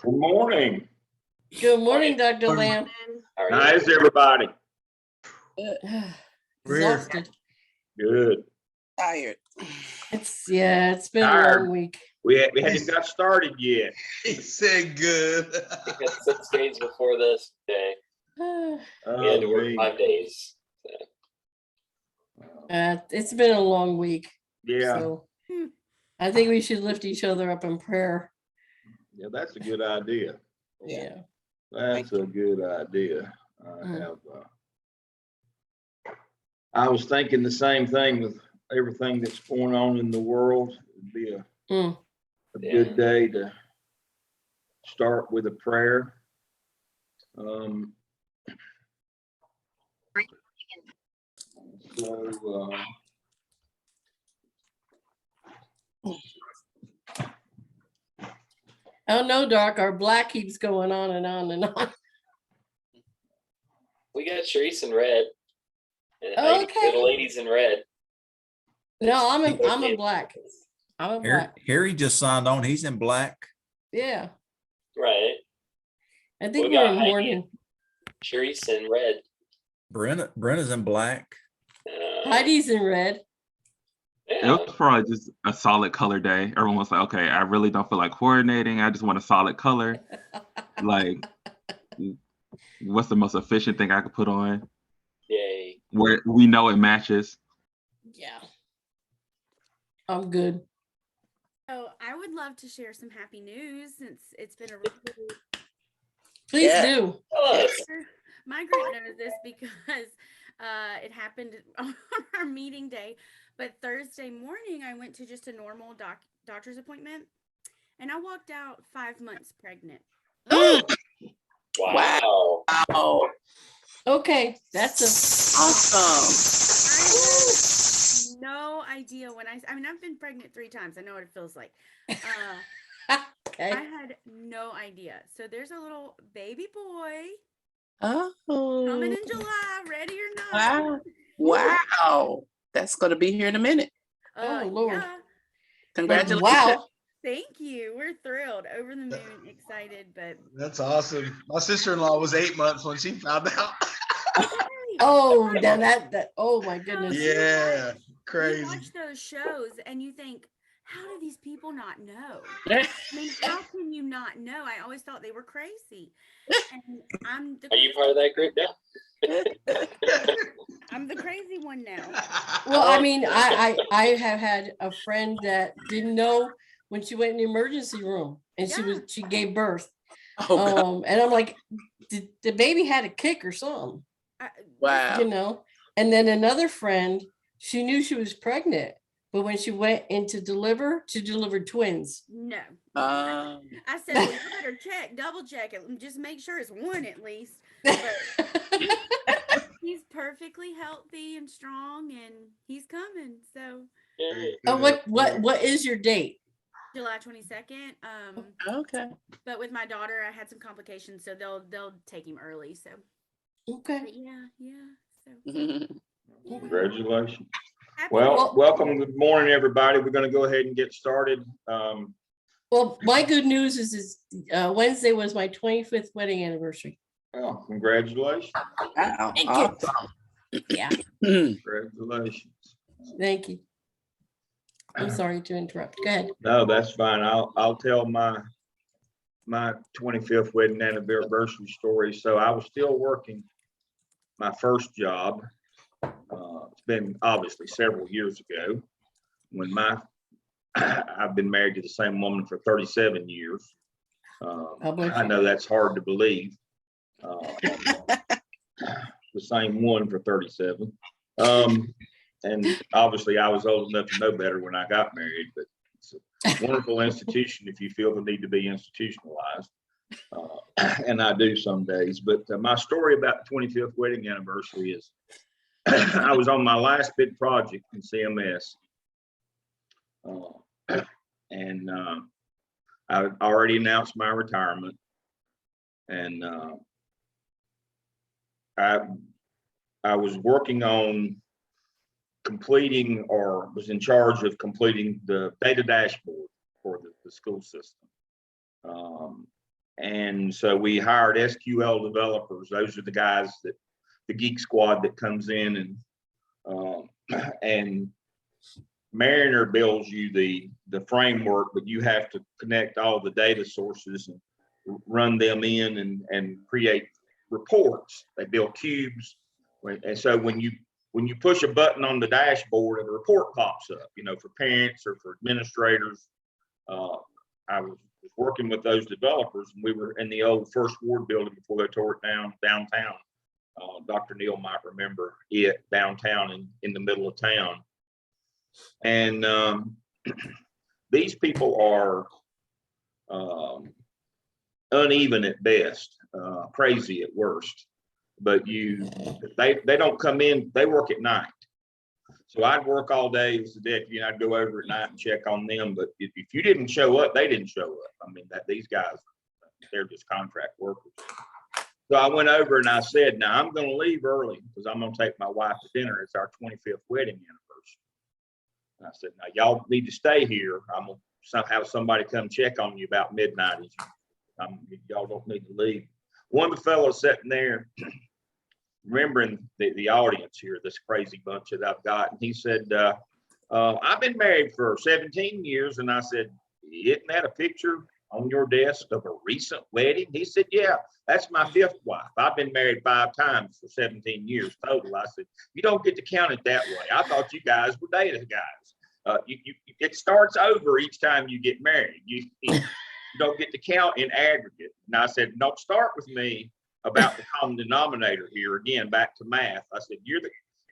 Good morning. Good morning, Dr. Lamb. How's everybody? Exhausted. Good. Tired. It's been Tired. a long week. We hadn't got started yet. He said good. I got 6 days before this day. We had to work 5 days. It's been a long week. Yeah. So I think we should lift each other up in prayer. Yeah, that's a good idea. Yeah. That's a good idea. I was thinking the same thing with everything that's going on in the world. It'd be a good day to start with a prayer. Oh no, Doc, our black keeps going on and on and on. We got Sharice in red. And Okay. the ladies in red. No, I'm in black. I'm in black. Harry just signed on. He's in black. Yeah. Right. I think We we're got in mourning. Sharice in red. Brenna's in black. Heidi's in red. It was probably just a solid color day. Everyone was like, okay, I really don't feel like coordinating. I just want a solid color. Like, what's the most efficient thing I could put on? Yay. Where we know it matches. Yeah. I'm good. Oh, I would love to share some happy news since it's been a really Please do. my group knows this because it happened on our meeting day. But Thursday morning, I went to just a normal doctor's appointment, and I walked out 5 months pregnant. Wow. Oh, Okay, that's awesome. I had no idea when I've been pregnant 3 times. I know what it feels like. okay. I had no idea. So there's a little baby boy coming in July, ready or not. Wow. That's going to be here in a minute. Oh, Lord. Yeah. Congratulations. Wow. Thank you. We're thrilled, over the moon, excited, but That's awesome. My sister-in-law was 8 months when she found out. Oh, now that oh my goodness. Yeah, you crazy. watch those shows and you think, how do these people not know? I mean, how can you not know? I always thought they were crazy. And Are you part of that group now? I'm the crazy one now. Well, I mean, I have had a friend that didn't know when she went in the emergency room and she gave birth. And I'm like, the baby had a kick or something. Wow. You know. And then another friend, she knew she was pregnant, but when she went in to deliver, she delivered twins. No. Um, I said, well, you better double check it, and just make sure it's one at least. But he's perfectly healthy and strong, and he's coming. So What is your date? July 22nd. okay. But with my daughter, I had some complications, so they'll take him early. So Okay. but yeah. So Congratulations. happy Well, welcome. Good morning, everybody. We're going to go ahead and get started. Well, my good news is Wednesday was my 25th wedding anniversary. Well, congratulations. Wow. Thank you. Awesome. Yeah. Congratulations. Thank you. I'm sorry to interrupt. Go ahead. No, that's fine. I'll tell my 25th wedding anniversary story. So I was still working my first job. It's been obviously several years ago when I've been married to the same woman for 37 years. I know that's hard to believe. The same one for 37. And obviously I was old enough to know better when I got married, but it's a wonderful institution if you feel the need to be institutionalized. And I do some days, but my story about the 25th wedding anniversary is I was on my last big project in CMS. And I already announced my retirement, and I was working on completing, or was in charge of completing, the data dashboard for the school system. And so we hired SQL developers. Those are the guys that the geek squad that comes in and Mariner builds you the framework, but you have to connect all the data sources and run them in and create reports. They build cubes. And so when you push a button on the dashboard, a report pops up, you know, for parents or for administrators. I was working with those developers, and we were in the old First Ward building before they tore it down downtown. Dr. Neal might remember it downtown in the middle of town. And these people are uneven at best, crazy at worst. But they don't come in, they work at night. So I'd work all day as a deputy, and I'd go over at night and check on them. But if you didn't show up, they didn't show up. I mean, these guys, they're just contract workers. So I went over and I said, now I'm going to leave early because I'm going to take my wife to dinner. It's our 25th wedding anniversary. And I said, now y'all need to stay here. I'm going to have somebody come check on you about midnight. Y'all don't need to leave. One of the fellows sitting there, remembering the audience here, this crazy bunch that I've got, and he said, I've been married for 17 years. And I said, isn't that a picture on your desk of a recent wedding? He said, yeah, that's my 5th wife. I've been married 5 times for 17 years total. I said, you don't get to count it that way. I thought you guys were data guys. It starts over each time you get married. You don't get to count in aggregate. And I said, don't start with me about the common denominator here. Again, back to math. I said,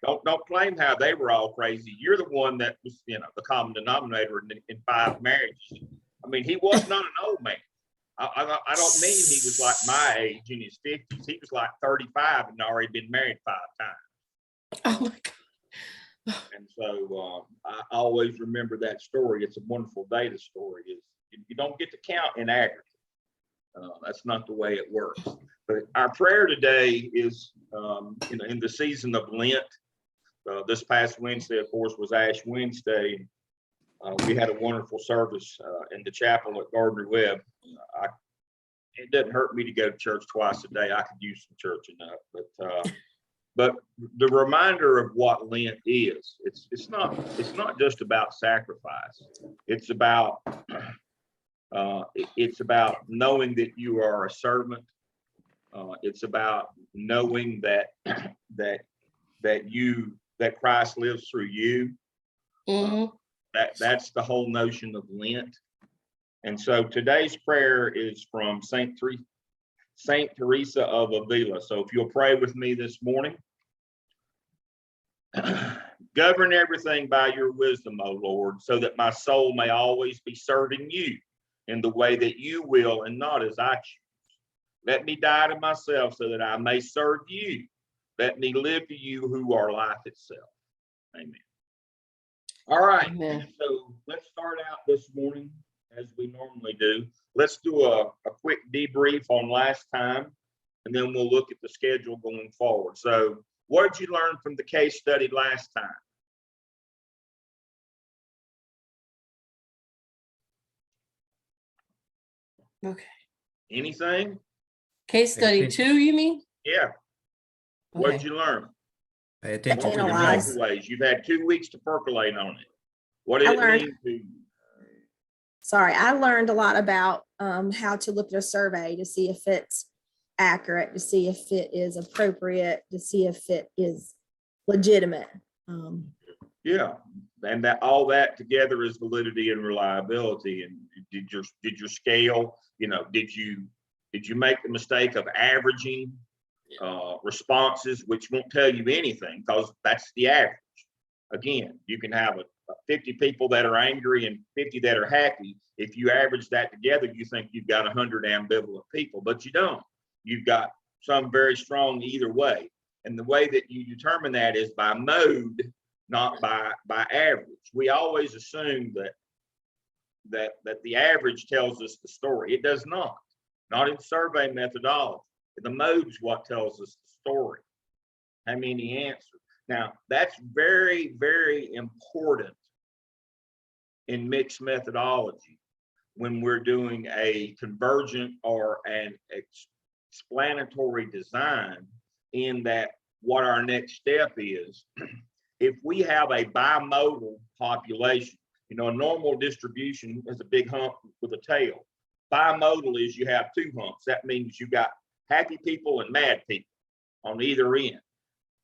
don't claim how they were all crazy. You're the one that was, you know, the common denominator in 5 marriages. I mean, he was not an old man. I don't mean he was like my age in his 50s. He was like 35 and already been married 5 times. Oh my God. And so I always remember that story. It's a wonderful data story. You don't get to count in aggregate. That's not the way it works. But our prayer today is, in the season of Lent. This past Wednesday, of course, was Ash Wednesday. We had a wonderful service in the chapel at Gardner Webb. It doesn't hurt me to go to church twice a day. I could use some church enough, but the reminder of what Lent is, it's not just about sacrifice. It's about knowing that you are a servant. It's about knowing that Christ lives through you. Mm-hmm. That's the whole notion of Lent. And so today's prayer is from Saint Teresa of Avila. So if you'll pray with me this morning. Govern everything by your wisdom, O Lord, so that my soul may always be serving you in the way that you will and not as I choose. Let me die to myself so that I may serve you. Let me live to you who are life itself. Amen. All right. Amen. So let's start out this morning as we normally do. Let's do a quick debrief on last time, and then we'll look at the schedule going forward. So what did you learn from the case study last time? Okay. Anything? Case study 2, you mean? Yeah. What Okay. did you learn? Pay attention What to were the your Analyze. notes. takeaways? You've had 2 weeks to percolate on it. What did I it learned- mean to you? Sorry, I learned a lot about how to look at a survey to see if it's accurate, to see if it is appropriate, to see if it is legitimate. Yeah, and that all that together is validity and reliability. And did your scale, did you make the mistake of averaging responses, which won't tell you anything because that's the average. Again, you can have 50 people that are angry and 50 that are happy. If you average that together, you think you've got 100 ambivalent people, but you don't. You've got some very strong either way. And the way that you determine that is by mode, not by average. We always assume that the average tells us the story. It does not in survey methodology. The mode is what tells us the story. How many answers? Now, that's very, very important in mixed methodology when we're doing a convergent or an explanatory design, in that what our next step is, if we have a bimodal population, you know, a normal distribution is a big hump with a tail. Bimodal is you have two humps. That means you got happy people and mad people on either end.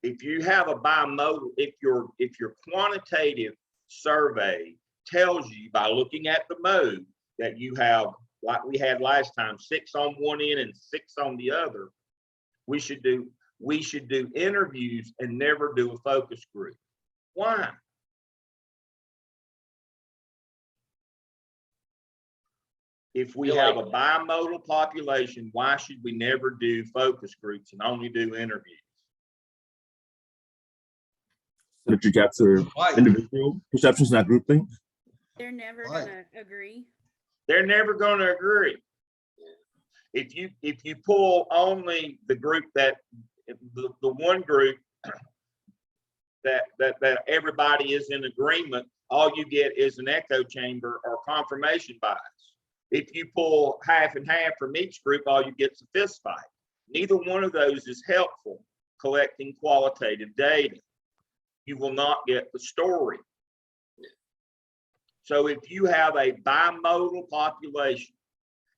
If you have a bimodal, if your quantitative survey tells you by looking at the mode that you have, like we had last time, 6 on one end and 6 on the other, we should do interviews and never do a focus group. Why? If we have a bimodal population, why should we never do focus groups and only do interviews? So that you capture individual perceptions, not group things. They're never gonna agree. They're never going to agree. If you pull only the group that the one group that everybody is in agreement, all you get is an echo chamber or confirmation bias. If you pull half and half from each group, all you get is a fist fight. Neither one of those is helpful collecting qualitative data. You will not get the story. So if you have a bimodal population,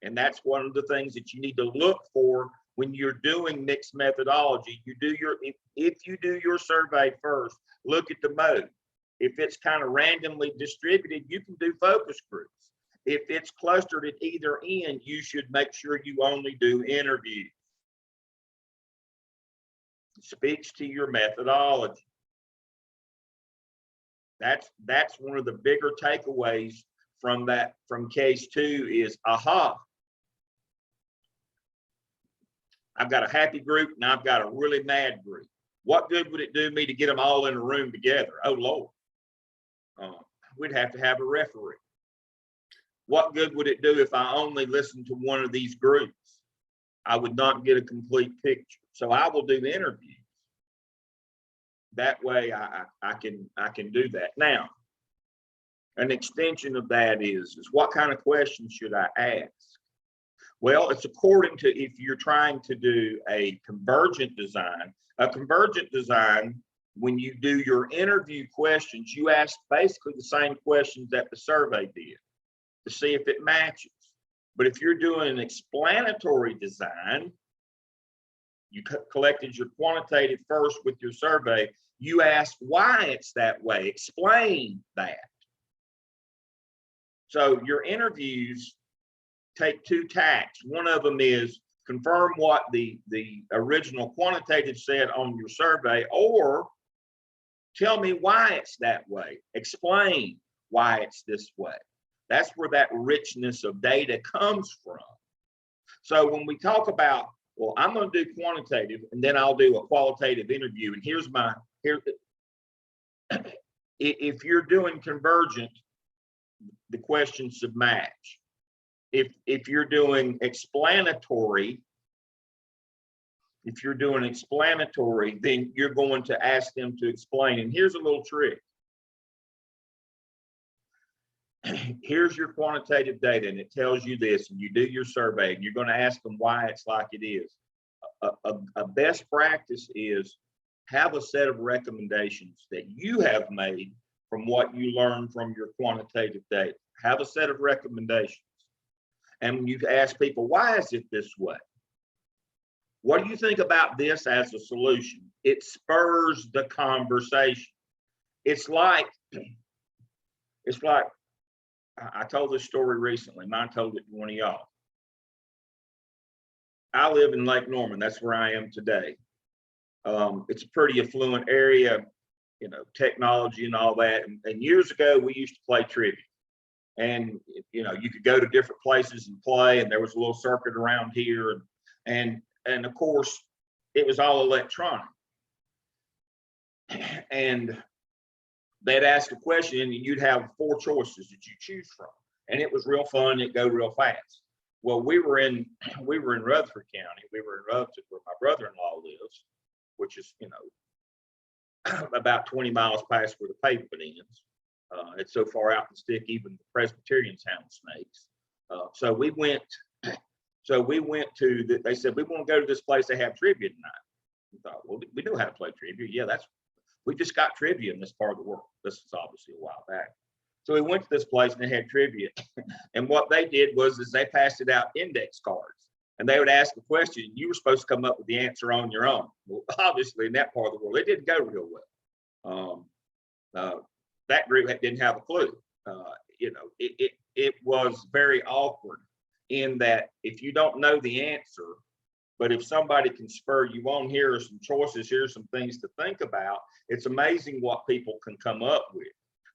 and that's one of the things that you need to look for when you're doing mixed methodology, if you do your survey first, look at the mode. If it's kind of randomly distributed, you can do focus groups. If it's clustered at either end, you should make sure you only do interviews. It speaks to your methodology. That's one of the bigger takeaways from case 2 is, aha, I've got a happy group and I've got a really mad group. What good would it do me to get them all in a room together? Oh Lord, we'd have to have a referee. What good would it do if I only listened to one of these groups? I would not get a complete picture. So I will do interviews. That way I can do that. Now, an extension of that is what kind of questions should I ask? Well, it's according to if you're trying to do a convergent design. A convergent design, when you do your interview questions, you ask basically the same questions that the survey did to see if it matches. But if you're doing an explanatory design, you collected your quantitative first with your survey, you ask why it's that way, explain that. So your interviews take 2 tacks. One of them is confirm what the original quantitative said on your survey, or tell me why it's that way, explain why it's this way. That's where that richness of data comes from. So when we talk about, well, I'm going to do quantitative and then I'll do a qualitative interview, and if you're doing convergent, the questions should match. If you're doing explanatory, then you're going to ask them to explain. And here's a little trick. Here's your quantitative data and it tells you this, and you do your survey and you're going to ask them why it's like it is. A best practice is have a set of recommendations that you have made from what you learned from your quantitative data. Have a set of recommendations. And when you ask people, why is it this way? What do you think about this as a solution? It spurs the conversation. It's like I told this story recently. Mine told it to one of y'all. I live in Lake Norman. That's where I am today. It's a pretty affluent area, you know, technology and all that. And years ago, we used to play trivia. And, you know, you could go to different places and play, and there was a little circuit around here. And of course, it was all electronic. And they'd ask a question and you'd have 4 choices that you choose from. And it was real fun. It'd go real fast. Well, we were in Rutherford County. We were in Rutherford where my brother-in-law lives, which is, you know, about 20 miles past where the pavement ends. It's so far out in the stick, even the Presbyterians hound snakes. So we went to, they said, we want to go to this place, they have trivia tonight. We thought, well, we know how to play trivia. Yeah, we just got trivia in this part of the world. This is obviously a while back. So we went to this place and they had trivia. And what they did was they passed it out index cards. And they would ask a question. You were supposed to come up with the answer on your own. Well, obviously, in that part of the world, it didn't go real well. That group didn't have a clue. It was very awkward in that if you don't know the answer, but if somebody can spur you on, here are some choices, here's some things to think about, it's amazing what people can come up with.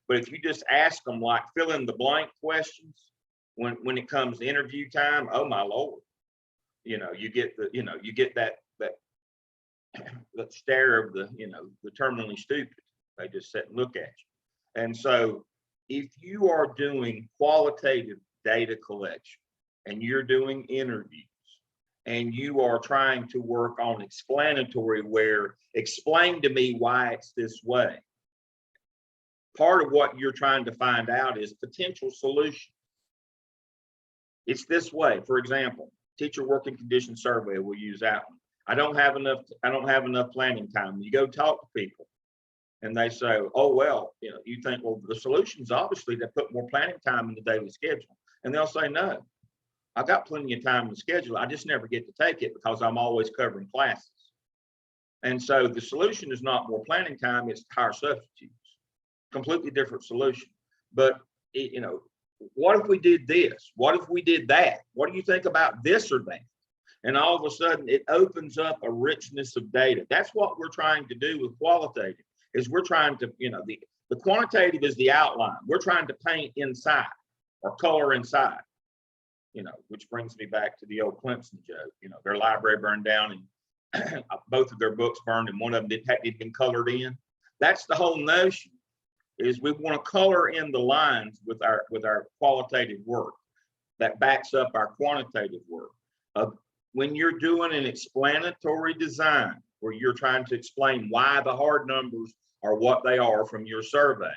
But if you just ask them like fill in the blank questions, when it comes to interview time, oh my Lord, you get that stare of the terminally stupid. They just sit and look at you. And so if you are doing qualitative data collection and you're doing interviews and you are trying to work on explanatory, where explain to me why it's this way, part of what you're trying to find out is potential solutions. It's this way. For example, teacher working condition survey, we'll use that one. I don't have enough planning time. You go talk to people and they say, oh, well, you think, well, the solution's obviously to put more planning time in the daily schedule. And they'll say, no, I got plenty of time in the schedule. I just never get to take it because I'm always covering classes. And so the solution is not more planning time, it's higher substitutes. Completely different solution. But what if we did this? What if we did that? What do you think about this or that? And all of a sudden it opens up a richness of data. That's what we're trying to do with qualitative, is we're trying to, the quantitative is the outline. We're trying to paint inside or color inside, which brings me back to the old Clemson joke. Their library burned down and both of their books burned and one of them hadn't been colored in. That's the whole notion, is we want to color in the lines with our qualitative work that backs up our quantitative work. When you're doing an explanatory design where you're trying to explain why the hard numbers are what they are from your survey,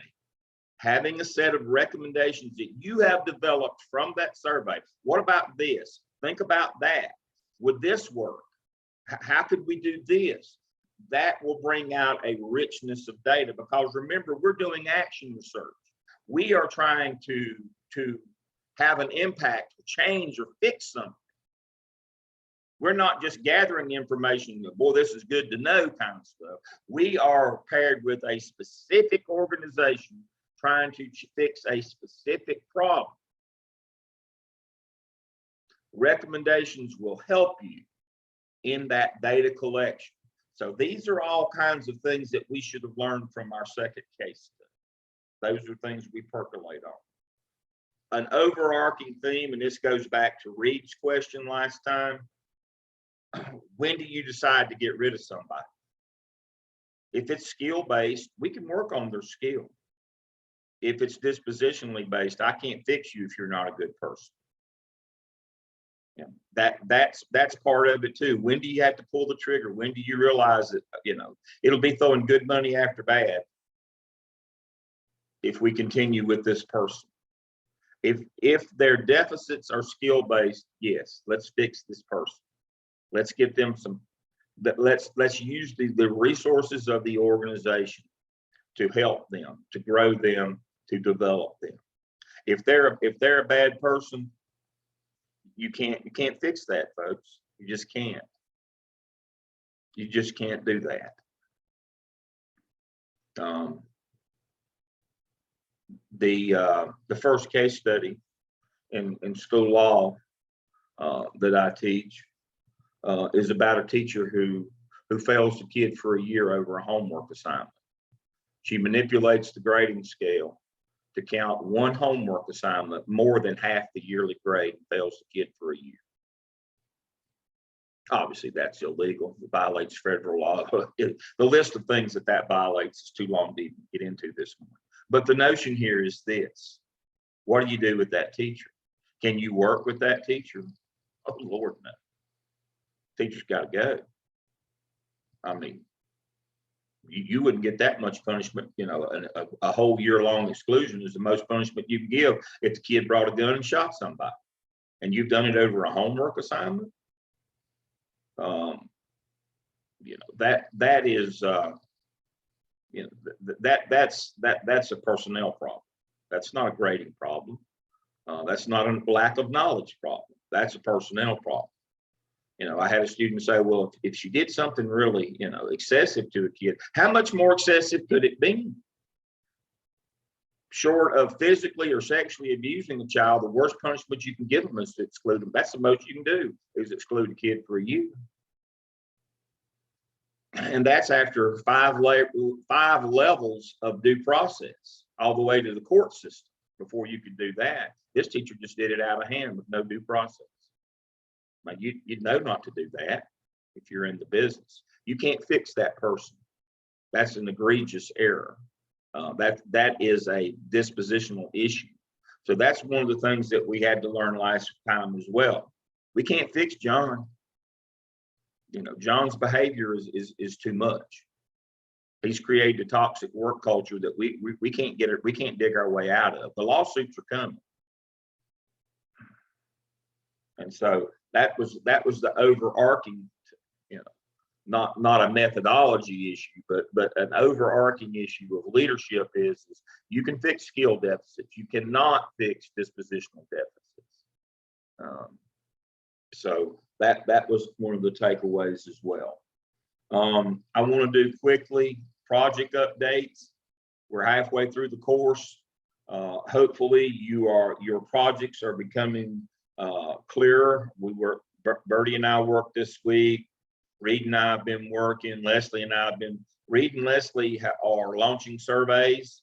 having a set of recommendations that you have developed from that survey. What about this? Think about that. Would this work? How could we do this? That will bring out a richness of data, because remember, we're doing action research. We are trying to have an impact, change, or fix something. We're not just gathering information, boy, this is good to know kind of stuff. We are paired with a specific organization trying to fix a specific problem. Recommendations will help you in that data collection. So these are all kinds of things that we should have learned from our second case study. Those are things we percolate on. An overarching theme, and this goes back to Reed's question last time, when do you decide to get rid of somebody? If it's skill-based, we can work on their skill. If it's dispositionally based, I can't fix you if you're not a good person. That's part of it too. When do you have to pull the trigger? When do you realize that it'll be throwing good money after bad if we continue with this person? If their deficits are skill-based, yes, let's fix this person. Let's give them let's use the resources of the organization to help them, to grow them, to develop them. If they're a bad person, you can't fix that, folks. You just can't. You just can't do that. The first case study in school law that I teach is about a teacher who fails a kid for a year over a homework assignment. She manipulates the grading scale to count one homework assignment more than half the yearly grade and fails the kid for a year. Obviously, that's illegal. It violates federal law. The list of things that violates is too long to even get into this morning. But the notion here is this: what do you do with that teacher? Can you work with that teacher? Oh, Lord, no. Teacher's got to go. I mean, you wouldn't get that much punishment. A whole year-long exclusion is the most punishment you can give if the kid brought a gun and shot somebody. and you've done it over a homework assignment, that is, that's a personnel problem. That's not a grading problem. That's not a lack of knowledge problem. That's a personnel problem. I had a student say, well, if she did something really, excessive to a kid, how much more excessive could it be? Short of physically or sexually abusing a child, the worst punishment you can give them is to exclude them. That's the most you can do, is exclude a kid for a year. And that's after five levels of due process, all the way to the court system before you could do that. This teacher just did it out of hand with no due process. Now, you'd know not to do that if you're in the business. You can't fix that person. That's an egregious error. That is a dispositional issue. So that's one of the things that we had to learn last time as well. We can't fix John. John's behavior is too much. He's created a toxic work culture that we can't get it. We can't dig our way out of. The lawsuits are coming, and so that was the overarching, not a methodology issue, but an overarching issue of leadership is you can fix skill deficits. You cannot fix dispositional deficits. So that was one of the takeaways as well. I want to do quickly project updates. We're halfway through the course. Hopefully your projects are becoming clearer. Bertie and I worked this week. Reed and I have been working. Leslie and I have been. Reed and Leslie are launching surveys.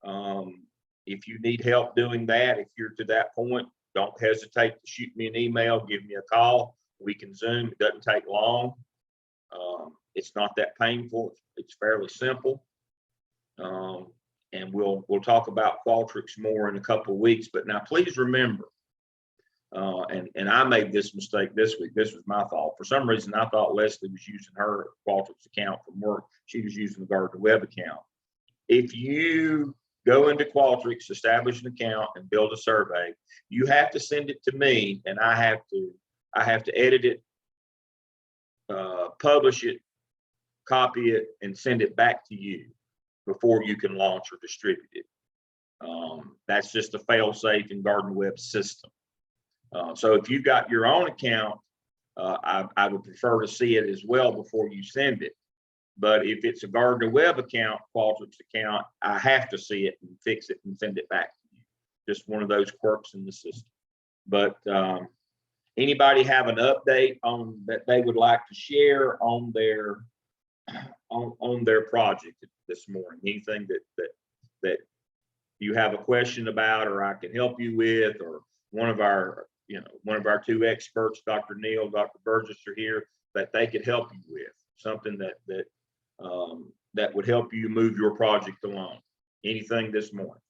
If you need help doing that, if you're to that point, don't hesitate to shoot me an email, give me a call. We can Zoom. It doesn't take long. It's not that painful. It's fairly simple. And we'll talk about Qualtrics more in a couple of weeks. But now please remember, and I made this mistake this week. This was my fault. For some reason, I thought Leslie was using her Qualtrics account from work. She was using the Gardner Web account. If you go into Qualtrics, establish an account, and build a survey, you have to send it to me, and I have to edit it, publish it, copy it, and send it back to you before you can launch or distribute it. That's just a fail-safe in Gardner Web system. So if you've got your own account, I would prefer to see it as well before you send it. But if it's a Gardner Web account, Qualtrics account, I have to see it and fix it and send it back to you. Just one of those quirks in the system. But anybody have an update on that they would like to share on their project this morning? Anything that you have a question about, or I can help you with, or one of our two experts, Dr. Neal, Dr. Burgess, are here, that they could help you with something that would help you move your project along. Anything this morning?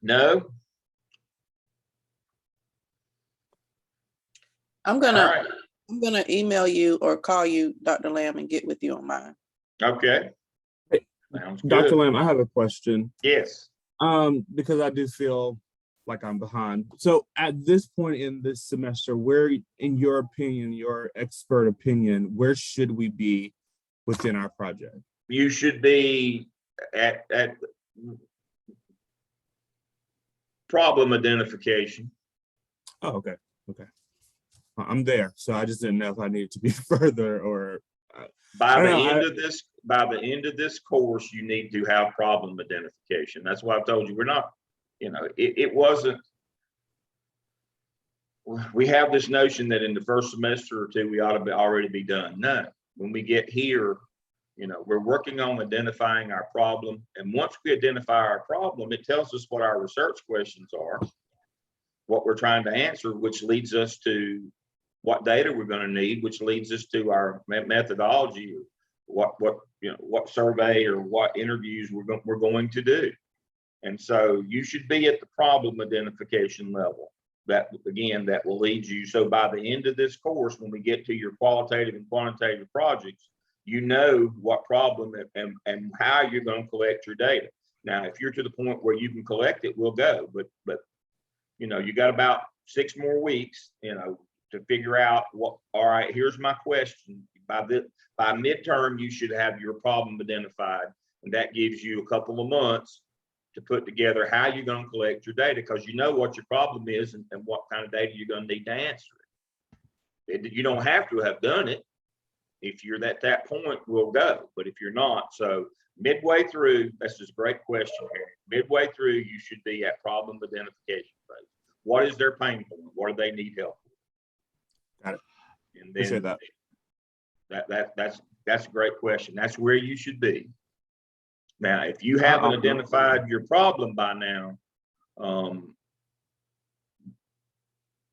No? I'm gonna email you or call you, Dr. Lamb, and get with you on mine. Okay. Hey, sounds good. Dr. Lamb, I have a question. Yes. Because I do feel like I'm behind. So at this point in this semester, where, in your opinion, your expert opinion, where should we be within our project? You should be at problem identification. Oh, okay. Okay. I'm there. So I just didn't know if I needed to be further or by the end of this course, you need to have problem identification. That's why I told you we're not, it wasn't, we have this notion that in the first semester or two, we ought to already be done. No, when we get here, we're working on identifying our problem. And once we identify our problem, it tells us what our research questions are, what we're trying to answer, which leads us to what data we're going to need, which leads us to our methodology, what survey or what interviews we're going to do. And so you should be at the problem identification level. That will lead you. So by the end of this course, when we get to your qualitative and quantitative projects, you know what problem and how you're going to collect your data. Now, if you're to the point where you can collect it, we'll go. But you know, you got about 6 more weeks, you know, to figure out what. All right, here's my question. By midterm, you should have your problem identified, and that gives you a couple of months to put together how you're going to collect your data, because you know what your problem is and what kind of data you're going to need to answer it. You don't have to have done it. If you're at that point, we'll go. But if you're not, so midway through, that's just a great question, Harry. Midway through, you should be at problem identification phase. What is their pain point? What do they need help with? Got it. And then Appreciate that. that's a great question. That's where you should be. Now, if you haven't identified your problem by now,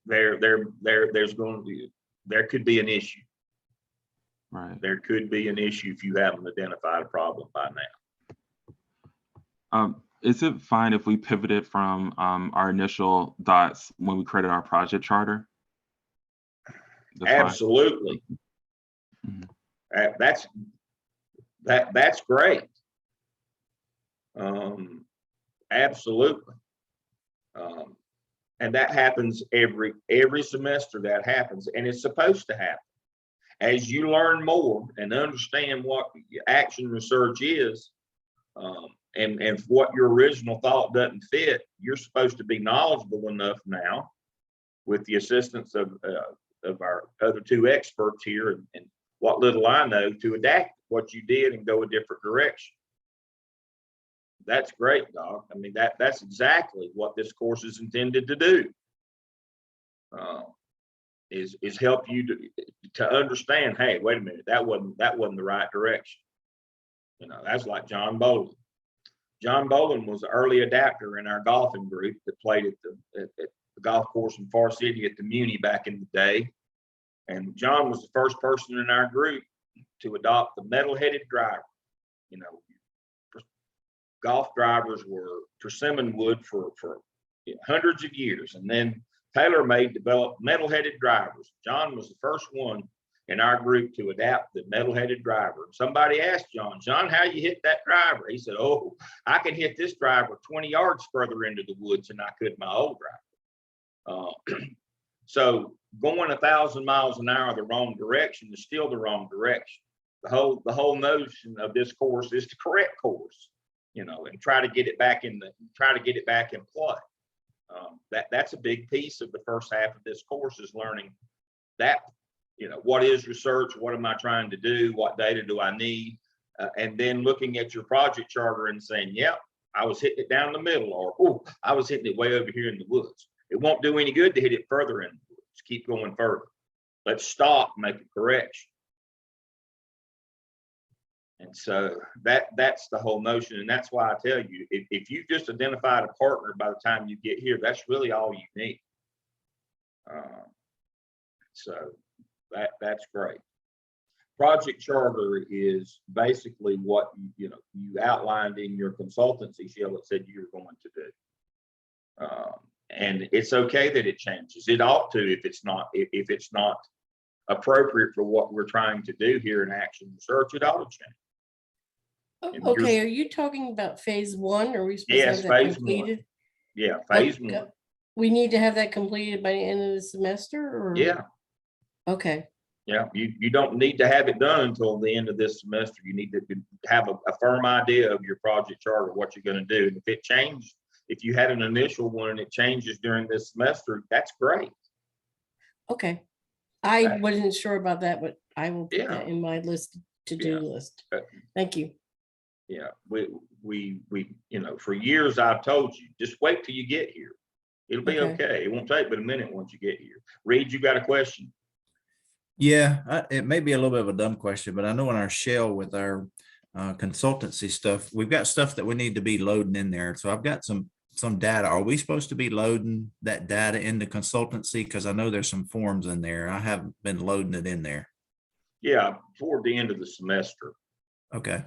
there could be an issue. Right. There could be an issue if you haven't identified a problem by now. Is it fine if we pivoted from our initial thoughts when we created our project charter? Absolutely. That's great. Absolutely. And that happens every semester. That happens, and it's supposed to happen. As you learn more and understand what action research is, and what your original thought doesn't fit, you're supposed to be knowledgeable enough now, with the assistance of our other 2 experts here and what little I know, to adapt what you did and go a different direction. That's great, Doc. I mean, that's exactly what this course is intended to do. Is help you to understand, hey, wait a minute, that wasn't the right direction. You know, that's like John Bolin. John Bolin was an early adapter in our golfing group that played at the golf course in Far City at the Muni back in the day. And John was the first person in our group to adopt the metal-headed driver. You know, golf drivers were persimmon wood for hundreds of years, and then TaylorMade developed metal-headed drivers. John was the first one in our group to adapt the metal-headed driver. Somebody asked John, how you hit that driver? He said, oh, I can hit this driver 20 yards further into the woods than I could my old driver. So going 1,000 miles an hour the wrong direction is still the wrong direction. The whole notion of this course is to correct course, you know, and try to get it back in play. That's a big piece of the first half of this course, is learning that, you know, what is research? What am I trying to do? What data do I need? And then looking at your project charter and saying, yep, I was hitting it down the middle, or, oh, I was hitting it way over here in the woods. It won't do any good to hit it further in the woods. Keep going further. Let's stop, make a correction. And so that's the whole notion. And that's why I tell you, if you just identified a partner by the time you get here, that's really all you need. So that's great. Project charter is basically what you outlined in your consultancy shell that said you're going to do. And it's okay that it changes. It ought to, if it's not appropriate for what we're trying to do here in action research, it ought to change. Okay, are you talking about phase 1? Are we supposed Yes, to have that phase completed? 1. Yeah, phase 1. We need to have that completed by the end of the semester, or? Yeah. Okay. Yeah, you don't need to have it done until the end of this semester. You need to have a firm idea of your project charter, what you're going to do. And if it changed, if you had an initial one and it changes during this semester, that's great. Okay. I wasn't sure about that, but I will put Yeah. that in my to-do list. Thank you. Yeah, we for years I've told you, just wait till you get here. It'll be okay. It won't take but a minute once you get here. Reed, you got a question? Yeah, it may be a little bit of a dumb question, but I know in our shell with our consultancy stuff, we've got stuff that we need to be loading in there. So I've got some data. Are we supposed to be loading that data into consultancy? Because I know there's some forms in there. I haven't been loading it in there. Yeah, toward the end of the semester. Okay.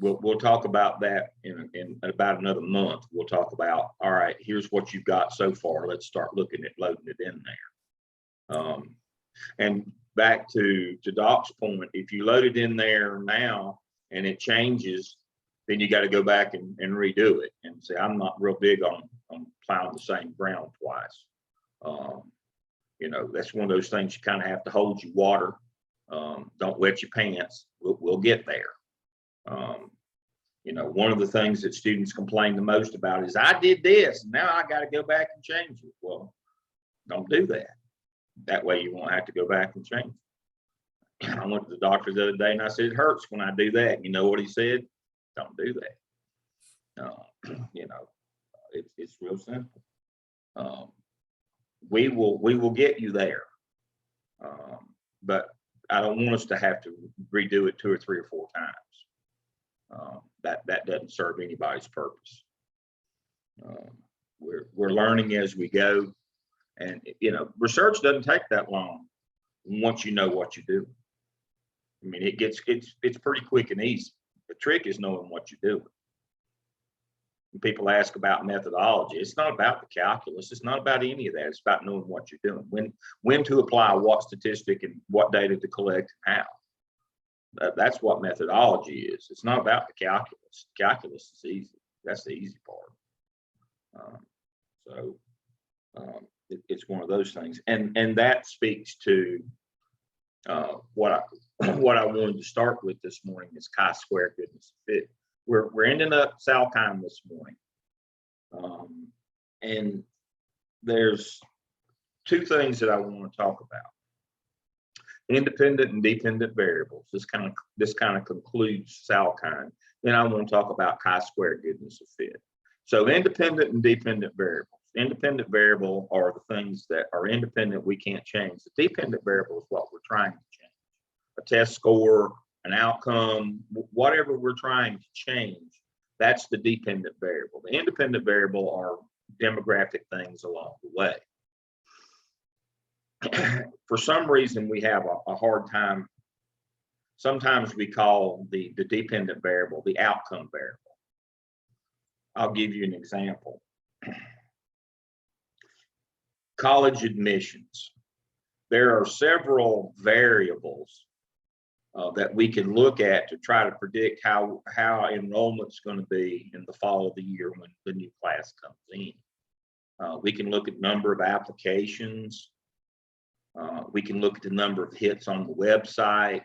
We'll talk about that in about another month. We'll talk about, all right, here's what you've got so far. Let's start looking at loading it in there. And back to Doc's point, if you load it in there now and it changes, then you got to go back and redo it. And say, I'm not real big on plowing the same ground twice. You know, that's one of those things you kind of have to hold your water. Don't wet your pants. We'll get there. You know, one of the things that students complain the most about is, I did this, and now I got to go back and change it. Well, don't do that. That way you won't have to go back and change it. I went to the doctor the other day and I said, it hurts when I do that. You know what he said? Don't do that. You know, it's real simple. We will get you there. But I don't want us to have to redo it 2 or 3 or 4 times. That doesn't serve anybody's purpose. We're learning as we go, and you know, research doesn't take that long once you know what you do. I mean, it's pretty quick and easy. The trick is knowing what you do. People ask about methodology. It's not about the calculus. It's not about any of that. It's about knowing what you're doing, when to apply what statistic and what data to collect and how. That's what methodology is. It's not about the calculus. Calculus is easy. That's the easy part. It's one of those things, and that speaks to what I wanted to start with this morning is chi-square goodness and fit. We're ending up Salkine this morning, and there's 2 things that I want to talk about: independent and dependent variables. This kind of concludes Salkine. Then I want to talk about chi-square goodness of fit. So independent and dependent variables. Independent variable are the things that are independent, we can't change. The dependent variable is what we're trying to change. A test score, an outcome, whatever we're trying to change, that's the dependent variable. The independent variable are demographic things along the way. For some reason, we have a hard time. Sometimes we call the dependent variable the outcome variable. I'll give you an example. College admissions. There are several variables that we can look at to try to predict how enrollment's going to be in the fall of the year when the new class comes in. We can look at number of applications. We can look at the number of hits on the website.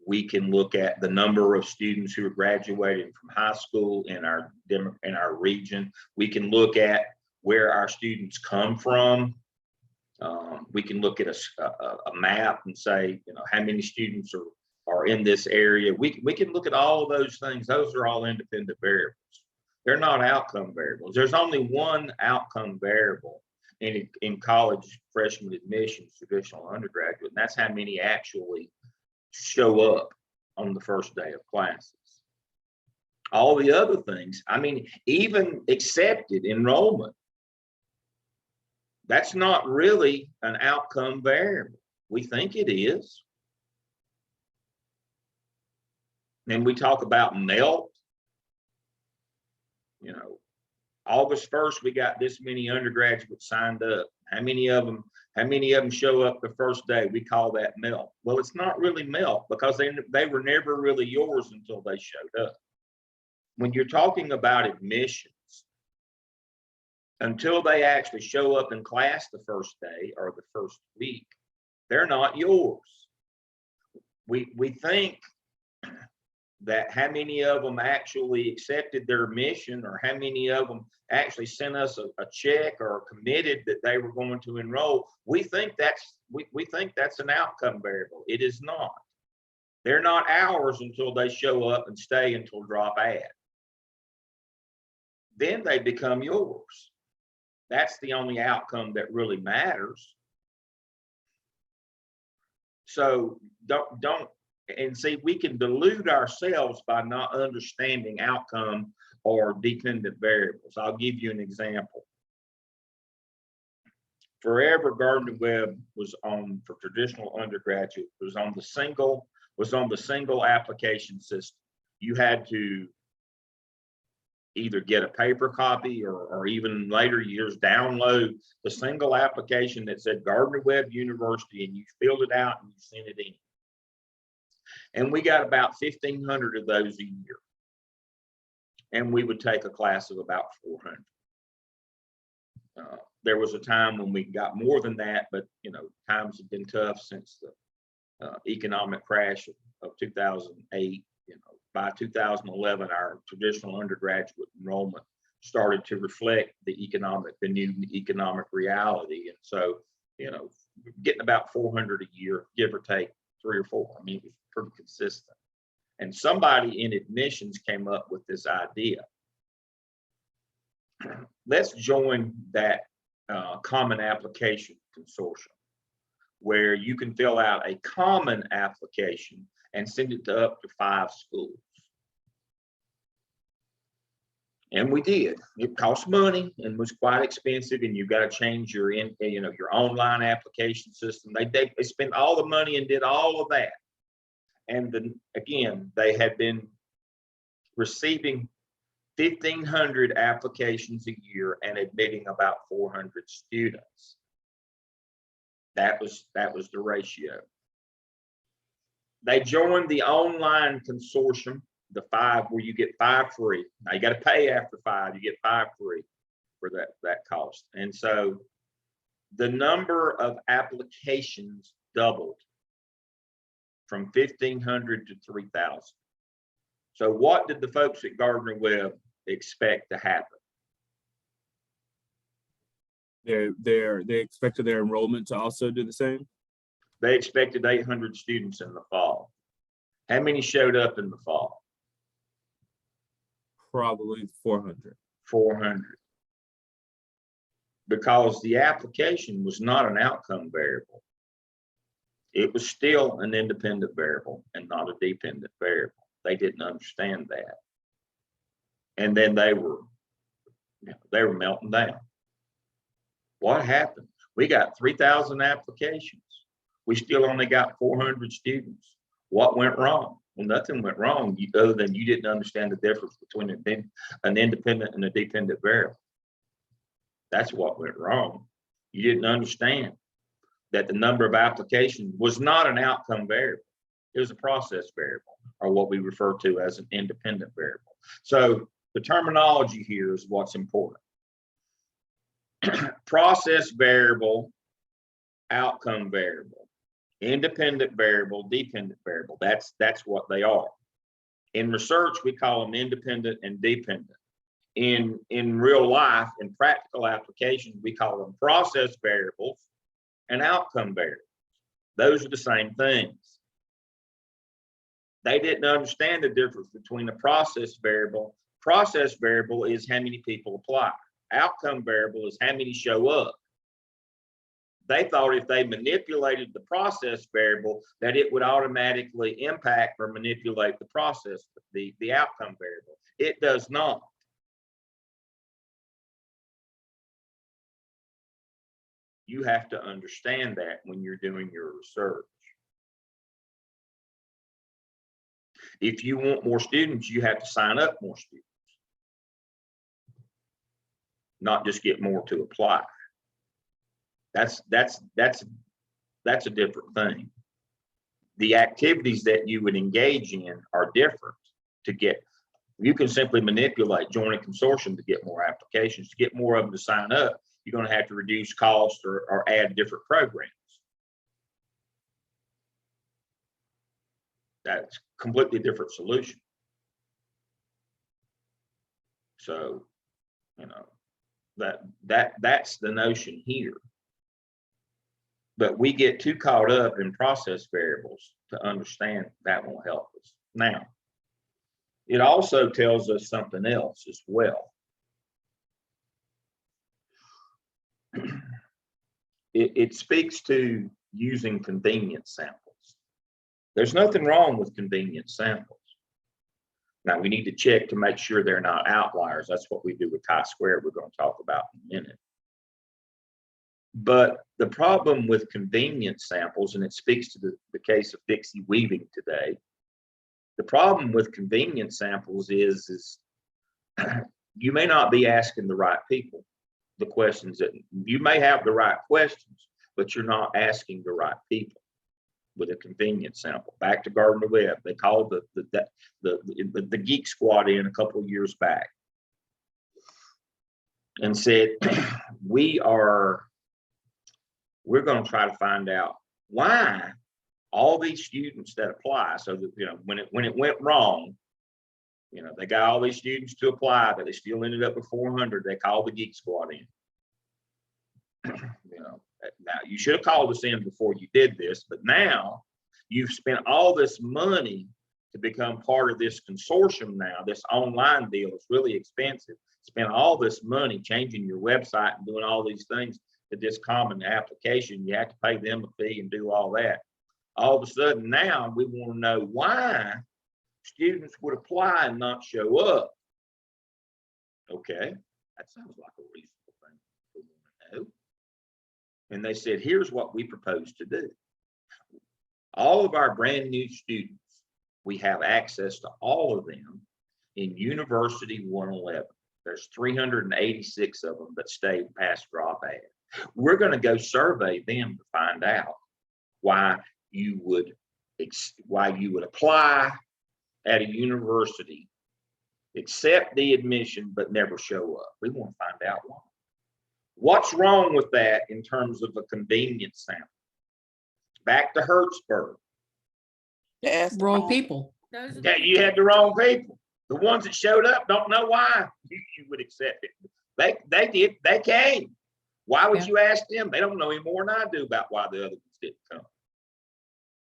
We can look at the number of students who are graduating from high school in our region. We can look at where our students come from. We can look at a map and say, you know, how many students are in this area. We can look at all of those things. Those are all independent variables. They're not outcome variables. There's only one outcome variable in college freshman admissions, traditional undergraduate, and that's how many actually show up on the first day of classes. All the other things, I mean, even accepted enrollment, that's not really an outcome variable. We think it is. And we talk about MELT. You know, August 1st, we got this many undergraduates signed up. How many of them show up the first day? We call that MELT. Well, it's not really MELT because they were never really yours until they showed up. When you're talking about admissions, until they actually show up in class the first day or the first week, they're not yours. We think that how many of them actually accepted their admission or how many of them actually sent us a check or committed that they were going to enroll. We think that's an outcome variable. It is not. They're not ours until they show up and stay until drop add. Then they become yours. That's the only outcome that really matters. So don't and see, we can delude ourselves by not understanding outcome or dependent variables. I'll give you an example. Forever, Gardner Webb was on, for traditional undergraduate, was on the single application system. You had to either get a paper copy or even later years download the single application that said Gardner-Webb University, and you filled it out and you sent it in. And we got about 1,500 of those a year. And we would take a class of about 400. There was a time when we got more than that, but times have been tough since the economic crash of 2008. By 2011, our traditional undergraduate enrollment started to reflect the new economic reality. And so, getting about 400 a year, give or take 3 or 4. I mean, it was pretty consistent. And somebody in admissions came up with this idea. Let's join that common application consortium, where you can fill out a common application and send it to up to 5 schools. And we did. It cost money and was quite expensive, and you've got to change your online application system. They spent all the money and did all of that. And then again, they had been receiving 1,500 applications a year and admitting about 400 students. That was the ratio. They joined the online consortium, the 5, where you get 5 free. Now you got to pay after 5, you get 5 free for that cost. And so the number of applications doubled from 1,500 to 3,000. So what did the folks at Gardner-Webb expect to happen? They expected their enrollment to also do the same? They expected 800 students in the fall. How many showed up in the fall? Probably 400. 400. Because the application was not an outcome variable. It was still an independent variable and not a dependent variable. They didn't understand that. And then they were melting down. What happened? We got 3,000 applications. We still only got 400 students. What went wrong? Well, nothing went wrong other than you didn't understand the difference between an independent and a dependent variable. That's what went wrong. You didn't understand that the number of applications was not an outcome variable. It was a process variable, or what we refer to as an independent variable. So the terminology here is what's important. Process variable, outcome variable, independent variable, dependent variable. That's what they are. In research, we call them independent and dependent. In real life, in practical applications, we call them process variables and outcome variables. Those are the same things. They didn't understand the difference between a process variable. Process variable is how many people apply. Outcome variable is how many show up. They thought if they manipulated the process variable, that it would automatically impact or manipulate the process, the outcome variable. It does not. You have to understand that when you're doing your research. If you want more students, you have to sign up more students, not just get more to apply. That's a different thing. The activities that you would engage in are different. You can simply manipulate, join a consortium to get more applications. To get more of them to sign up, you're going to have to reduce costs or add different programs. That's a completely different solution. So, that's the notion here. But we get too caught up in process variables to understand that won't help us. Now, it also tells us something else as well. It speaks to using convenience samples. There's nothing wrong with convenience samples. Now, we need to check to make sure they're not outliers. That's what we do with chi-square we're going to talk about in a minute. But the problem with convenience samples, and it speaks to the case of Dixie weaving today, the problem with convenience samples is you may not be asking the right people the questions that you may have the right questions, but you're not asking the right people with a convenience sample. Back to Gardner Webb, they called the Geek Squad in a couple of years back and said, we're going to try to find out why all these students that apply, so that, you know, when it went wrong, you know, they got all these students to apply, but they still ended up with 400. They called the Geek Squad in. You know, now you should have called us in before you did this, but now you've spent all this money to become part of this consortium. Now this online deal is really expensive. Spend all this money changing your website and doing all these things to this common application. You have to pay them a fee and do all that. All of a sudden now we want to know why students would apply and not show up. Okay, that sounds like a reasonable thing to want to know. And they said, here's what we propose to do. All of our brand new students, we have access to all of them in University 111. There's 386 of them that stayed past drop ad. We're going to go survey them to find out why you would apply at a university, accept the admission, but never show up. We want to find out why. What's wrong with that in terms of a convenience sample? Back to Hertzberg. Wrong people. Yeah, you had the wrong people. The ones that showed up don't know why you would accept it. They did. They came. Why would you ask them? They don't know any more than I do about why the other ones didn't come.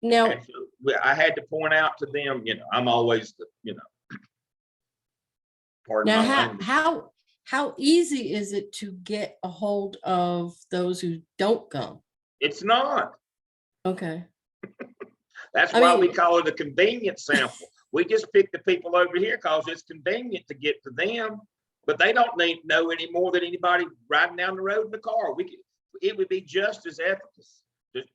Now, so I had to point out to them, you know, I'm always the, you know. Pardon my language. How easy is it to get a hold of those who don't come? It's not. Okay. That's why we call it a convenience sample. We just pick the people over here because it's convenient to get to them, but they don't know any more than anybody riding down the road in the car. It would be just as efficacious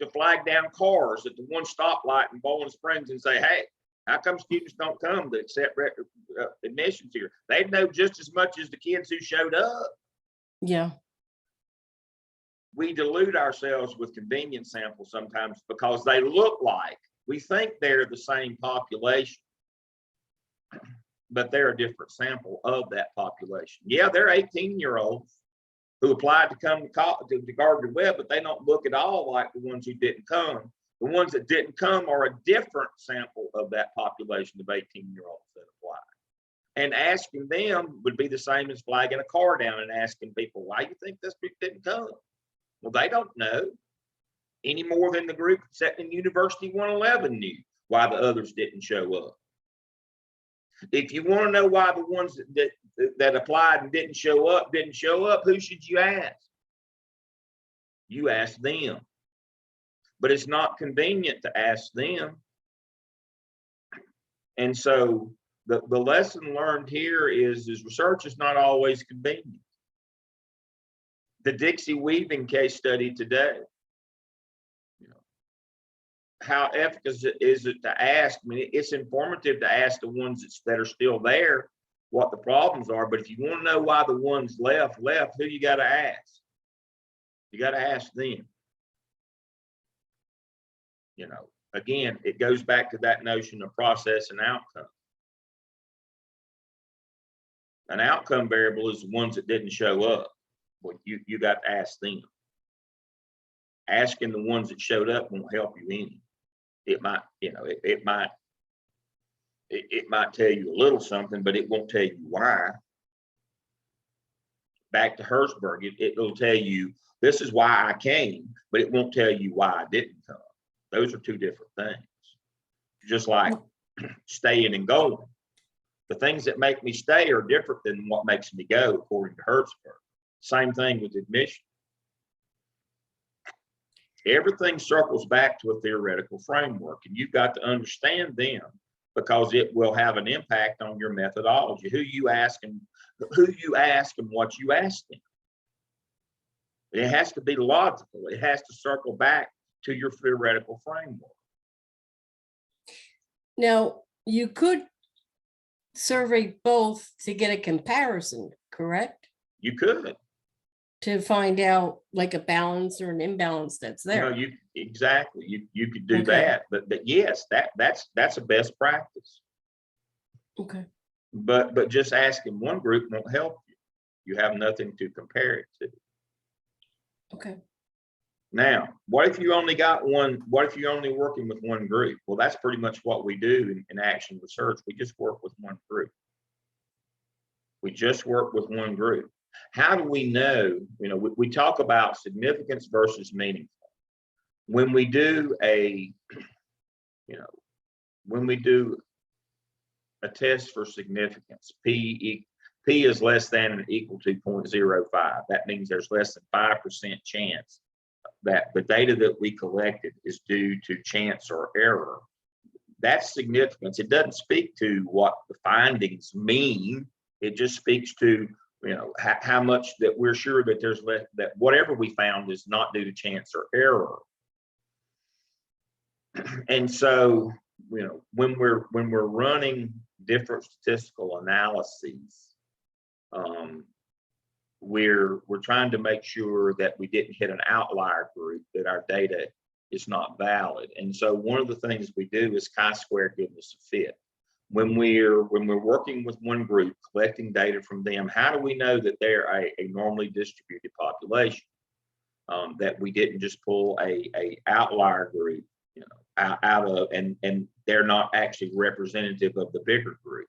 to flag down cars at the one stoplight in Bowling Springs and say, hey, how come students don't come to accept admissions here? They'd know just as much as the kids who showed up. Yeah. We delude ourselves with convenience samples sometimes because they look like, we think they're the same population, but they're a different sample of that population. Yeah, they're 18-year-olds who applied to come to Gardner Webb, but they don't look at all like the ones who didn't come. The ones that didn't come are a different sample of that population of 18-year-olds that applied. And asking them would be the same as flagging a car down and asking people, why you think this group didn't come? Well, they don't know any more than the group sitting in University 111 knew why the others didn't show up. If you want to know why the ones that applied and didn't show up, who should you ask? You ask them. But it's not convenient to ask them. And so the lesson learned here is research is not always convenient. The Dixie Weaving case study today, you know, how efficacious is it to ask? I mean, it's informative to ask the ones that are still there what the problems are, but if you want to know why the ones left, who you got to ask? You got to ask them. You know, again, it goes back to that notion of process and outcome. An outcome variable is the ones that didn't show up. Well, you got to ask them. Asking the ones that showed up won't help you any. It might, you know, it might tell you a little something, but it won't tell you why. Back to Hertzberg, it'll tell you this is why I came, but it won't tell you why I didn't come. Those are two different things. Just like staying and going. The things that make me stay are different than what makes me go, according to Hertzberg. Same thing with admission. Everything circles back to a theoretical framework, and you've got to understand them because it will have an impact on your methodology, who you ask and what you ask them. It has to be logical. It has to circle back to your theoretical framework. Now, you could survey both to get a comparison, correct? You could. To find out like a balance or an imbalance that's there. You exactly. You could do Okay. that, but yes, that's a best practice. Okay. But just asking one group won't help you. You have nothing to compare it to. Okay. Now, what if you only got one? What if you're only working with one group? Well, that's pretty much what we do in action research. We just work with one group. We just work with one group. How do we know? We talk about significance versus meaningful. When we do when we do a test for significance, P is less than or equal to 0.05. That means there's less than 5% chance that the data that we collected is due to chance or error. That's significance. It doesn't speak to what the findings mean. It just speaks to how much that we're sure that there's less, that whatever we found is not due to chance or error. And so, when we're running different statistical analyses, we're trying to make sure that we didn't hit an outlier group, that our data is not valid. And so one of the things we do is chi-square goodness of fit. When we're working with one group, collecting data from them, how do we know that they're a normally distributed population? That we didn't just pull a outlier group, out of, and they're not actually representative of the bigger group.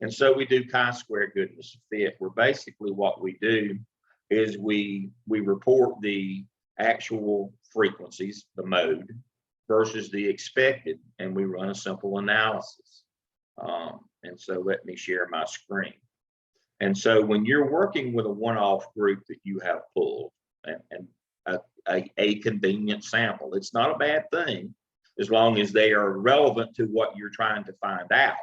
And so we do chi-square goodness of fit, where basically what we do is we report the actual frequencies, the mode, versus the expected, and we run a simple analysis. And so let me share my screen. And so when you're working with a one-off group that you have pulled, and a convenient sample, it's not a bad thing as long as they are relevant to what you're trying to find out.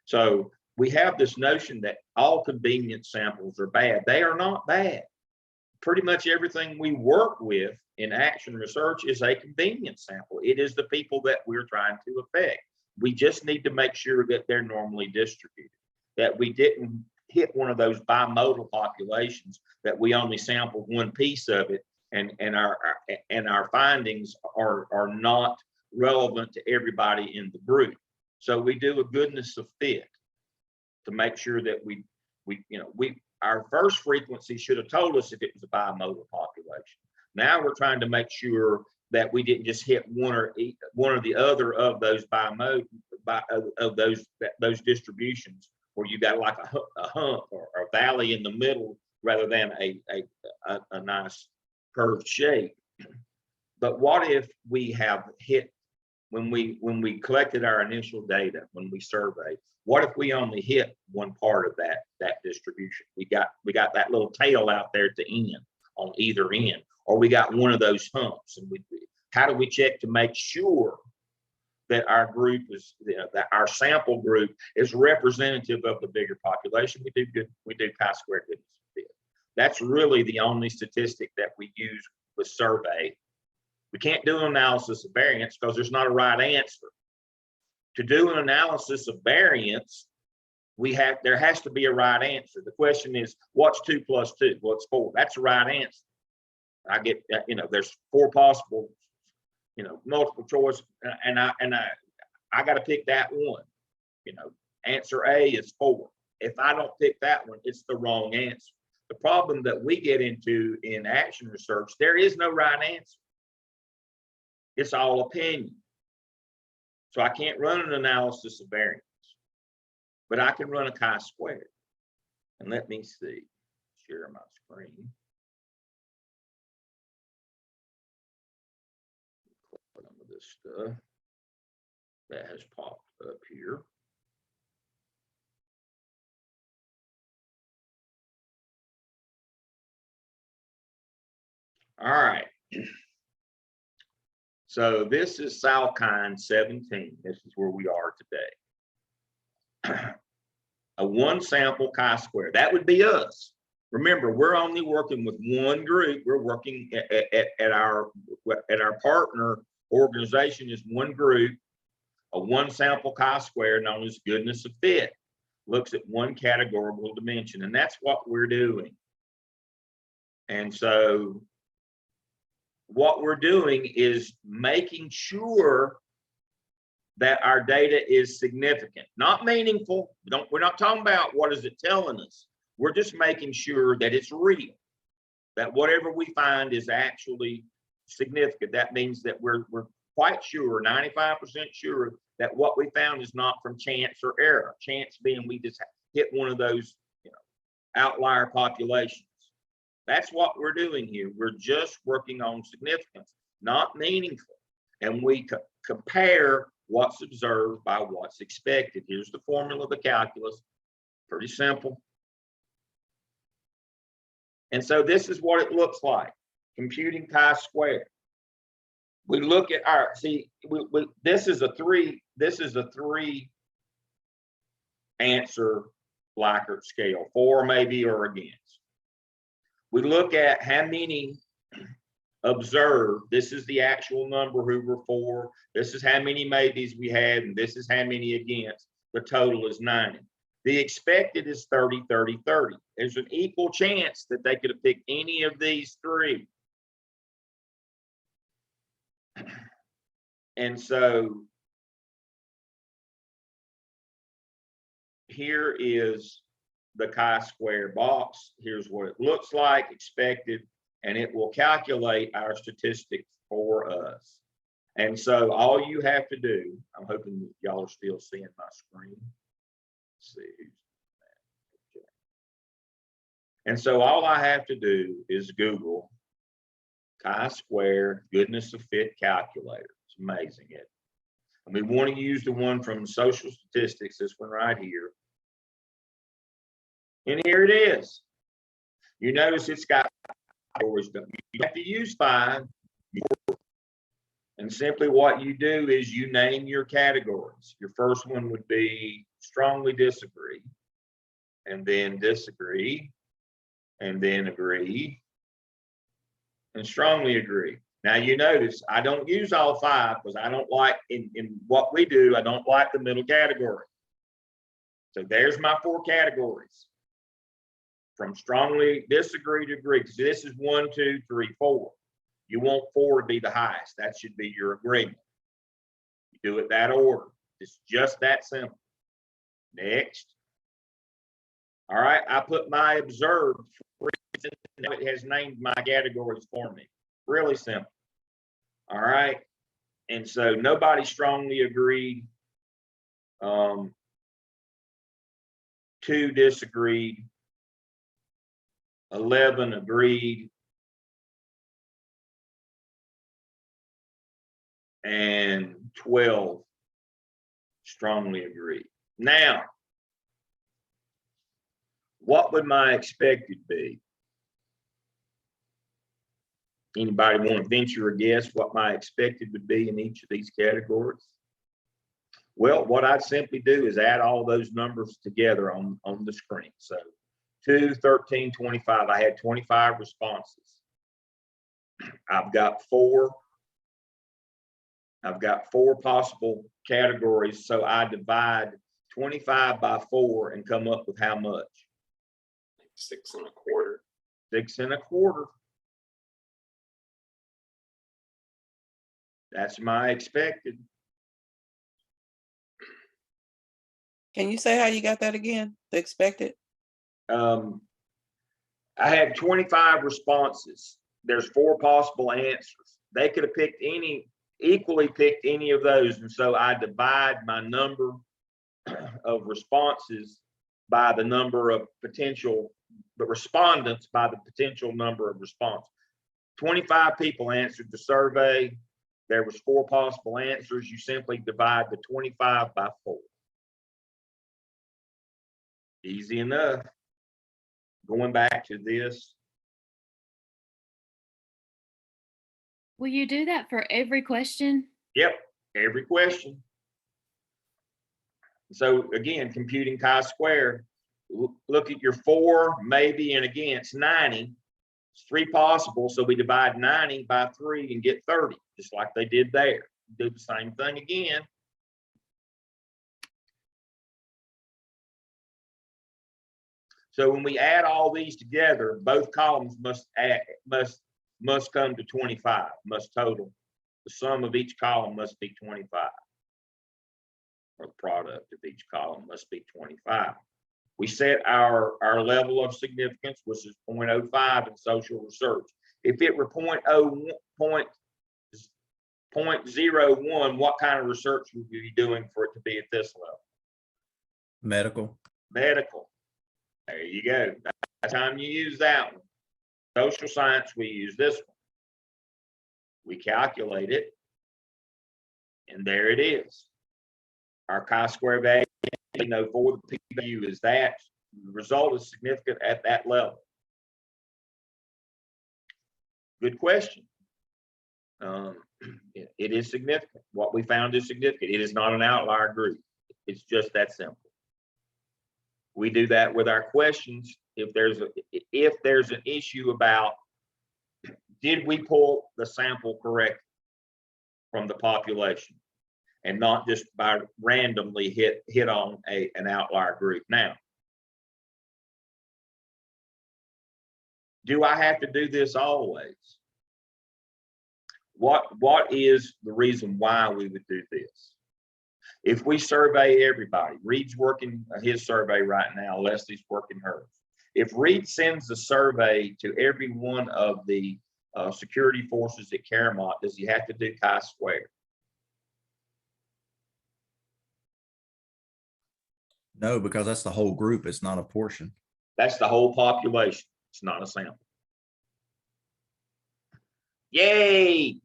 So we have this notion that all convenient samples are bad. They are not bad. Pretty much everything we work with in action research is a convenient sample. It is the people that we're trying to affect. We just need to make sure that they're normally distributed, that we didn't hit one of those bimodal populations, that we only sampled one piece of it, and our findings are not relevant to everybody in the group. So we do a goodness of fit to make sure that our first frequency should have told us if it was a bimodal population. Now we're trying to make sure that we didn't just hit one or the other of those those distributions, where you got like a hump or a valley in the middle rather than a nice curved shape. But what if we have hit, when we collected our initial data, when we surveyed, what if we only hit one part of that distribution? We got that little tail out there at the end, on either end, or we got one of those humps. And how do we check to make sure that our group is, that our sample group is representative of the bigger population? We do chi-square goodness of fit. That's really the only statistic that we use with survey. We can't do an analysis of variance because there's not a right answer. To do an analysis of variance, there has to be a right answer. The question is, what's 2 plus 2? Well, it's 4. That's the right answer. I get that, there's 4 possible, multiple choice, and I got to pick that one. Answer A is 4. If I don't pick that one, it's the wrong answer. The problem that we get into in action research, there is no right answer. It's all opinion. So I can't run an analysis of variance, but I can run a chi-square. And let me see, share my screen. Some of this stuff that has popped up here. All right. So this is Salkine 17. This is where we are today. A one sample chi-square, that would be us. Remember, we're only working with one group. We're working at our partner organization is one group, a one sample chi-square known as goodness of fit. looks at one categorical dimension, and that's what we're doing. And so what we're doing is making sure that our data is significant, not meaningful. We're not talking about what is it telling us. We're just making sure that it's real, that whatever we find is actually significant. That means that we're quite sure, 95% sure, that what we found is not from chance or error. Chance being we just hit one of those, outlier populations. That's what we're doing here. We're just working on significance, not meaningful. And we compare what's observed by what's expected. Here's the formula of the calculus. Pretty simple. And so this is what it looks like, computing chi-square. We look at our, this is a three answer Likert scale, 4 maybe or against. We look at how many observed. This is the actual number who were for. This is how many maybes we had, and this is how many against. The total is 90. The expected is 30, 30, 30. There's an equal chance that they could have picked any of these three. And so here is the chi-square box. Here's what it looks like, expected, and it will calculate our statistics for us. And so all you have to do, I'm hoping that y'all are still seeing my screen. Let's see. And so all I have to do is Google chi-square goodness of fit calculator. It's amazing, it. And we want to use the one from social statistics, this one right here. And here it is. You notice it's got, you have to use 5. And simply what you do is you name your categories. Your first one would be strongly disagree, and then disagree, and then agree, and strongly agree. Now you notice I don't use all 5 because I don't like, in what we do, I don't like the middle category. So there's my 4 categories. From strongly disagree to agree. So this is 1, 2, 3, 4. You want 4 to be the highest. That should be your agreement. You do it that order. It's just that simple. Next. All right, I put my observed. It has named my categories for me. Really simple. All right. And so nobody strongly agreed. 2 disagreed. 11 agreed. And 12 strongly agreed. Now, what would my expected be? Anybody want to venture a guess what my expected would be in each of these categories? Well, what I'd simply do is add all those numbers together on the screen. So 2, 13, 25. I had 25 responses. I've got 4 possible categories. So I divide 25 by 4 and come up with how much? 6 1/4. 6 1/4. That's my expected. Can you say how you got that again? The expected? I had 25 responses. There's 4 possible answers. They could have picked equally picked any of those. And so I divide my number of responses by the number of the respondents by the potential number of responses. 25 people answered the survey. There was 4 possible answers. You simply divide the 25 by 4. Easy enough. Going back to this. Will you do that for every question? Yep, every question. So again, computing chi-square, look at your 4, maybe, and against 90. It's 3 possible, so we divide 90 by 3 and get 30, just like they did there. Do the same thing again. So when we add all these together, both columns must come to 25, must total. The sum of each column must be 25. Or the product of each column must be 25. We set our level of significance, which is 0.05 in social research. If it were 0.01, what kind of research would we be doing for it to be at this level? Medical. Medical. There you go. That's the time you use that one. Social science, we use this one. We calculate it, and there it is. Our chi-square value, for the p-value is that. The result is significant at that level. Good question. It is significant. What we found is significant. It is not an outlier group. It's just that simple. We do that with our questions. If there's an issue about, did we pull the sample correct from the population and not just by randomly hit on an outlier group? Now, do I have to do this always? What is the reason why we would do this? If we survey everybody, Reed's working his survey right now, Leslie's working hers. If Reed sends a survey to every one of the security forces at Caramont, does he have to do chi-square? No, because that's the whole group. It's not a portion. That's the whole population. It's not a sample. Yay!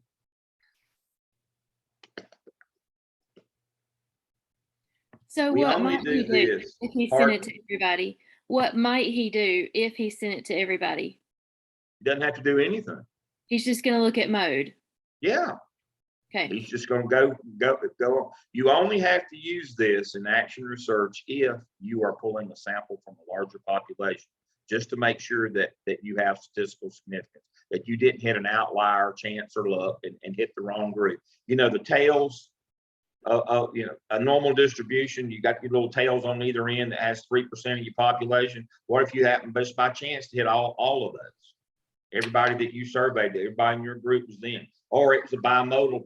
So We what only might do he do this. if he sent Pardon? it to everybody? What might he do if he sent it to everybody? Doesn't have to do anything. He's just going to look at mode. Yeah. Okay. He's just going to go on. You only have to use this in action research if you are pulling a sample from a larger population, just to make sure that you have statistical significance, that you didn't hit an outlier, chance or luck, and hit the wrong group. You know, the tails, a normal distribution, you got your little tails on either end that has 3% of your population. What if you happen just by chance to hit all of those? Everybody that you surveyed, everybody in your group was in. Or it's a bimodal,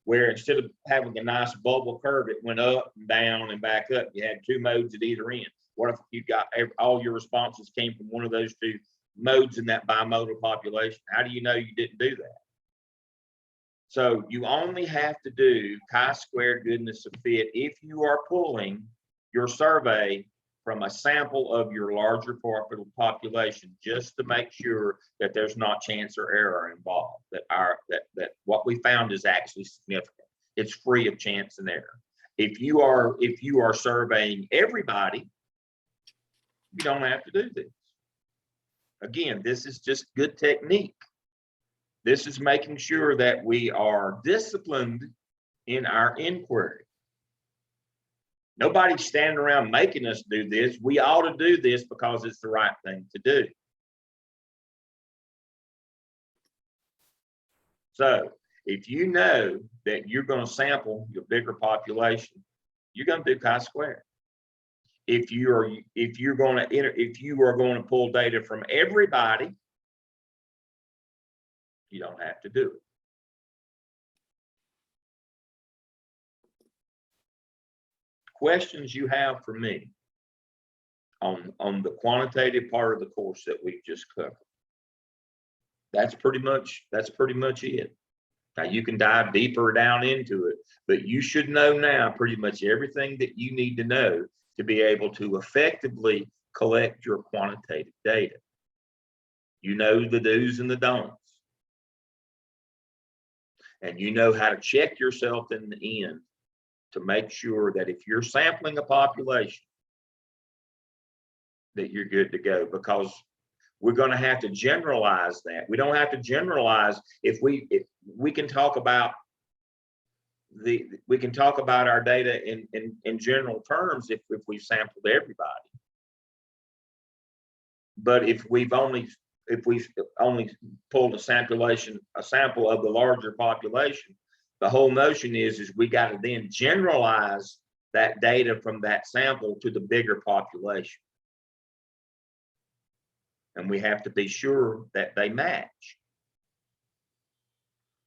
where instead of having a nice bubble curve, it went up and down and back up. You had two modes at either end. What if you got all your responses came from one of those two modes in that bimodal population? How do you know you didn't do that? So you only have to do chi-square goodness of fit if you are pulling your survey from a sample of your larger population, just to make sure that there's not chance or error involved, that what we found is actually significant. It's free of chance and error. If you are surveying everybody, you don't have to do this. Again, this is just good technique. This is making sure that we are disciplined in our inquiry. Nobody's standing around making us do this. We ought to do this because it's the right thing to do. So if you know that you're going to sample your bigger population, you're going to do chi-square. If you are going to pull data from everybody, you don't have to do it. Questions you have for me on the quantitative part of the course that we've just covered? That's pretty much it. Now you can dive deeper down into it, but you should know now pretty much everything that you need to know to be able to effectively collect your quantitative data. You know the do's and the don'ts. And you know how to check yourself in the end to make sure that if you're sampling a population, that you're good to go, because we're going to have to generalize that. We don't have to generalize if we can talk about our data in general terms if we've sampled everybody. But if we've only pulled a sample of the larger population, the whole notion is we got to then generalize that data from that sample to the bigger population. And we have to be sure that they match.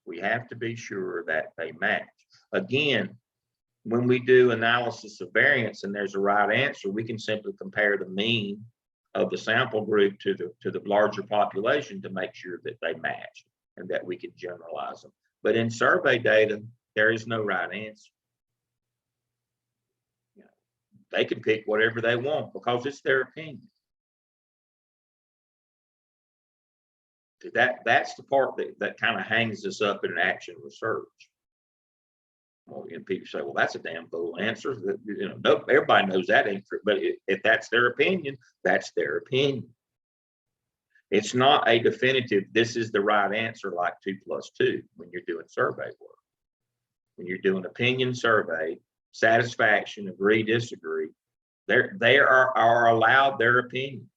We have to be sure that they match. Again, when we do analysis of variance and there's a right answer, we can simply compare the mean of the sample group to the larger population to make sure that they match and that we can generalize them. But in survey data, there is no right answer. They can pick whatever they want because it's their opinion. That's the part that kind of hangs us up in action research. Well, and people say, well, that's a damn fool answer. No, everybody knows that answer, but if that's their opinion, that's their opinion. It's not a definitive, this is the right answer like 2 + 2 when you're doing survey work. When you're doing opinion survey, satisfaction, agree, disagree, they are allowed their opinion,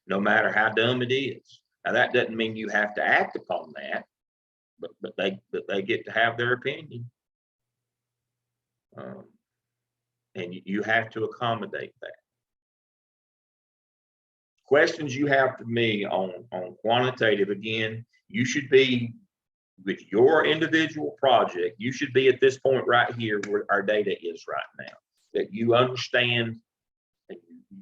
no matter how dumb it is. Now that doesn't mean you have to act upon that, but they get to have their opinion. And you have to accommodate that. Questions you have for me on quantitative, again, you should be with your individual project, you should be at this point right here where our data is right now, that you understand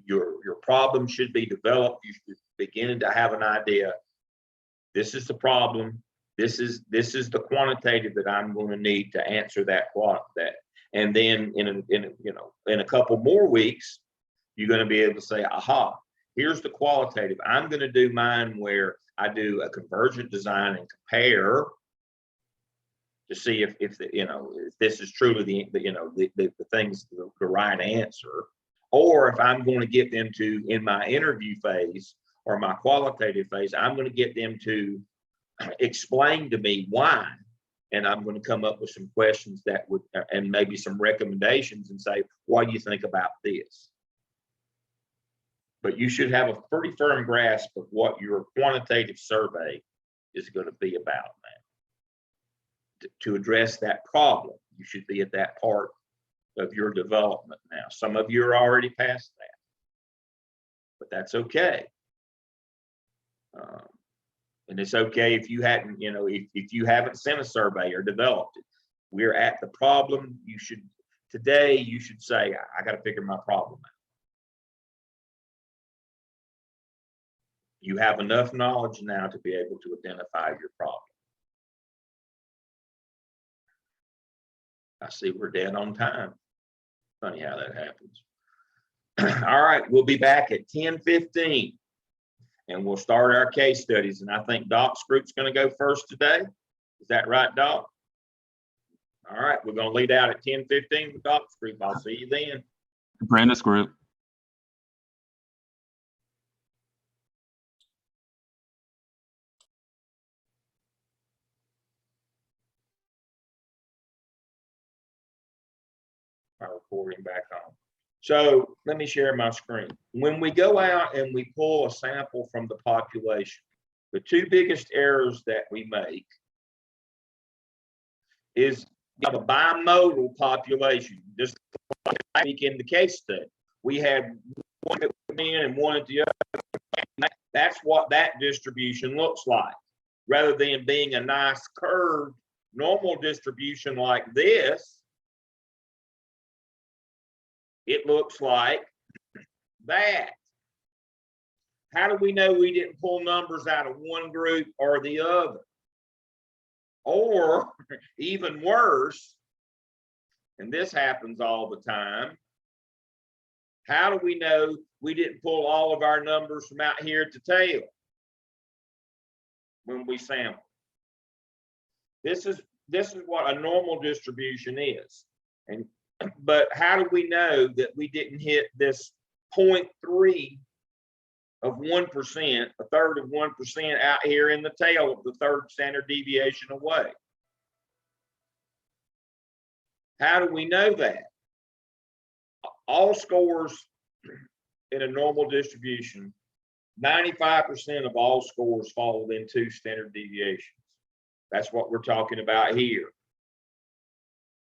your problem should be developed. You should begin to have an idea. This is the problem. This is the quantitative that I'm going to need to answer that. And then in a couple more weeks, you're going to be able to say, aha, here's the qualitative. I'm going to do mine where I do a convergent design and compare to see if this is truly the things, the right answer, or if I'm going to get them to, in my interview phase or my qualitative phase, I'm going to get them to explain to me why. And I'm going to come up with some questions that would, and maybe some recommendations and say, what do you think about this? But you should have a pretty firm grasp of what your quantitative survey is going to be about now. To address that problem, you should be at that part of your development now. Some of you are already past that, but that's okay. And it's okay if you hadn't, if you haven't sent a survey or developed it. We're at the problem. Today you should say, I got to figure my problem out. You have enough knowledge now to be able to identify your problem. I see we're dead on time. Funny how that happens. All right, we'll be back at 10:15 and we'll start our case studies. And I think Doc's group's going to go first today. Is that right, Doc? All right, we're going to lead out at 10:15 with Doc's group. I'll see you then. Brandon's group. My recording back on. So let me share my screen. When we go out and we pull a sample from the population, the two biggest errors that we make is a bimodal population. Just like in the case study, we had one at one end and one at the other. That's what that distribution looks like. Rather than being a nice curved normal distribution like this, it looks like that. How do we know we didn't pull numbers out of one group or the other? Or even worse, and this happens all the time, how do we know we didn't pull all of our numbers from out here at the tail when we sample? This is what a normal distribution is. But how do we know that we didn't hit this 0.3 of 1%, a third of 1% out here in the tail of the third standard deviation away? How do we know that? All scores in a normal distribution, 95% of all scores fall within 2 standard deviations. That's what we're talking about here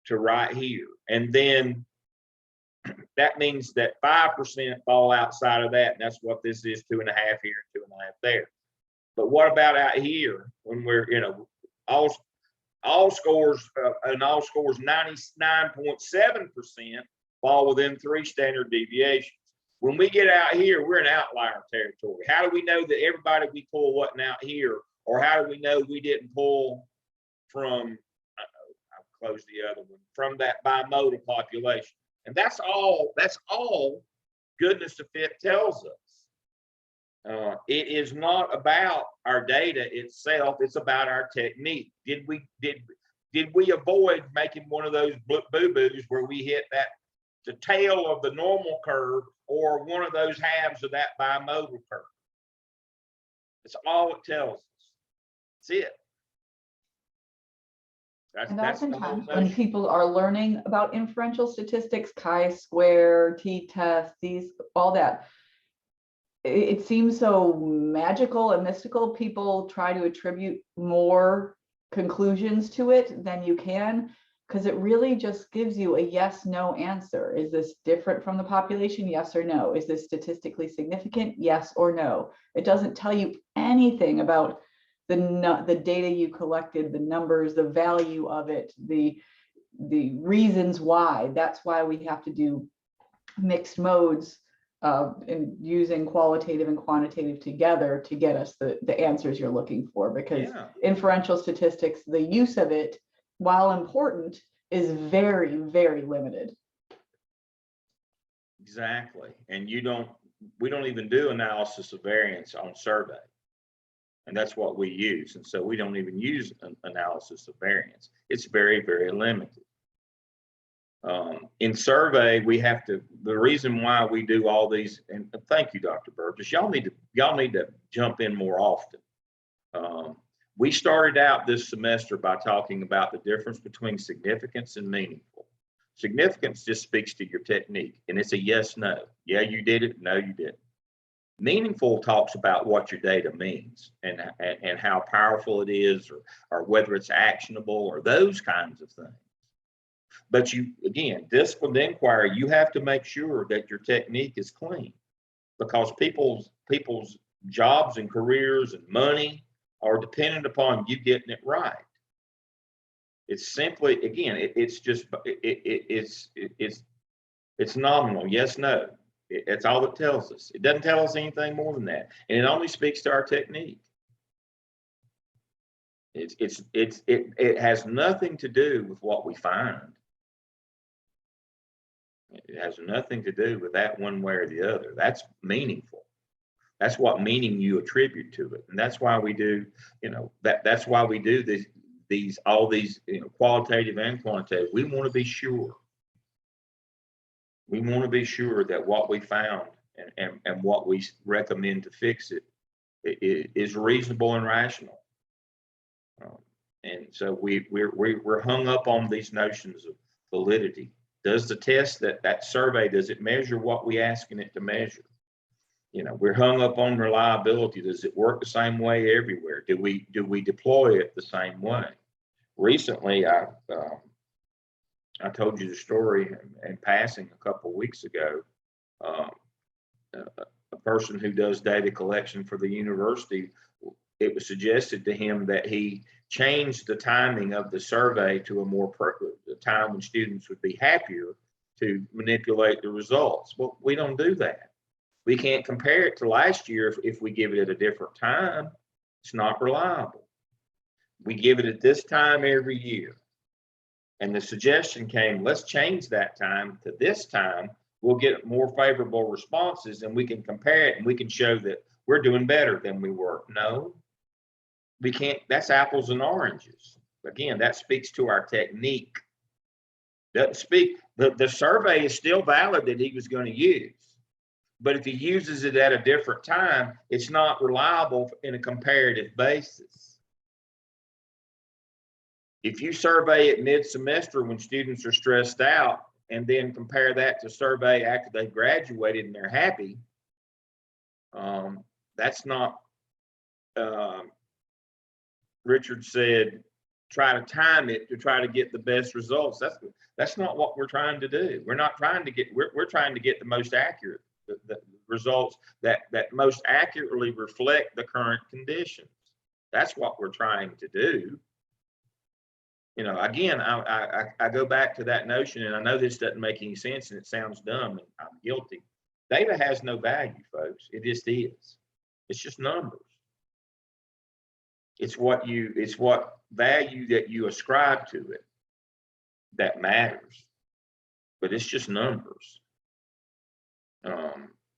to right here. And then that means that 5% fall outside of that, and that's what this is, 2.5 here, 2.5 there. But what about out here when we're, all scores and all scores 99.7% fall within 3 standard deviations. When we get out here, we're in outlier territory. How do we know that everybody we pull wasn't out here, or how do we know we didn't pull from? I'll close the other one, from that bimodal population, and that's all. That's all goodness to fit tells us. It is not about our data itself. It's about our technique. Did we avoid making one of those boo-boos where we hit the tail of the normal curve or one of those halves of that bimodal curve? That's all it tells us. That's it. And That's the oftentimes whole when notion. people are learning about inferential statistics, chi-square, t-test, all that, it seems so magical and mystical. People try to attribute more conclusions to it than you can, because it really just gives you a yes, no answer. Is this different from the population? Yes or no. Is this statistically significant? Yes or no. It doesn't tell you anything about the data you collected, the numbers, the value of it, the reasons why. That's why we have to do mixed modes in using qualitative and quantitative together to get us the answers you're looking for, because inferential statistics, the use of it, while important, is very, very limited. Exactly. And we don't even do analysis of variance on survey. And that's what we use. And so we don't even use an analysis of variance. It's very, very limited. In survey, we have to, the reason why we do all these, and thank you, Dr. Burgess, y'all need to jump in more often. We started out this semester by talking about the difference between significance and meaningful. Significance just speaks to your technique, and it's a yes, no. Yeah, you did it. No, you didn't. Meaningful talks about what your data means and how powerful it is, or whether it's actionable, or those kinds of things. But again, disciplined inquiry, you have to make sure that your technique is clean, because people's jobs and careers and money are dependent upon you getting it right. It's simply, again, it's nominal, yes, no. It's all it tells us. It doesn't tell us anything more than that, and it only speaks to our technique. It has nothing to do with what we find. It has nothing to do with that one way or the other. That's meaningful. That's what meaning you attribute to it, and that's why we do. That's why we do all these qualitative and quantitative. We want to be sure. We want to be sure that what we found and what we recommend to fix it is reasonable and rational. And so we're hung up on these notions of validity. Does the test that survey, does it measure what we asking it to measure? We're hung up on reliability. Does it work the same way everywhere? Do we deploy it the same way? Recently, I told you the story in passing a couple of weeks ago. A person who does data collection for the university, it was suggested to him that he changed the timing of the survey to a time when students would be happier to manipulate the results. Well, we don't do that. We can't compare it to last year if we give it at a different time. It's not reliable. We give it at this time every year. And the suggestion came, let's change that time to this time. We'll get more favorable responses, and we can compare it, and we can show that we're doing better than we were. No, we can't. That's apples and oranges. Again, that speaks to our technique. Doesn't speak. The survey is still valid that he was going to use. But if he uses it at a different time, it's not reliable in a comparative basis. If you survey it mid-semester when students are stressed out and then compare that to survey after they graduated and they're happy, that's not, Richard said, try to time it to try to get the best results. That's not what we're trying to do. We're not trying to get, we're trying to get the most accurate, the results that most accurately reflect the current conditions. That's what we're trying to do. You know, again, I go back to that notion, and I know this doesn't make any sense and it sounds dumb, and I'm guilty. Data has no value, folks. It just is. It's just numbers. It's what value that you ascribe to it that matters, but it's just numbers.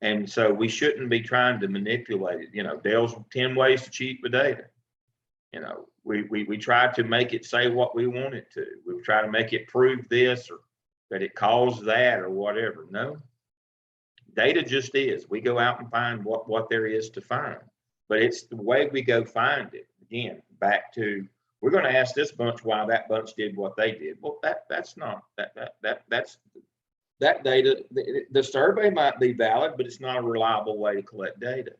And so we shouldn't be trying to manipulate it. You know, Deol's 10 ways to cheat with data. You know, we try to make it say what we want it to. We try to make it prove this or that it caused that or whatever. No, data just is. We go out and find what there is to find, but it's the way we go find it. Again, back to, we're going to ask this bunch why that bunch did what they did. Well, that's not that's that data. The survey might be valid, but it's not a reliable way to collect data,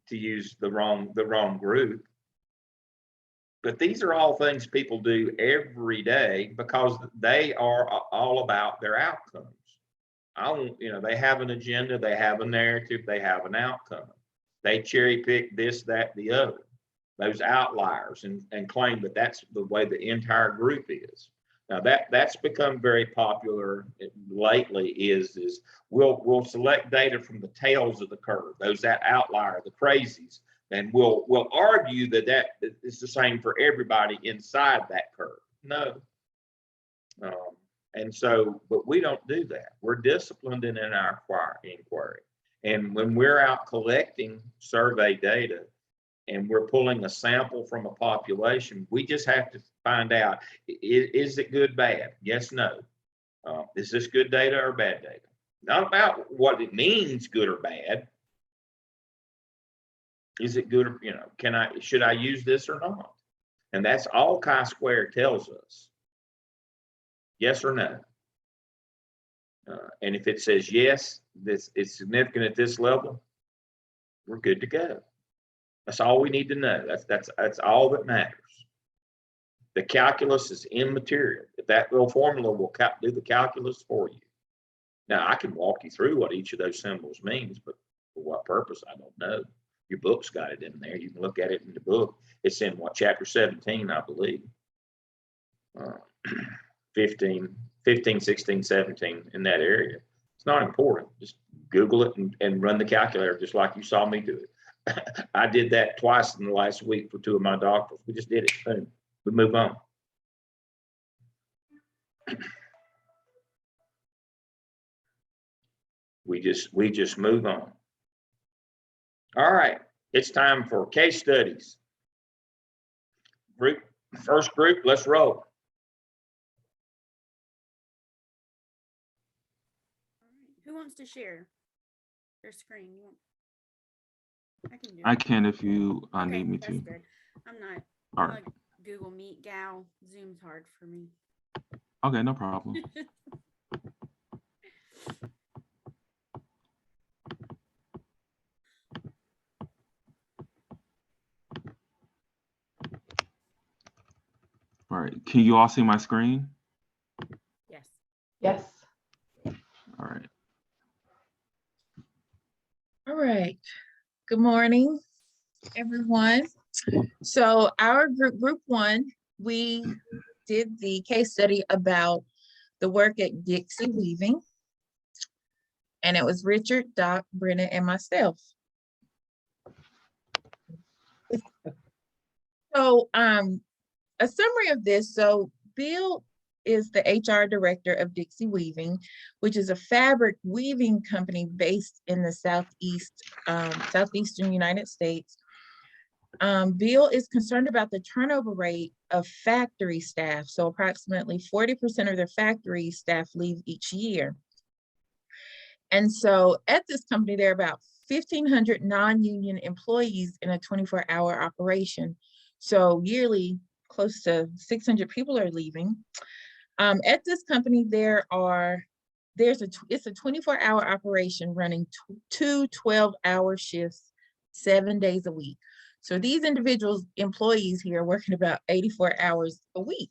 to use the wrong group. But these are all things people do every day because they are all about their outcomes. You know, they have an agenda, they have a narrative, they have an outcome. They cherry pick this, that, the other, those outliers, and claim that that's the way the entire group is. Now that's become very popular lately. Is we'll select data from the tails of the curve, that outlier, the crazies, and we'll argue that is the same for everybody inside that curve. No. And so, but we don't do that. We're disciplined in our inquiry. And when we're out collecting survey data and we're pulling a sample from a population, we just have to find out, is it good, bad? Yes, no. Is this good data or bad data? Not about what it means, good or bad. Is it good, or, you know, should I use this or not? And that's all chi-square tells us. Yes or no. And if it says yes, this is significant at this level, we're good to go. That's all we need to know. That's all that matters. The calculus is immaterial. That little formula will do the calculus for you. Now, I can walk you through what each of those symbols means, but for what purpose, I don't know. Your book's got it in there. You can look at it in the book. It's in chapter 17, I believe. 15, 16, 17, in that area. It's not important. Just Google it and run the calculator just like you saw me do it. I did that twice in the last week for 2 of my doctors. We just did it. Boom. We move on. We just move on. All right, it's time for case studies. First group, let's roll. Who wants to share their screen? I can do it. I can if you need me to. Good. I'm not. All I'm right. a Google Meet gal. Zoom's hard for me. Okay, no problem. All right, can you all see my screen? Yes. Yes. All right. All right. Good morning, everyone. So our group 1, we did the case study about the work at Dixie Weaving. And it was Richard, Doc, Brenna, and myself. So a summary of this. So Bill is the HR director of Dixie Weaving, which is a fabric weaving company based in the southeastern United States. Bill is concerned about the turnover rate of factory staff. So approximately 40% of their factory staff leave each year. And so at this company, there are about 1,500 non-union employees in a 24-hour operation. So yearly, close to 600 people are leaving. At this company, it's a 24-hour operation running 2 12-hour shifts 7 days a week. So these individuals, employees here, are working about 84 hours a week.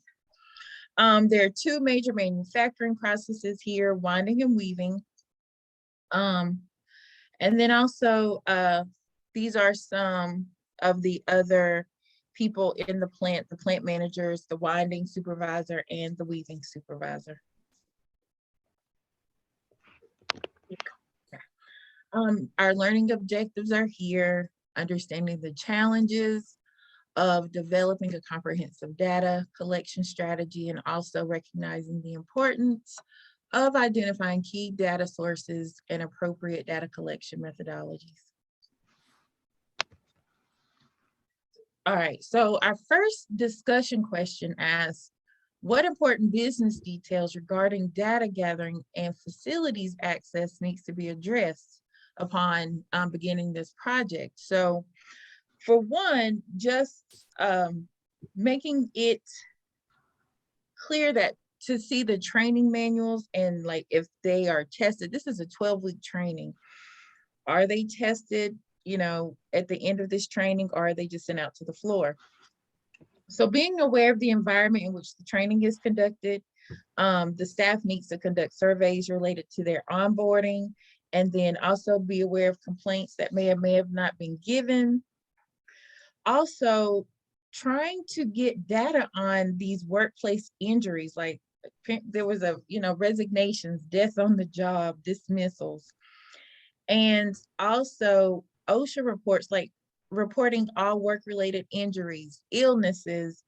There are two major manufacturing processes here, winding and weaving. And then also, these are some of the other people in the plant managers, the winding supervisor, and the weaving supervisor. Our learning objectives are here, understanding the challenges of developing a comprehensive data collection strategy, and also recognizing the importance of identifying key data sources and appropriate data collection methodologies. All right, so our first discussion question asks, what important business details regarding data gathering and facilities access needs to be addressed upon beginning this project? So for one, just making it clear that to see the training manuals and like if they are tested, this is a 12-week training. Are they tested, you know, at the end of this training, or are they just sent out to the floor? So being aware of the environment in which the training is conducted, the staff needs to conduct surveys related to their onboarding, and then also be aware of complaints that may have not been given. Also, trying to get data on these workplace injuries, like there was a, you know, resignations, deaths on the job, dismissals, and also OSHA reports, like reporting all work-related injuries, illnesses,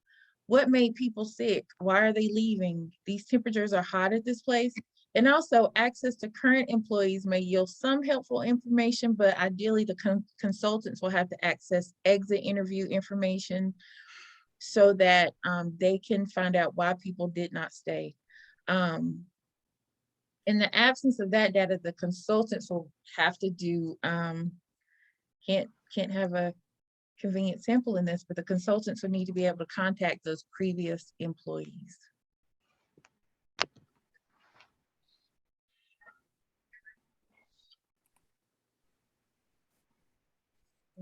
what made people sick, why are they leaving, these temperatures are hot at this place. And also access to current employees may yield some helpful information, but ideally the consultants will have to access exit interview information so that they can find out why people did not stay. In the absence of that data, the consultants will have to do, can't have a convenient sample in this, but the consultants will need to be able to contact those previous employees.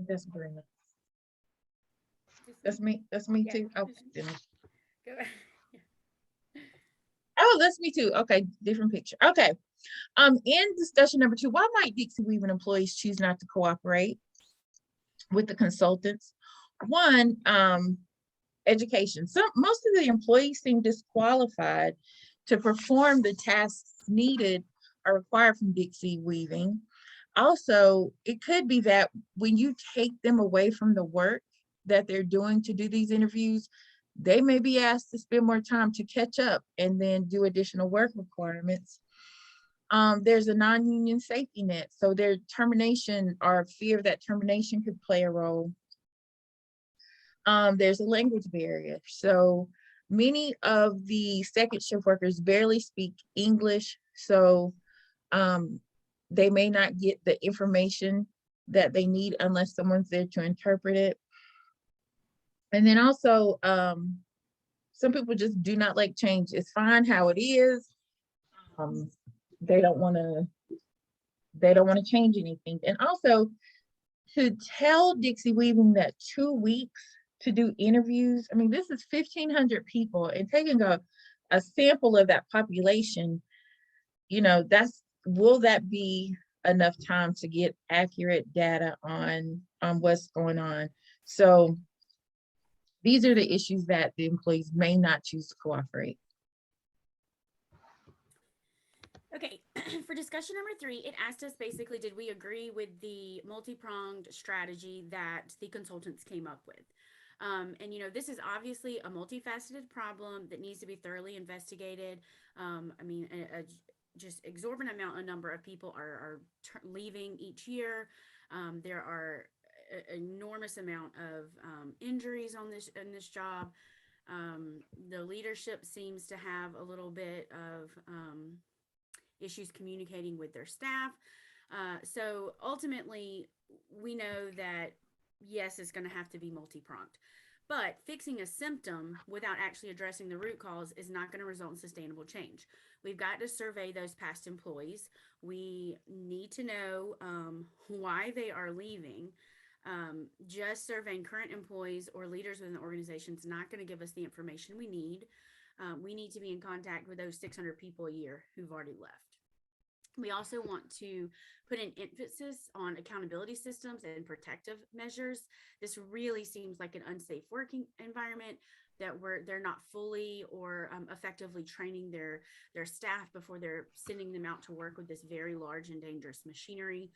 That's Brenda. That's me. That's me too. Oh, Go ahead. oh, that's me too. Okay, different picture. Okay. In discussion number 2, why might Dixie Weaving employees choose not to cooperate with the consultants? One, education. Most of the employees seem disqualified to perform the tasks needed or required from Dixie Weaving. Also, it could be that when you take them away from the work that they're doing to do these interviews, they may be asked to spend more time to catch up and then do additional work requirements. There's a non-union safety net, so their termination or fear that termination could play a role. There's a language barrier. So many of the second shift workers barely speak English, so they may not get the information that they need unless someone's there to interpret it. And then also, some people just do not like change. It's fine how it is. They don't want to change anything. And also, to tell Dixie Weaving that 2 weeks to do interviews, I mean, this is 1,500 people, and taking a sample of that population, you know, will that be enough time to get accurate data on what's going on? So these are the issues that the employees may not choose to cooperate. Okay, for discussion number 3, it asked us basically, did we agree with the multi-pronged strategy that the consultants came up with? And, you know, this is obviously a multifaceted problem that needs to be thoroughly investigated. I mean, just exorbitant number of people are leaving each year. There are enormous amount of injuries in this job. The leadership seems to have a little bit of issues communicating with their staff. So ultimately, we know that yes, it's going to have to be multi-pronged. But fixing a symptom without actually addressing the root cause is not going to result in sustainable change. We've got to survey those past employees. We need to know why they are leaving. Just surveying current employees or leaders within the organization is not going to give us the information we need. We need to be in contact with those 600 people a year who've already left. We also want to put an emphasis on accountability systems and protective measures. This really seems like an unsafe working environment that they're not fully or effectively training their staff before they're sending them out to work with this very large and dangerous machinery.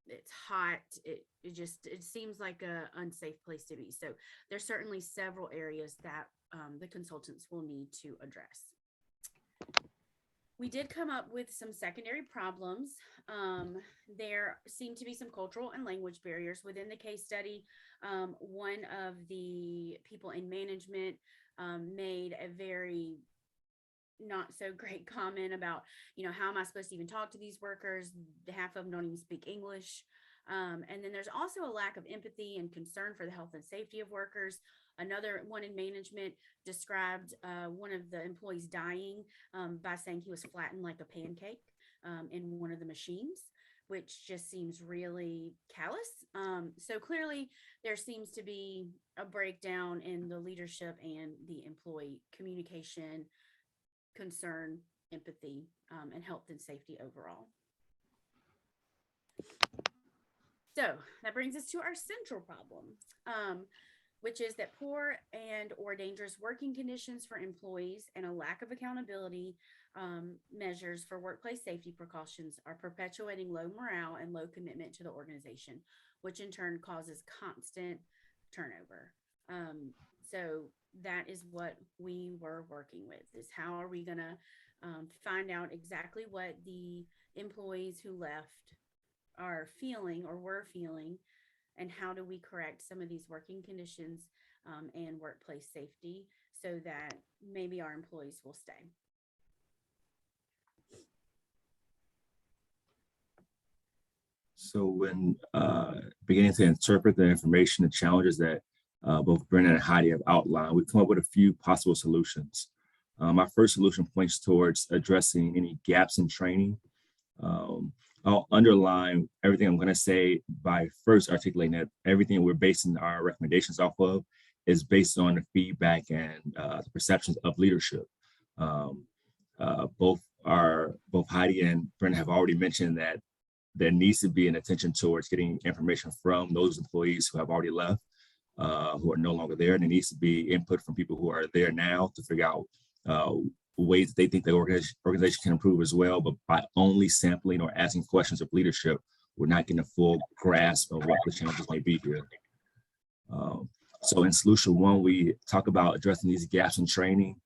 It's hot. It seems like a unsafe place to be. So there's certainly several areas that the consultants will need to address. We did come up with some secondary problems. There seem to be some cultural and language barriers within the case study. One of the people in management made a very not so great comment about, how am I supposed to even talk to these workers? Half of them don't even speak English. And then there's also a lack of empathy and concern for the health and safety of workers. Another one in management described one of the employees dying by saying he was flattened like a pancake in one of the machines, which just seems really callous. So clearly there seems to be a breakdown in the leadership and the employee communication, concern, empathy, and health and safety overall. So that brings us to our central problem, which is that poor and or dangerous working conditions for employees and a lack of accountability measures for workplace safety precautions are perpetuating low morale and low commitment to the organization, which in turn causes constant turnover. So that is what we were working with, is how are we gonna find out exactly what the employees who left are feeling or were feeling, and how do we correct some of these working conditions and workplace safety so that maybe our employees will stay. So when beginning to interpret the information and challenges that both Brennan and Heidi have outlined, we've come up with a few possible solutions. Our first solution points towards addressing any gaps in training. I'll underline everything I'm going to say by first articulating that everything we're basing our recommendations off of is based on the feedback and the perceptions of leadership. Both Heidi and Brennan have already mentioned that there needs to be an attention towards getting information from those employees who have already left, who are no longer there. And there needs to be input from people who are there now to figure out ways that they think the organization can improve as well. But by only sampling or asking questions of leadership, we're not getting a full grasp of what the challenges may be here. So in solution one, we talk about addressing these gaps in training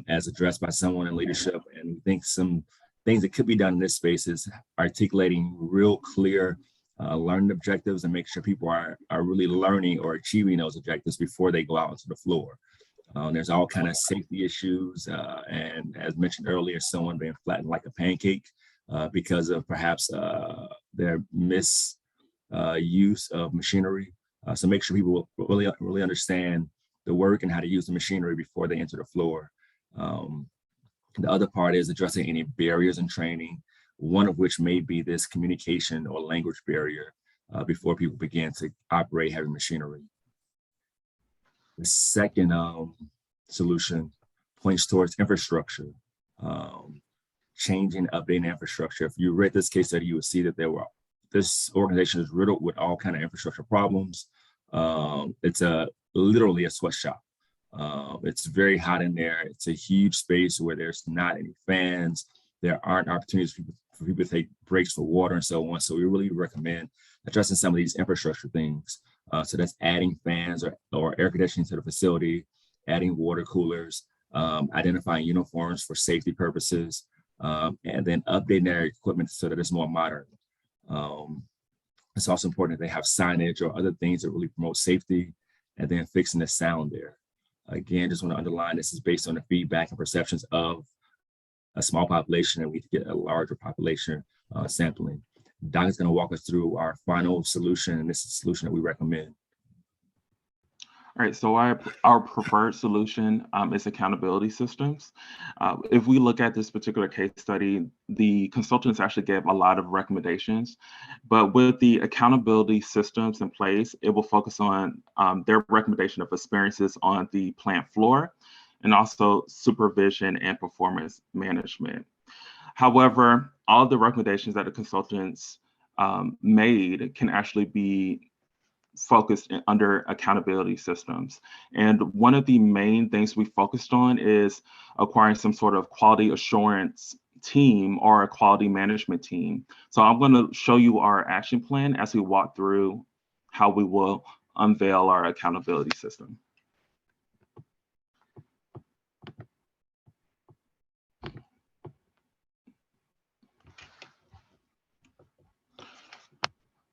as addressed by someone in leadership. And we think some things that could be done in this space is articulating real clear learning objectives and make sure people are really learning or achieving those objectives before they go out onto the floor. There's all kind of safety issues, and as mentioned earlier, someone being flattened like a pancake because of perhaps their misuse of machinery. So make sure people really understand the work and how to use the machinery before they enter the floor. The other part is addressing any barriers in training, one of which may be this communication or language barrier before people begin to operate heavy machinery. The second solution points towards infrastructure, changing, updating infrastructure. If you read this case study, you would see that this organization is riddled with all kind of infrastructure problems. It's literally a sweatshop. It's very hot in there. It's a huge space where there's not any fans. There aren't opportunities for people to take breaks for water and so on. So we really recommend addressing some of these infrastructure things. So that's adding fans or air conditioning to the facility, adding water coolers, identifying uniforms for safety purposes, and then updating their equipment so that it's more modern. It's also important that they have signage or other things that really promote safety, and then fixing the sound there. Again, just want to underline this is based on the feedback and perceptions of a small population, and we get a larger population sampling. Doc is going to walk us through our final solution, and this is the solution that we recommend. All right, so our preferred solution is accountability systems. If we look at this particular case study, the consultants actually gave a lot of recommendations, but with the accountability systems in place, it will focus on their recommendation of experiences on the plant floor and also supervision and performance management. However, all the recommendations that the consultants made can actually be focused under accountability systems. And one of the main things we focused on is acquiring some sort of quality assurance team or a quality management team. So I'm going to show you our action plan as we walk through how we will unveil our accountability system.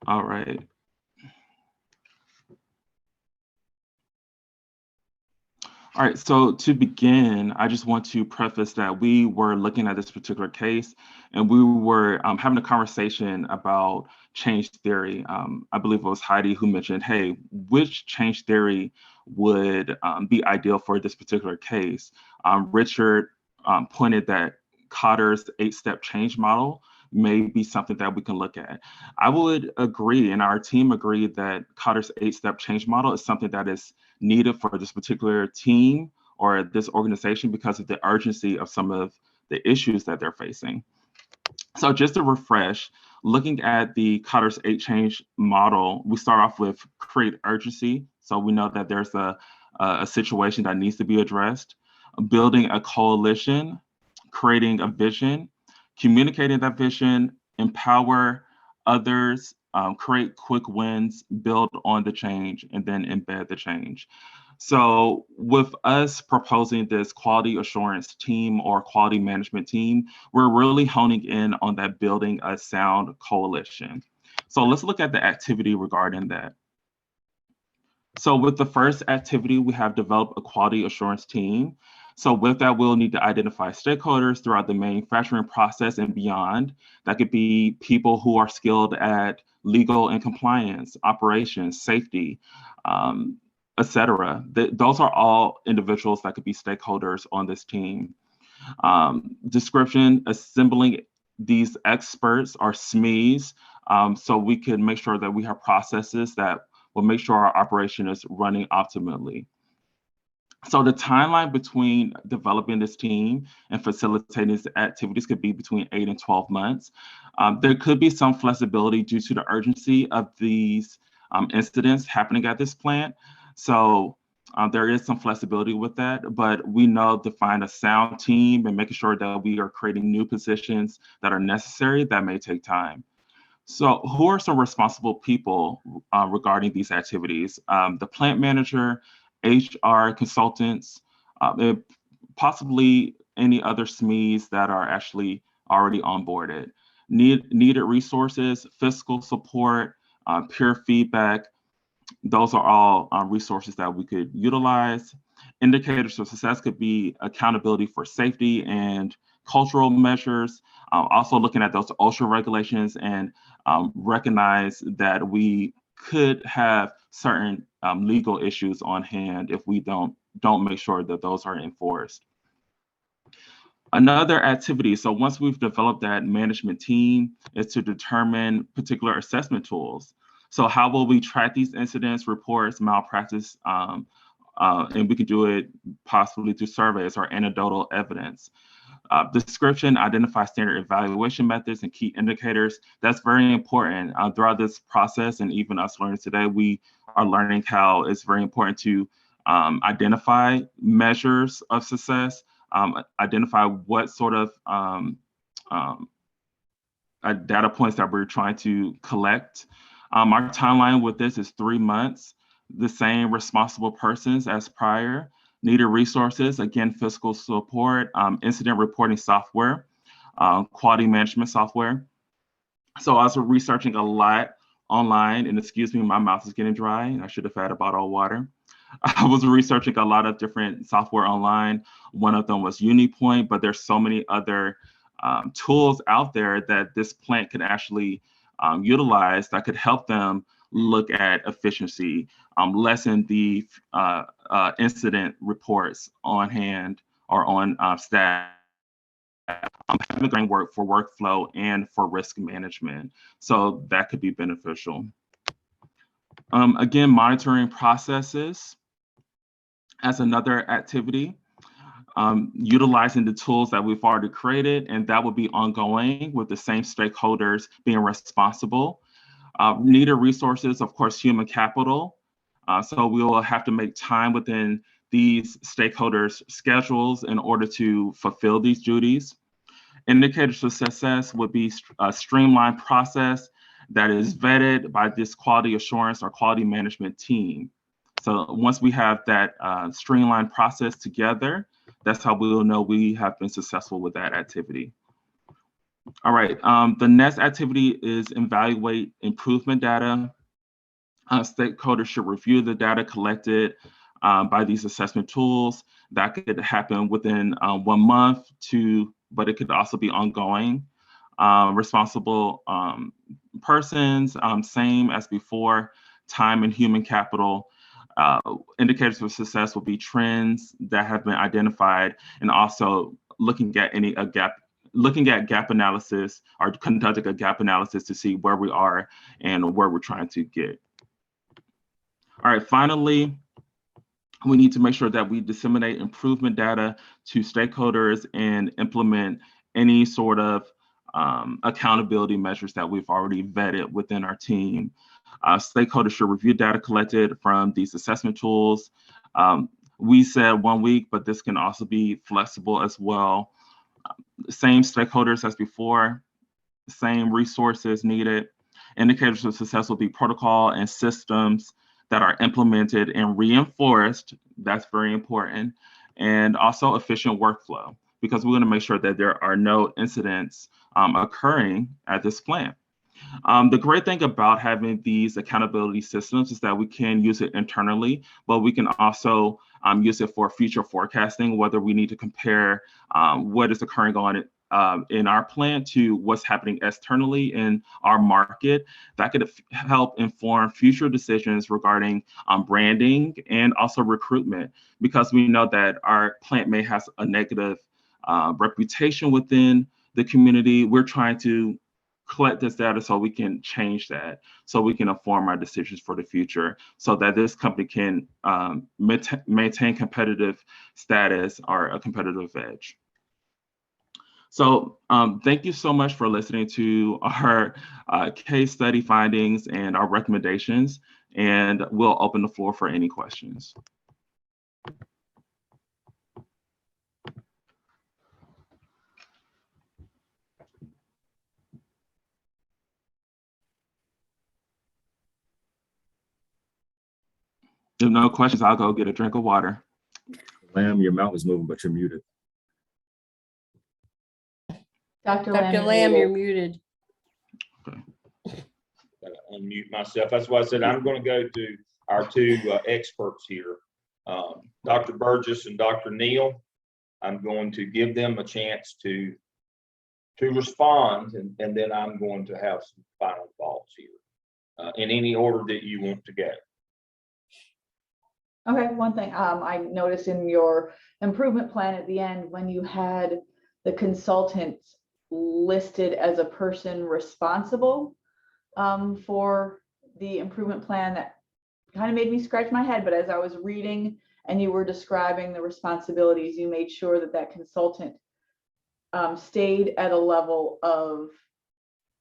All right. All right, so to begin, I just want to preface that we were looking at this particular case and we were having a conversation about change theory. I believe it was Heidi who mentioned, hey, which change theory would be ideal for this particular case? Richard pointed that Cotter's 8-step change model may be something that we can look at. I would agree, and our team agreed that Cotter's 8-step change model is something that is needed for this particular team or this organization because of the urgency of some of the issues that they're facing. So just to refresh, looking at the Cotter's 8 change model, we start off with create urgency. So we know that there's a situation that needs to be addressed, building a coalition, creating a vision, communicating that vision, empower others, create quick wins, build on the change, and then embed the change. So with us proposing this quality assurance team or quality management team, we're really honing in on that building a sound coalition. So let's look at the activity regarding that. So with the first activity, we have developed a quality assurance team. So with that, we'll need to identify stakeholders throughout the manufacturing process and beyond. That could be people who are skilled at legal and compliance, operations, safety, etc. Those are all individuals that could be stakeholders on this team. Description, assembling these experts or SMEs, so we can make sure that we have processes that will make sure our operation is running optimally. So the timeline between developing this team and facilitating these activities could be between 8 and 12 months. There could be some flexibility due to the urgency of these incidents happening at this plant. So there is some flexibility with that, but we know to find a sound team and making sure that we are creating new positions that are necessary, that may take time. So who are some responsible people regarding these activities? The plant manager, HR consultants, and possibly any other SMEs that are actually already onboarded. Needed resources, fiscal support, peer feedback. Those are all resources that we could utilize. Indicators of success could be accountability for safety and cultural measures. Also looking at those OSHA regulations and recognize that we could have certain legal issues on hand if we don't make sure that those are enforced. Another activity, so once we've developed that management team, is to determine particular assessment tools. So how will we track these incidents, reports, malpractice, and we can do it possibly through surveys or anecdotal evidence. Description, identify standard evaluation methods and key indicators. That's very important. Throughout this process, and even us learning today, we are learning how it's very important to identify measures of success, identify what sort of data points that we're trying to collect. Our timeline with this is 3 months, the same responsible persons as prior. Needed resources, again, fiscal support, incident reporting software, quality management software. So I was researching a lot online, and excuse me, my mouth is getting dry. I should have had a bottle of water. I was researching a lot of different software online. One of them was UniPoint, but there's so many other tools out there that this plant could actually utilize that could help them look at efficiency, lessen the incident reports on hand or on staff, having a framework for workflow and for risk management. So that could be beneficial. Again, monitoring processes as another activity, utilizing the tools that we've already created, and that will be ongoing with the same stakeholders being responsible. Needed resources, of course, human capital. So we will have to make time within these stakeholders' schedules in order to fulfill these duties. Indicators of success would be a streamlined process that is vetted by this quality assurance or quality management team. So once we have that streamlined process together, that's how we will know we have been successful with that activity. All right, the next activity is evaluate improvement data. Stakeholders should review the data collected by these assessment tools. That could happen within 1 month but it could also be ongoing. Responsible persons, same as before, time and human capital. Indicators of success will be trends that have been identified, and also looking at gap analysis or conducting a gap analysis to see where we are and where we're trying to get. All right, finally, we need to make sure that we disseminate improvement data to stakeholders and implement any sort of accountability measures that we've already vetted within our team. Stakeholders should review data collected from these assessment tools. We said 1 week, but this can also be flexible as well. Same stakeholders as before, same resources needed. Indicators of success will be protocol and systems that are implemented and reinforced. That's very important. And also efficient workflow, because we want to make sure that there are no incidents occurring at this plant. The great thing about having these accountability systems is that we can use it internally, but we can also use it for future forecasting, whether we need to compare what is occurring on in our plant to what's happening externally in our market. That could help inform future decisions regarding branding and also recruitment, because we know that our plant may have a negative reputation within the community. We're trying to collect this data so we can change that, so we can inform our decisions for the future, so that this company can maintain competitive status or a competitive edge. So thank you so much for listening to our case study findings and our recommendations, and we'll open the floor for any questions. If no questions, I'll go get a drink of water. Lamb, your mouth is moving, but you're muted. Dr. Lamb, you're muted. Gotta unmute myself. That's why I said I'm going to go to our two experts here, Dr. Burgess and Dr. Neal. I'm going to give them a chance to respond, and then I'm going to have some final thoughts here in any order that you want to go. Okay, one thing I noticed in your improvement plan at the end, when you had the consultant listed as a person responsible for the improvement plan, that kind of made me scratch my head. But as I was reading and you were describing the responsibilities, you made sure that that consultant stayed at a level of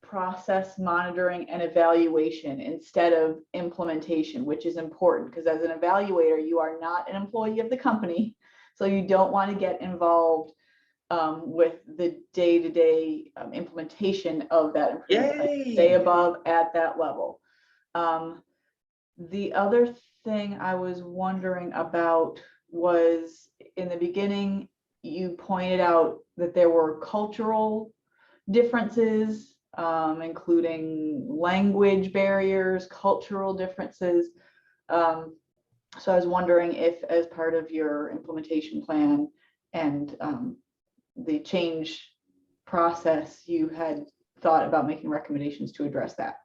process monitoring and evaluation instead of implementation, which is important, because as an evaluator, you are not an employee of the company. So you don't want to get involved with the day-to-day implementation of that improvement. Stay above at that level. The other thing I was wondering about was, in the beginning, you pointed out that there were cultural differences, including language barriers, cultural differences. So I was wondering if, as part of your implementation plan and the change process, you had thought about making recommendations to address that.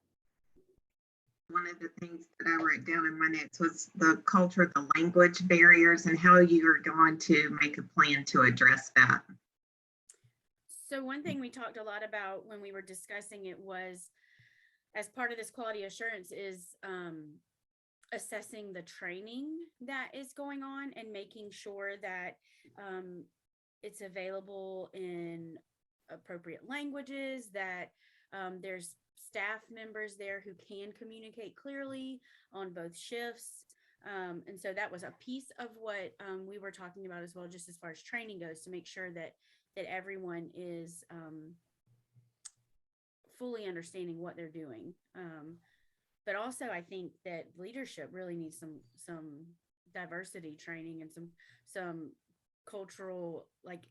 One of the things that I wrote down in my notes was the culture, the language barriers, and how you are going to make a plan to address that. So one thing we talked a lot about when we were discussing it was, as part of this quality assurance, is assessing the training that is going on and making sure that it's available in appropriate languages, that there's staff members there who can communicate clearly on both shifts. And so that was a piece of what we were talking about as well, just as far as training goes, to make sure that everyone is fully understanding what they're doing. But also I think that leadership really needs some diversity training and some cultural like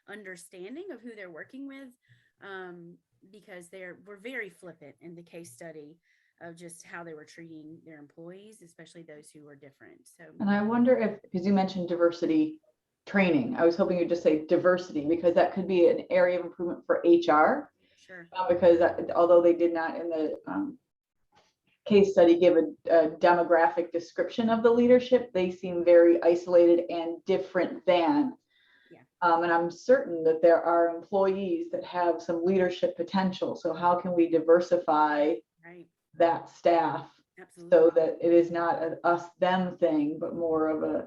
understanding of who they're working with, because we're very flippant in the case study of just how they were treating their employees, especially those who were different. So, And I wonder if, because you mentioned diversity training, I was hoping you'd just say diversity, because that could be an area of improvement for HR. Sure. Because although they did not in the case study give a demographic description of the leadership, they seem very isolated and different than. And I'm certain that there are employees that have some leadership potential. So how can we diversify that staff so that it is not an us them thing, but more of a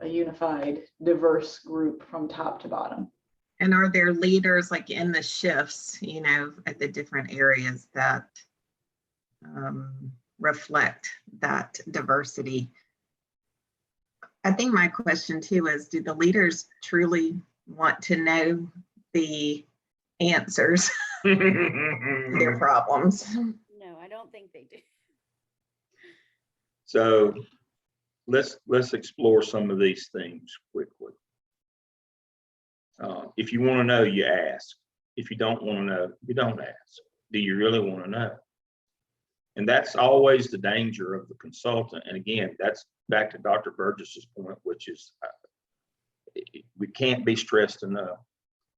unified, diverse group from top to bottom? And are there leaders like in the shifts, at the different areas that reflect that diversity? I think my question too is, do the leaders truly want to know the answers to their problems? No, I don't think they do. So let's explore some of these things quickly. If you want to know, you ask. If you don't want to know, you don't ask. Do you really want to know? And that's always the danger of the consultant. And again, that's back to Dr. Burgess's point, which is we can't be stressed enough.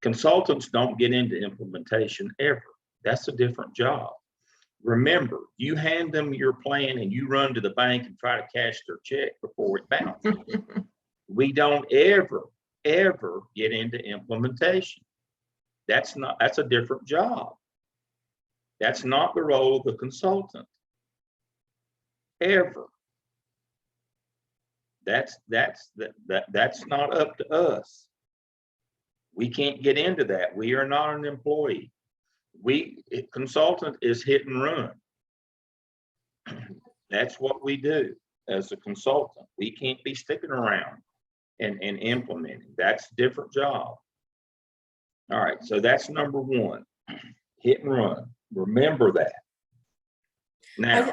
Consultants don't get into implementation ever. That's a different job. Remember, you hand them your plan and you run to the bank and try to cash their check before it bounces. We don't ever get into implementation. That's a different job. That's not the role of the consultant. Ever. That's not up to us. We can't get into that. We are not an employee. Consultant is hit and run. That's what we do as a consultant. We can't be sticking around and implementing. That's a different job. All right, so that's number one, hit and run. Remember that. Now,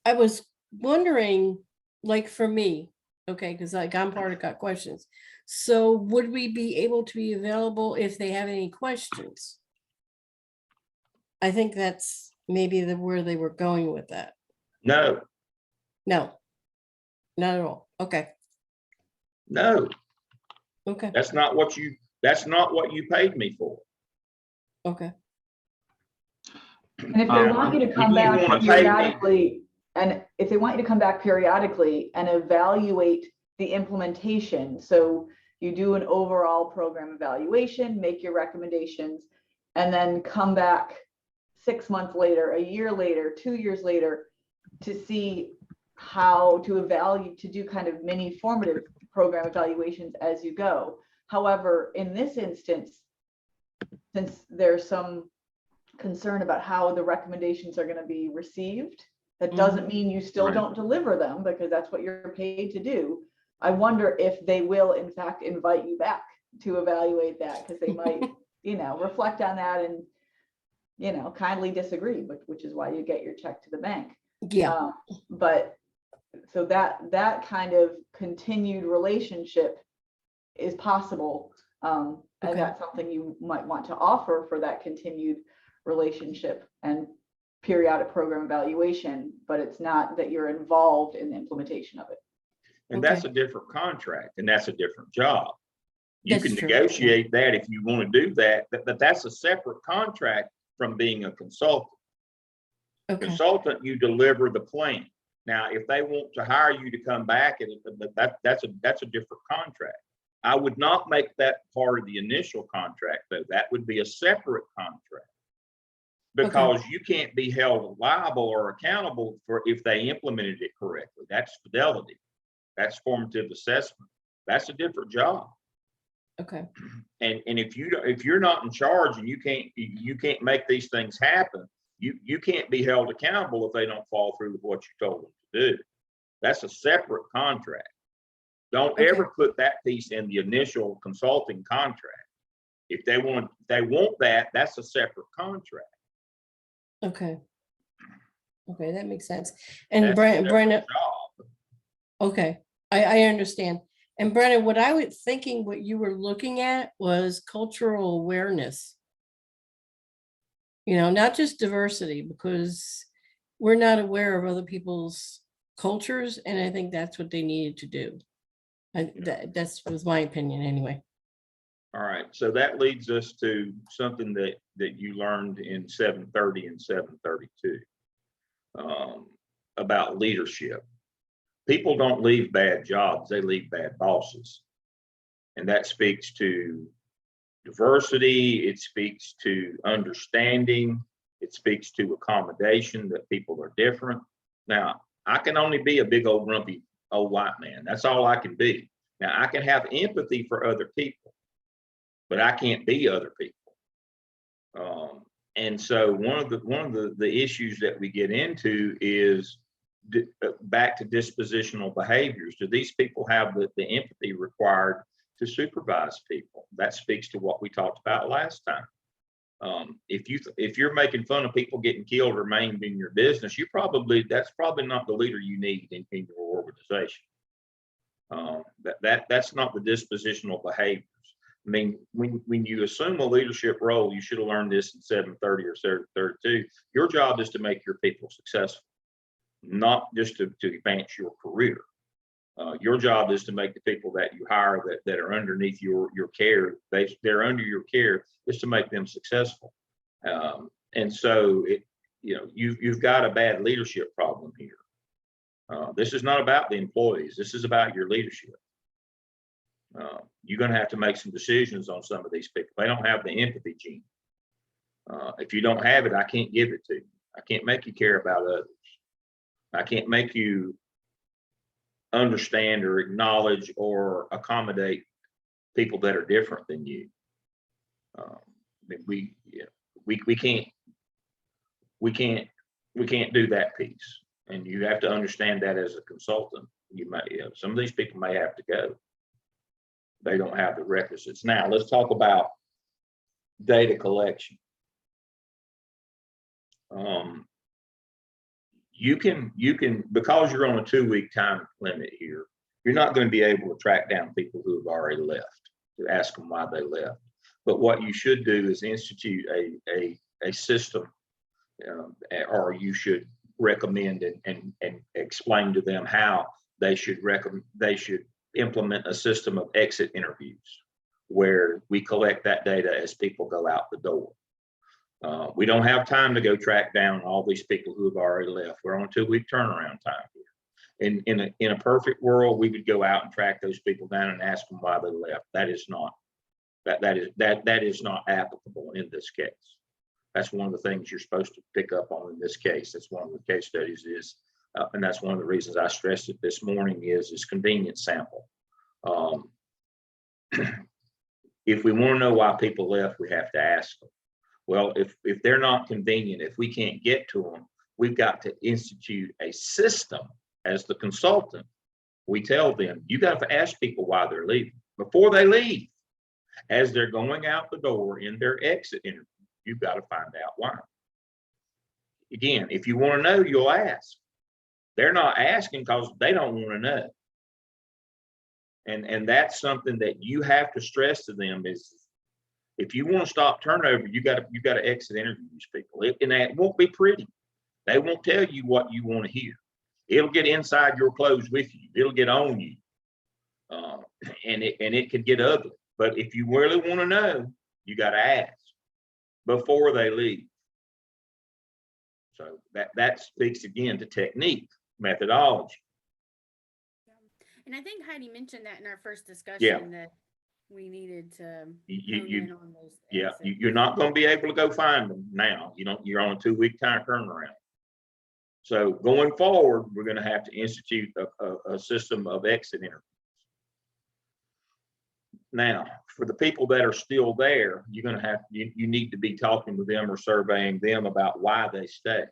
I was wondering, like for me, okay, because like I'm part of Got Questions. So would we be able to be available if they have any questions? I think that's maybe where they were going with that. no, No, not at all. Okay. no, Okay. that's not what you paid me for. Okay. And if they want you to come back periodically, and if they want you to come back periodically and evaluate the implementation, so you do an overall program evaluation, make your recommendations, and then come back 6 months later, a year later, 2 years later, to see how to evaluate, to do kind of mini formative program evaluations as you go. However, in this instance, since there's some concern about how the recommendations are going to be received, that doesn't mean you still don't deliver them, because that's what you're paid to do. I wonder if they will in fact invite you back to evaluate that, because they might, reflect on that and, kindly disagree, which is why you get your check to the bank. Yeah. But so that kind of continued relationship is possible. And that's something you might want to offer for that continued relationship and periodic program evaluation, but it's not that you're involved in the implementation of it. And that's a different contract, and that's a different job. You That's can true. negotiate that if you want to do that, but that's a separate contract from being a consultant. Okay. Consultant, you deliver the plan. Now, if they want to hire you to come back, that's a different contract. I would not make that part of the initial contract, though. That would be a separate contract. Because you can't be held liable or accountable for if they implemented it correctly. That's fidelity. That's formative assessment. That's a different job. Okay. And if you're not in charge and you can't make these things happen, you can't be held accountable if they don't follow through with what you told them to do. That's a separate contract. Don't ever put that piece in the initial consulting contract. If they want that, that's a separate contract. Okay. Okay, that makes sense. And Brandon, okay, I understand. And Brennan, what I was thinking, what you were looking at was cultural awareness. You know, not just diversity, because we're not aware of other people's cultures, and I think that's what they needed to do. That was my opinion anyway. All right, so that leads us to something that you learned in 730 and 732 about leadership. People don't leave bad jobs, they leave bad bosses. And that speaks to diversity, it speaks to understanding, it speaks to accommodation, that people are different. Now, I can only be a big old grumpy old white man. That's all I can be. Now, I can have empathy for other people, but I can't be other people. And so one of the issues that we get into is back to dispositional behaviors. Do these people have the empathy required to supervise people? That speaks to what we talked about last time. If you're making fun of people getting killed or maimed in your business, that's probably not the leader you need in your organization. That's not the dispositional behaviors. I mean, when you assume a leadership role, you should have learned this in 730 or 732. Your job is to make your people successful, not just to advance your career. Your job is to make the people that you hire that are underneath your care, they're under your care, is to make them successful. And so you've got a bad leadership problem here. This is not about the employees. This is about your leadership. You're going to have to make some decisions on some of these people. They don't have the empathy gene. If you don't have it, I can't give it to you. I can't make you care about others. I can't make you understand or acknowledge or accommodate people that are different than you. We can't do that piece, and you have to understand that as a consultant. Some of these people may have to go. They don't have the requisites. Now let's talk about data collection. You can, because you're on a 2-week time limit here, you're not going to be able to track down people who have already left to ask them why they left. But what you should do is institute a system, or you should recommend and explain to them how they should implement a system of exit interviews where we collect that data as people go out the door. We don't have time to go track down all these people who have already left. We're on a 2-week turnaround time here. In a perfect world, we would go out and track those people down and ask them why they left. That is not applicable in this case. That's one of the things you're supposed to pick up on in this case. That's one of the case studies is, and that's one of the reasons I stressed it this morning is convenience sample. If we want to know why people left, we have to ask them. Well, if they're not convenient, if we can't get to them, we've got to institute a system as the consultant. We tell them, you got to ask people why they're leaving before they leave. As they're going out the door in their exit interview, you've got to find out why. Again, if you want to know, you'll ask. They're not asking because they don't want to know. And that's something that you have to stress to them is, if you want to stop turnover, you got to exit interview these people. And it won't be pretty. They won't tell you what you want to hear. It'll get inside your clothes with you. It'll get on you, and it could get ugly. But if you really want to know, you got to ask before they leave. So that speaks again to technique, methodology. And I think Heidi mentioned that in our first discussion that we needed to hone in on those. Yeah, you're not going to be able to go find them now. You're on a 2-week time turnaround. So going forward, we're going to have to institute a system of exit interviews. Now, for the people that are still there, you're going to have, you need to be talking with them or surveying them about why they stay.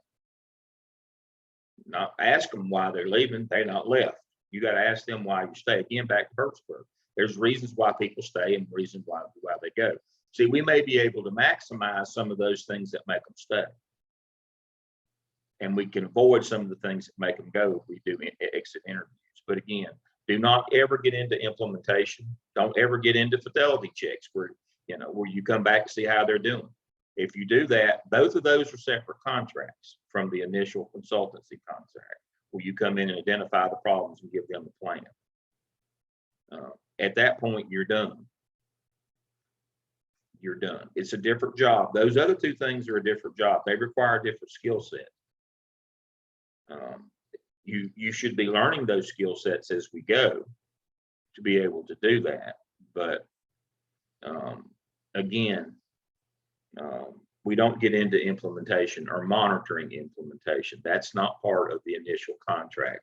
Not ask them why they're leaving. They're not left. You got to ask them why you stay. Again, back to Birchburg. There's reasons why people stay and reasons why they go. See, we may be able to maximize some of those things that make them stay. And we can avoid some of the things that make them go if we do exit interviews. But again, do not ever get into implementation. Don't ever get into fidelity checks where you come back and see how they're doing. If you do that, both of those are separate contracts from the initial consultancy contract, where you come in and identify the problems and give them a plan. At that point, you're done. You're done. It's a different job. Those other two things are a different job. They require a different skill set. You should be learning those skill sets as we go to be able to do that. But again, we don't get into implementation or monitoring implementation. That's not part of the initial contract,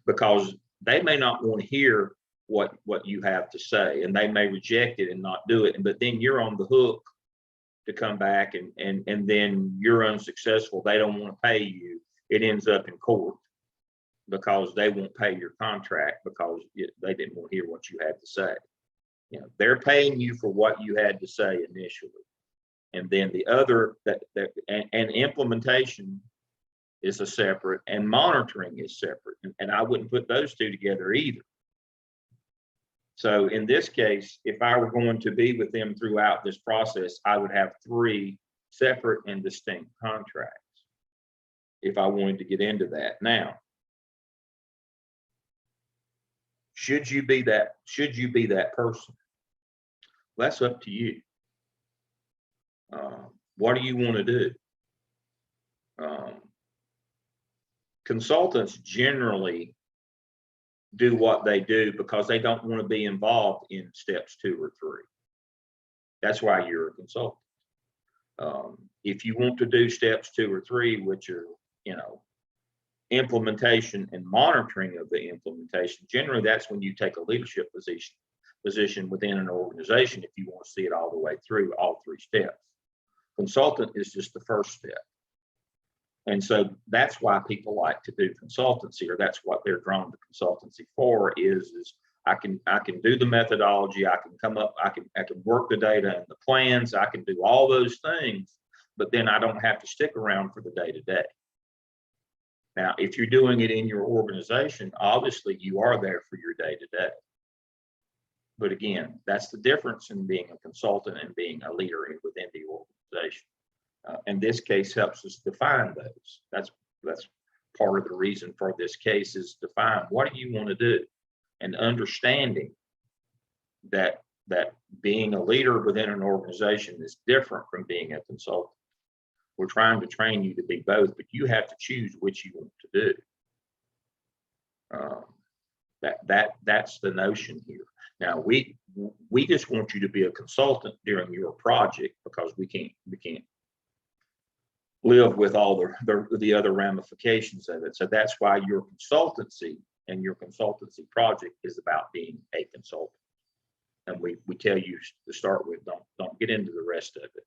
because they may not want to hear what you have to say, and they may reject it and not do it. But then you're on the hook to come back and then you're unsuccessful. They don't want to pay you. It ends up in court because they won't pay your contract because they didn't want to hear what you had to say. They're paying you for what you had to say initially. And then the other and implementation is a separate, and monitoring is separate. And I wouldn't put those two together either. So in this case, if I were going to be with them throughout this process, I would have 3 separate and distinct contracts if I wanted to get into that. Now, should you be that person? That's up to you. What do you want to do? Consultants generally do what they do because they don't want to be involved in steps 2 or 3. That's why you're a consultant. If you want to do steps 2 or 3, which are, implementation and monitoring of the implementation, generally that's when you take a leadership position within an organization if you want to see it all the way through all 3 steps. Consultant is just the first step. And so that's why people like to do consultancy, or that's what they're drawn to consultancy for, is I can do the methodology, I can come up, I can work the data and the plans, I can do all those things, but then I don't have to stick around for the day-to-day. Now, if you're doing it in your organization, obviously you are there for your day-to-day. But again, that's the difference in being a consultant and being a leader within the organization. And this case helps us define those. That's part of the reason for this case, is define what do you want to do, and understanding that being a leader within an organization is different from being a consultant. We're trying to train you to be both, but you have to choose which you want to do. That's the notion here. Now we just want you to be a consultant during your project, because we can't live with all the other ramifications of it. So that's why your consultancy and your consultancy project is about being a consultant. And we tell you to start with, don't get into the rest of it.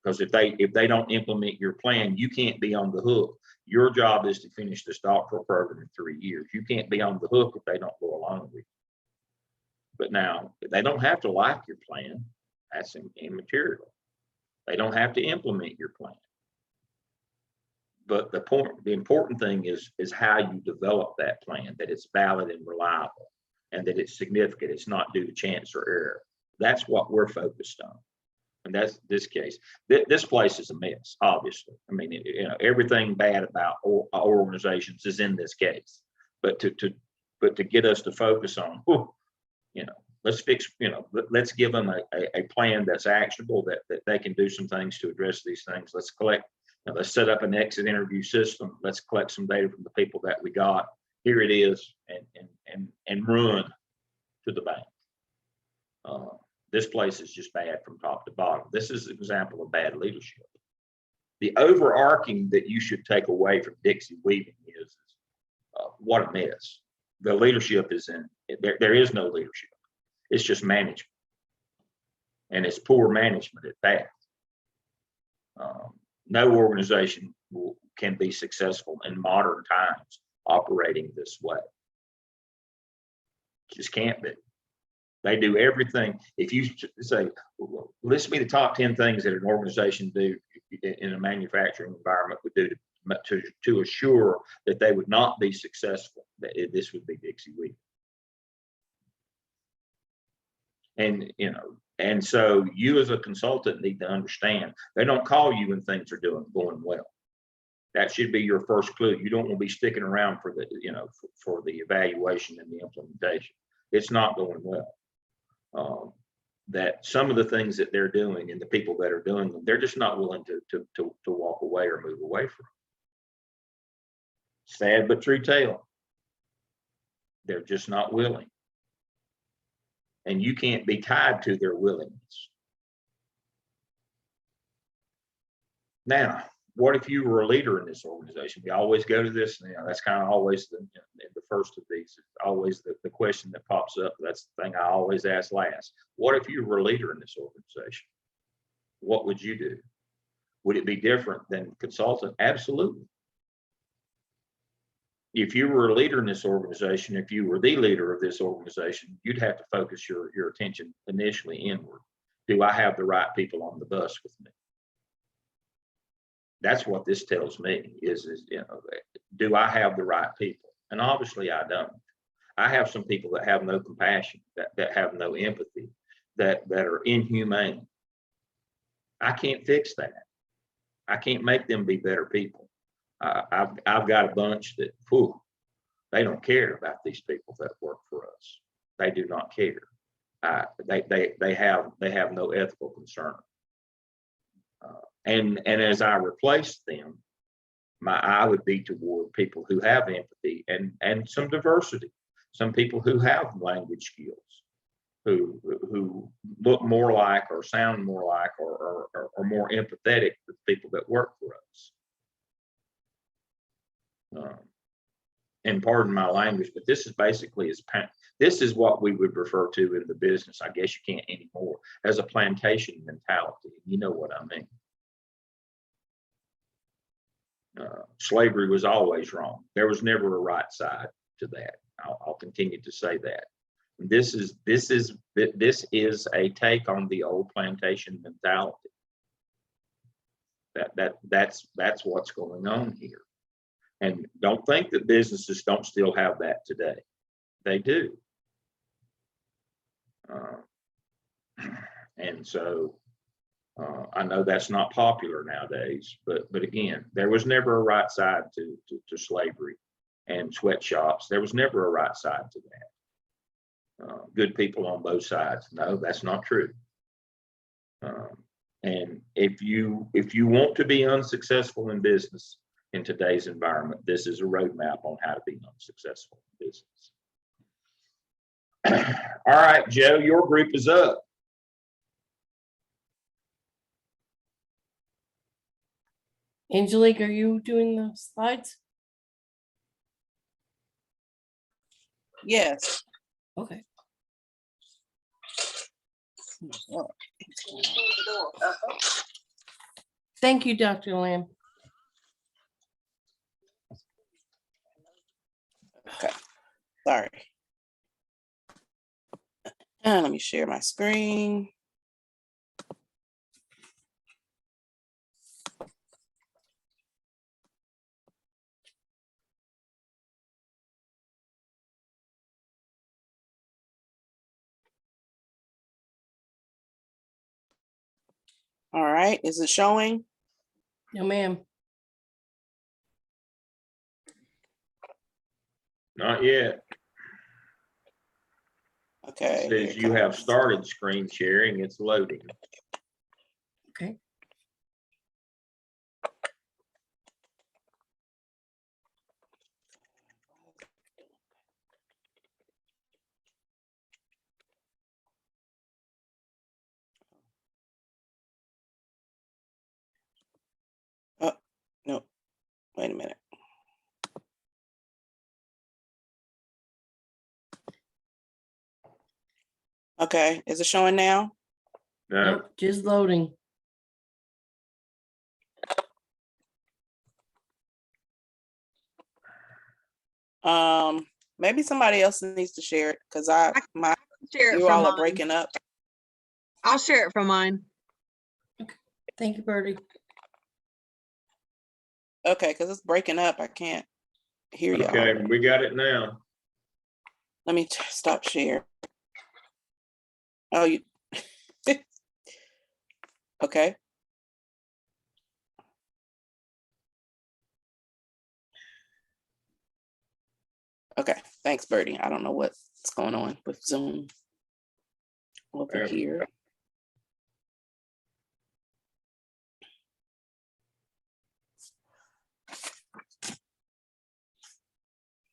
Because if they don't implement your plan, you can't be on the hook. Your job is to finish this doctoral program in 3 years. You can't be on the hook if they don't go along with you. But now, they don't have to like your plan. That's immaterial. They don't have to implement your plan. But the important thing is how you develop that plan, that it's valid and reliable, and that it's significant. It's not due to chance or error. That's what we're focused on. And that's this case. This place is a mess, obviously. I mean, everything bad about organizations is in this case. But to get us to focus on, let's fix, let's give them a plan that's actionable, that they can do some things to address these things. Let's collect Now let's set up an exit interview system. Let's collect some data from the people that we got. Here it is, and run to the bank. This place is just bad from top to bottom. This is an example of bad leadership. The overarching that you should take away from Dixie Weaving is what a mess. The leadership is in there. There is no leadership. It's just management, and it's poor management at that. No organization can be successful in modern times operating this way. Just can't be. They do everything. If you say, list me the top 10 things that an organization do in a manufacturing environment would do to assure that they would not be successful, this would be Dixie Weaving. And, you know, and so you as a consultant need to understand they don't call you when things are going well. That should be your first clue. You don't want to be sticking around for the, you know, for the evaluation and the implementation. It's not going well. That some of the things that they're doing and the people that are doing them, they're just not willing to walk away or move away from. Sad but true tale. They're just not willing. And you can't be tied to their willingness. Now, what if you were a leader in this organization? We always go to this, you know, that's kind of always the first of these, always the question that pops up. That's the thing I always ask last. What if you were a leader in this organization? What would you do? Would it be different than consultant? Absolutely. If you were a leader in this organization, if you were the leader of this organization, you'd have to focus your attention initially inward. Do I have the right people on the bus with me? That's what this tells me is, you know, do I have the right people? And obviously I don't. I have some people that have no compassion, that have no empathy, that are inhumane. I can't fix that. I can't make them be better people. I've got a bunch that, whew, they don't care about these people that work for us. They do not care. They have no ethical concern. And as I replace them, my eye would be toward people who have empathy and some diversity. Some people who have language skills, who look more like or sound more like or more empathetic to the people that work for us. And pardon my language, but this is basically this is what we would refer to in the business. I guess you can't anymore as a plantation mentality. You know what I mean? Slavery was always wrong. There was never a right side to that. I'll continue to say that. This is a take on the old plantation mentality. That's what's going on here. And don't think that businesses don't still have that today. They do. And so I know that's not popular nowadays, but again, there was never a right side to slavery and sweatshops. There was never a right side to that. Good people on both sides. No, that's not true. And if you want to be unsuccessful in business in today's environment, this is a roadmap on how to be unsuccessful in business. All right, Joe, your group is up. Angelique, are you doing the slides? Yes. Okay. Thank you, Dr. Lamb. Okay. Sorry. And let me share my screen. All right, is it showing? No, ma'am. Not yet. Okay. It says you have started screen sharing. It's loading. Okay. Okay, is it showing now? No, Nope, just loading. Maybe somebody else needs to share it because Share it you from all are mine. breaking up. I'll share it from mine. Thank you, Birdie. Okay, because it's breaking up. I can't hear you. okay, we got it now. Let me stop share. Oh, you. Okay. Okay, thanks, Birdie. I don't know what's going on with Zoom over here.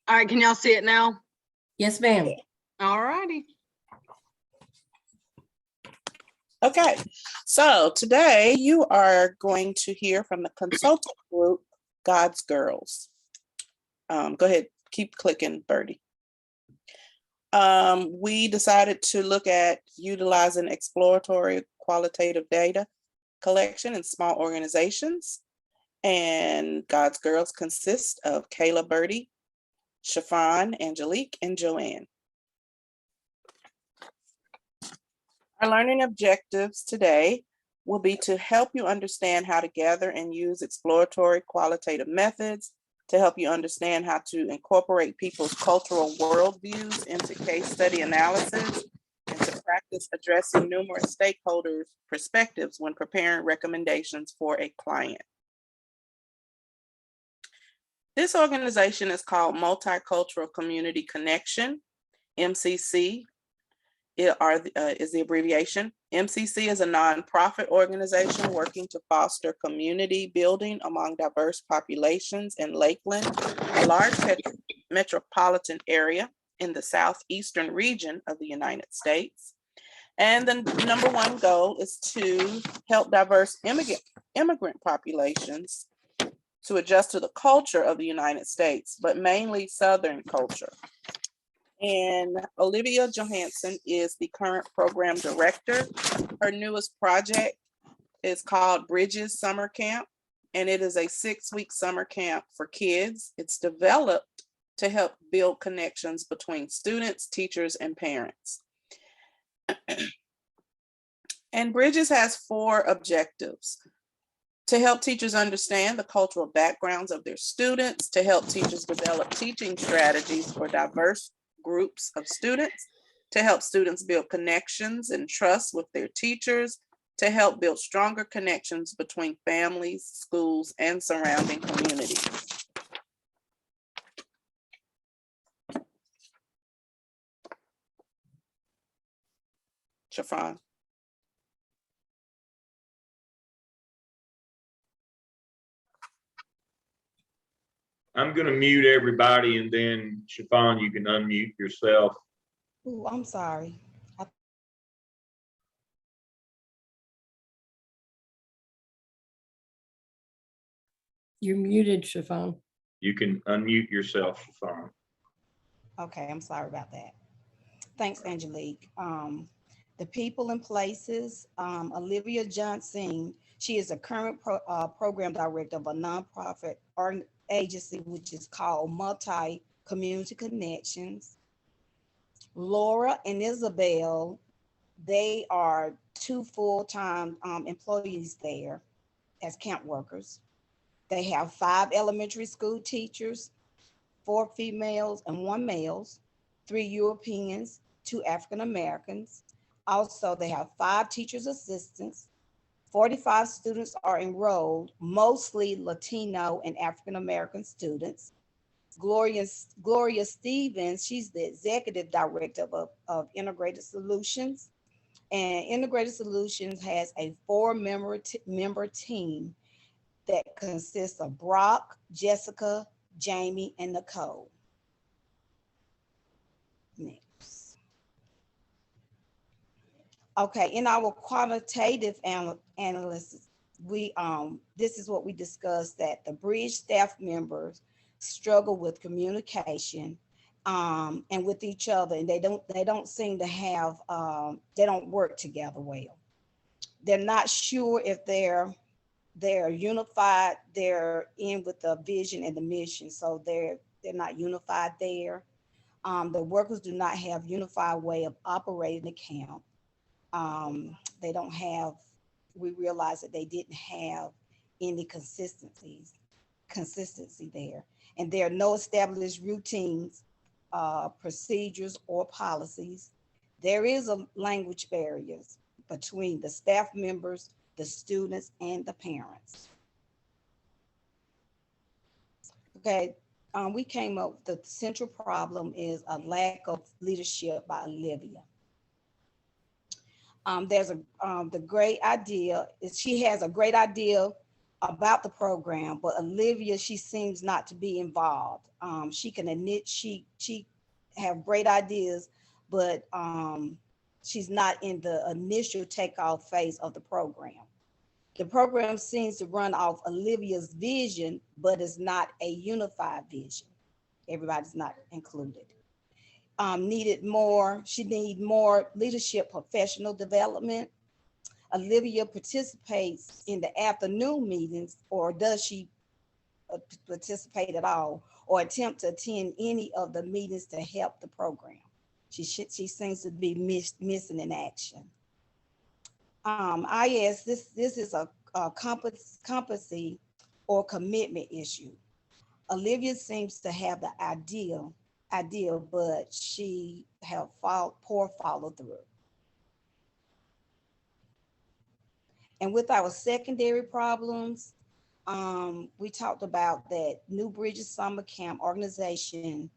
All right, can y'all see it now? Yes, ma'am. All righty. Okay, so today you are going to hear from the consultant group, God's Girls. Go ahead, keep clicking, Birdie. We decided to look at utilizing exploratory qualitative data collection in small organizations. And God's Girls consist of Kayla, Birdie, Chiffon, Angelique, and Joanne. Our learning objectives today will be to help you understand how to gather and use exploratory qualitative methods, to help you understand how to incorporate people's cultural worldviews into case study analysis, and to practice addressing numerous stakeholders' perspectives when preparing recommendations for a client. This organization is called Multicultural Community Connection, MCC. Is the abbreviation. MCC is a nonprofit organization working to foster community building among diverse populations in Lakeland, a large metropolitan area in the southeastern region of the United States. And the number one goal is to help diverse immigrant populations to adjust to the culture of the United States, but mainly Southern culture. And Olivia Johansson is the current program director. Her newest project is called Bridges Summer Camp, and it is a 6-week summer camp for kids. It's developed to help build connections between students, teachers, and parents. And Bridges has 4 objectives: to help teachers understand the cultural backgrounds of their students, to help teachers develop teaching strategies for diverse groups of students, to help students build connections and trust with their teachers, to help build stronger connections between families, schools, and surrounding communities. Chiffon. I'm gonna mute everybody and then Chiffon, you can unmute yourself. Oh, I'm sorry. You're muted, Chiffon. You can unmute yourself, Chiffon. Okay, I'm sorry about that. Thanks, Angelique. The people and places, Olivia Johnson, she is a current program director of a nonprofit agency, which is called Multi-Community Connections. Laura and Isabel, they are 2 full-time employees there as camp workers. They have 5 elementary school teachers, 4 females and 1 males, 3 Europeans, 2 African Americans. Also, they have 5 teachers assistants. 45 students are enrolled, mostly Latino and African American students. Gloria Stevens, she's the executive director of Integrated Solutions. And Integrated Solutions has a 4-member team that consists of Brock, Jessica, Jamie, and Nicole. Next. Okay, in our quantitative analysis, this is what we discussed, that the bridge staff members struggle with communication, and with each other, and they don't seem to have, they don't work together well. They're not sure if they're unified. They're in with the vision and the mission, so they're not unified there. The workers do not have unified way of operating the camp. They don't have, we realized that they didn't have any consistency there. And there are no established routines, procedures, or policies. There is a language barriers between the staff members, the students, and the parents. Okay, we came up, the central problem is a lack of leadership by Olivia. There's the great idea is she has a great idea about the program, but Olivia, she seems not to be involved. She can admit she have great ideas, but she's not in the initial takeoff phase of the program. The program seems to run off Olivia's vision, but it's not a unified vision. Everybody's not included. She need more leadership, professional development. Olivia participates in the afternoon meetings, or does she participate at all, or attempt to attend any of the meetings to help the program? She seems to be missing in action. This is a competency or commitment issue. Olivia seems to have the idea, but she have poor follow through. And with our secondary problems, we talked about that New Bridges Summer Camp organization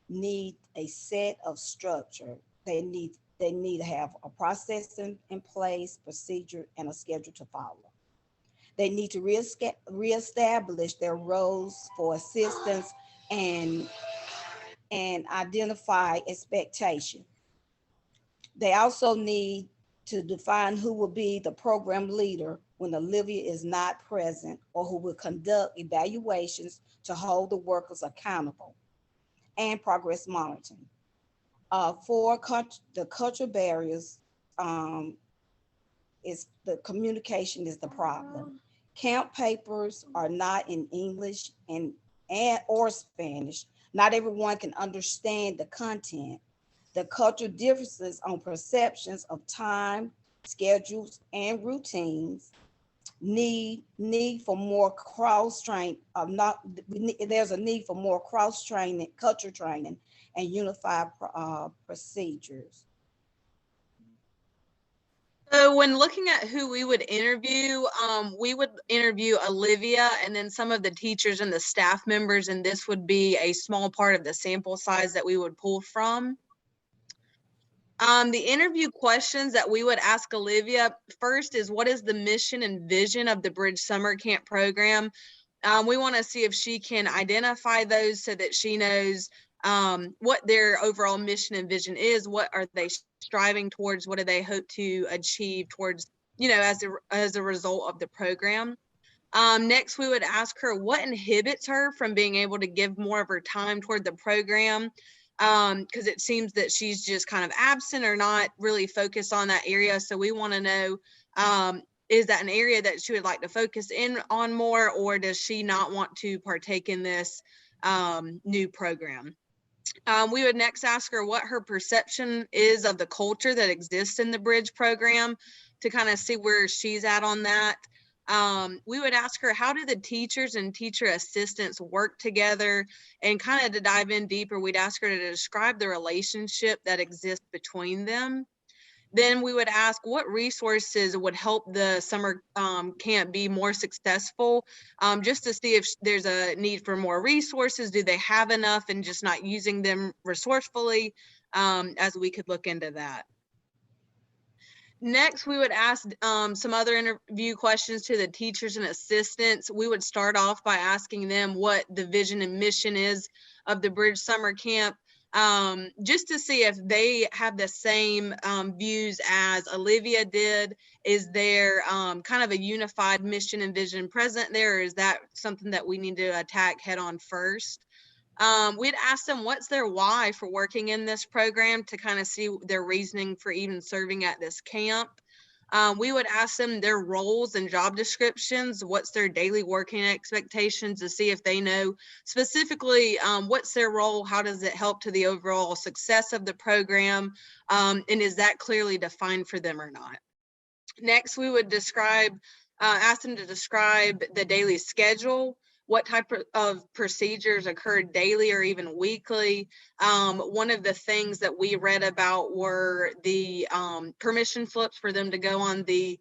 need a set of structure. They need to have a process in place, procedure, and a schedule to follow. They need to reestablish their roles for assistance and identify expectation. They also need to define who will be the program leader when Olivia is not present, or who will conduct evaluations to hold the workers accountable, and progress monitoring. For the cultural barriers, is the communication is the problem. Camp papers are not in English and or Spanish. Not everyone can understand the content. The cultural differences on perceptions of time, schedules, and routines need for more cross-train. There's a need for more cross-training, culture training, and unified procedures. So when looking at who we would interview Olivia and then some of the teachers and the staff members, and this would be a small part of the sample size that we would pull from. The interview questions that we would ask Olivia first is, what is the mission and vision of the Bridge Summer Camp program? We want to see if she can identify those so that she knows what their overall mission and vision is. What are they striving towards? What do they hope to achieve towards, as a result of the program? Next, we would ask her what inhibits her from being able to give more of her time toward the program, because it seems that she's just kind of absent or not really focused on that area. So we want to know, is that an area that she would like to focus in on more, or does she not want to partake in this new program? We would next ask her what her perception is of the culture that exists in the Bridge program, to kind of see where she's at on that. We would ask her, how do the teachers and teacher assistants work together? And kind of to dive in deeper, we'd ask her to describe the relationship that exists between them. Then we would ask what resources would help the summer camp be more successful, just to see if there's a need for more resources. Do they have enough and just not using them resourcefully, as we could look into that. Next, we would ask some other interview questions to the teachers and assistants. We would start off by asking them what the vision and mission is of the Bridge Summer Camp, just to see if they have the same views as Olivia did. Is there kind of a unified mission and vision present there, or is that something that we need to attack head on first? We'd ask them what's their why for working in this program to kind of see their reasoning for even serving at this camp. We would ask them their roles and job descriptions, what's their daily working expectations, to see if they know specifically what's their role, how does it help to the overall success of the program, and is that clearly defined for them or not. Next, we would ask them to describe the daily schedule, what type of procedures occur daily or even weekly. One of the things that we read about were the permission slips for them to go on the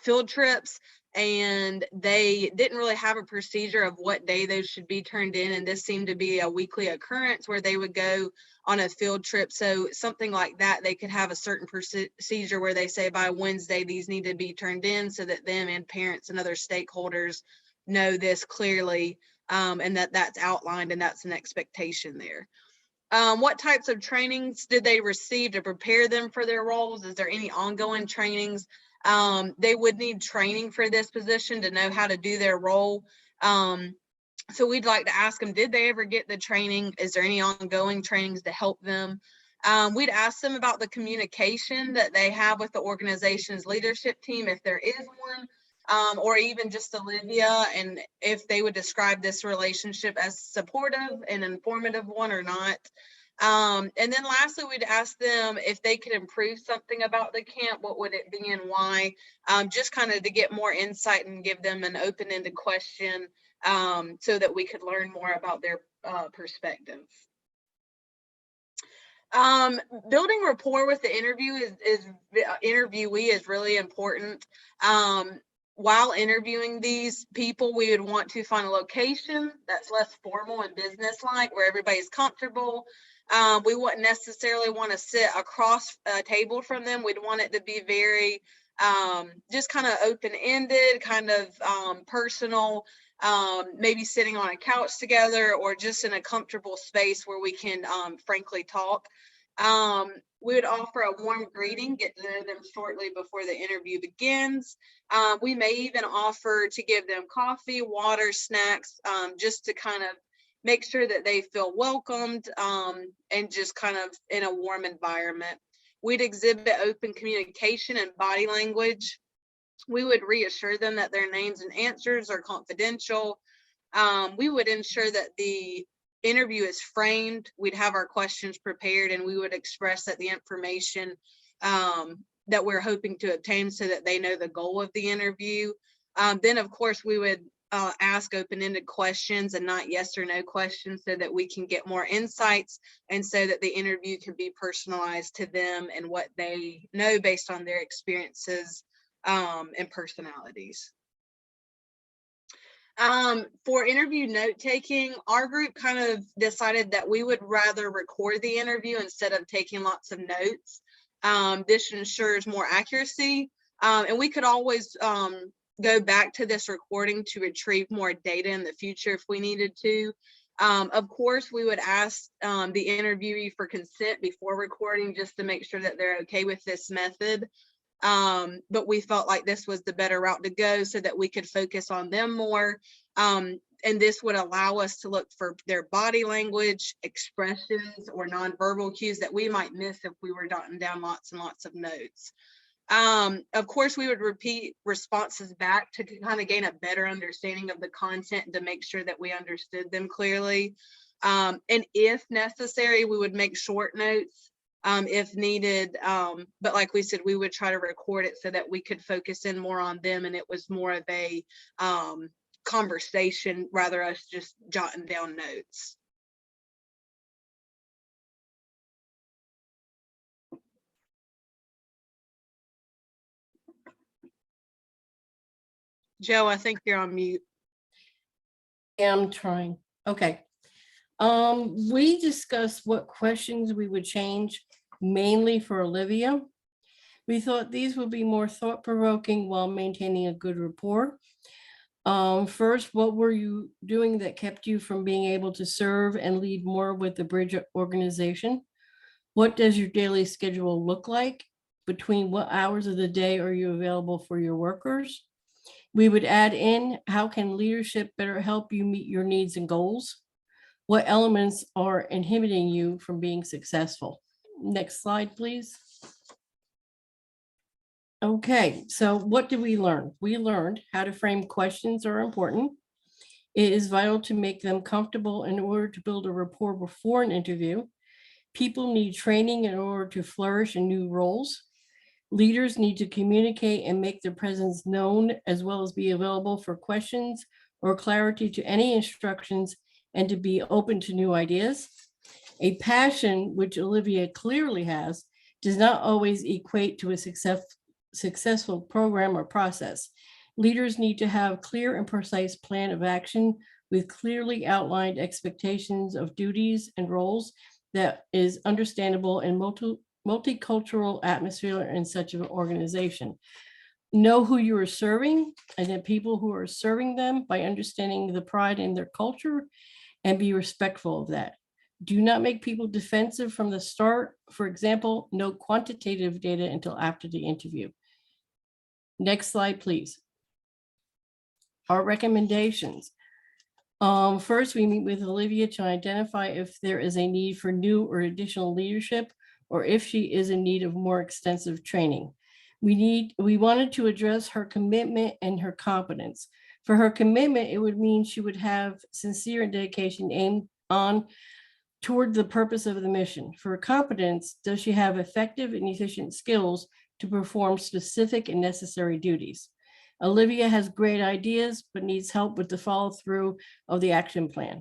field trips, and they didn't really have a procedure of what day those should be turned in, and this seemed to be a weekly occurrence where they would go on a field trip. So something like that, they could have a certain procedure where they say by Wednesday these need to be turned in, so that them and parents and other stakeholders know this clearly, and that's outlined and that's an expectation there. What types of trainings did they receive to prepare them for their roles? Is there any ongoing trainings? They would need training for this position to know how to do their role. So we'd like to ask them, did they ever get the training? Is there any ongoing trainings to help them? We'd ask them about the communication that they have with the organization's leadership team, if there is one, or even just Olivia, and if they would describe this relationship as supportive and informative one or not. And then lastly, we'd ask them if they could improve something about the camp, what would it be and why, just kind of to get more insight and give them an open-ended question, so that we could learn more about their perspective. Building rapport with the interviewee is really important. While interviewing these people, we would want to find a location that's less formal and business-like, where everybody's comfortable. We wouldn't necessarily want to sit across a table from them. We'd want it to be very just kind of open-ended, kind of personal, maybe sitting on a couch together or just in a comfortable space where we can frankly talk. We would offer a warm greeting, get to know them shortly before the interview begins. We may even offer to give them coffee, water, snacks, just to kind of make sure that they feel welcomed, and just kind of in a warm environment. We'd exhibit open communication and body language. We would reassure them that their names and answers are confidential. We would ensure that the interview is framed. We'd have our questions prepared, and we would express that the information that we're hoping to obtain, so that they know the goal of the interview. Then of course we would ask open-ended questions and not yes or no questions, so that we can get more insights, and so that the interview can be personalized to them and what they know based on their experiences and personalities. For interview note taking, our group kind of decided that we would rather record the interview instead of taking lots of notes. This ensures more accuracy, and we could always go back to this recording to retrieve more data in the future if we needed to. Of course, we would ask the interviewee for consent before recording, just to make sure that they're okay with this method. But we felt like this was the better route to go, so that we could focus on them more. And this would allow us to look for their body language, expressions, or nonverbal cues that we might miss if we were jotting down lots and lots of notes. Of course, we would repeat responses back to kind of gain a better understanding of the content and to make sure that we understood them clearly. And if necessary, we would make short notes if needed. But like we said, we would try to record it so that we could focus in more on them, and it was more of a conversation rather us just jotting down notes. Joe, I think you're on mute. Yeah, I'm trying. Okay. We discussed what questions we would change, mainly for Olivia. We thought these would be more thought-provoking while maintaining a good rapport. First, what were you doing that kept you from being able to serve and lead more with the Bridge organization? What does your daily schedule look like? Between what hours of the day are you available for your workers? We would add in, how can leadership better help you meet your needs and goals? What elements are inhibiting you from being successful? Next slide, please. Okay, so what did we learn? We learned how to frame questions are important. It is vital to make them comfortable in order to build a rapport before an interview. People need training in order to flourish in new roles. Leaders need to communicate and make their presence known, as well as be available for questions or clarity to any instructions, and to be open to new ideas. A passion, which Olivia clearly has, does not always equate to a successful program or process. Leaders need to have clear and precise plan of action with clearly outlined expectations of duties and roles that is understandable in multicultural atmosphere in such an organization. Know who you are serving and the people who are serving them by understanding the pride in their culture, and be respectful of that. Do not make people defensive from the start. For example, no quantitative data until after the interview. Next slide, please. Our recommendations. First, we meet with Olivia to identify if there is a need for new or additional leadership, or if she is in need of more extensive training. We wanted to address her commitment and her competence. For her commitment, it would mean she would have sincere and dedication aimed on toward the purpose of the mission. For her competence, does she have effective and efficient skills to perform specific and necessary duties? Olivia has great ideas, but needs help with the follow through of the action plan.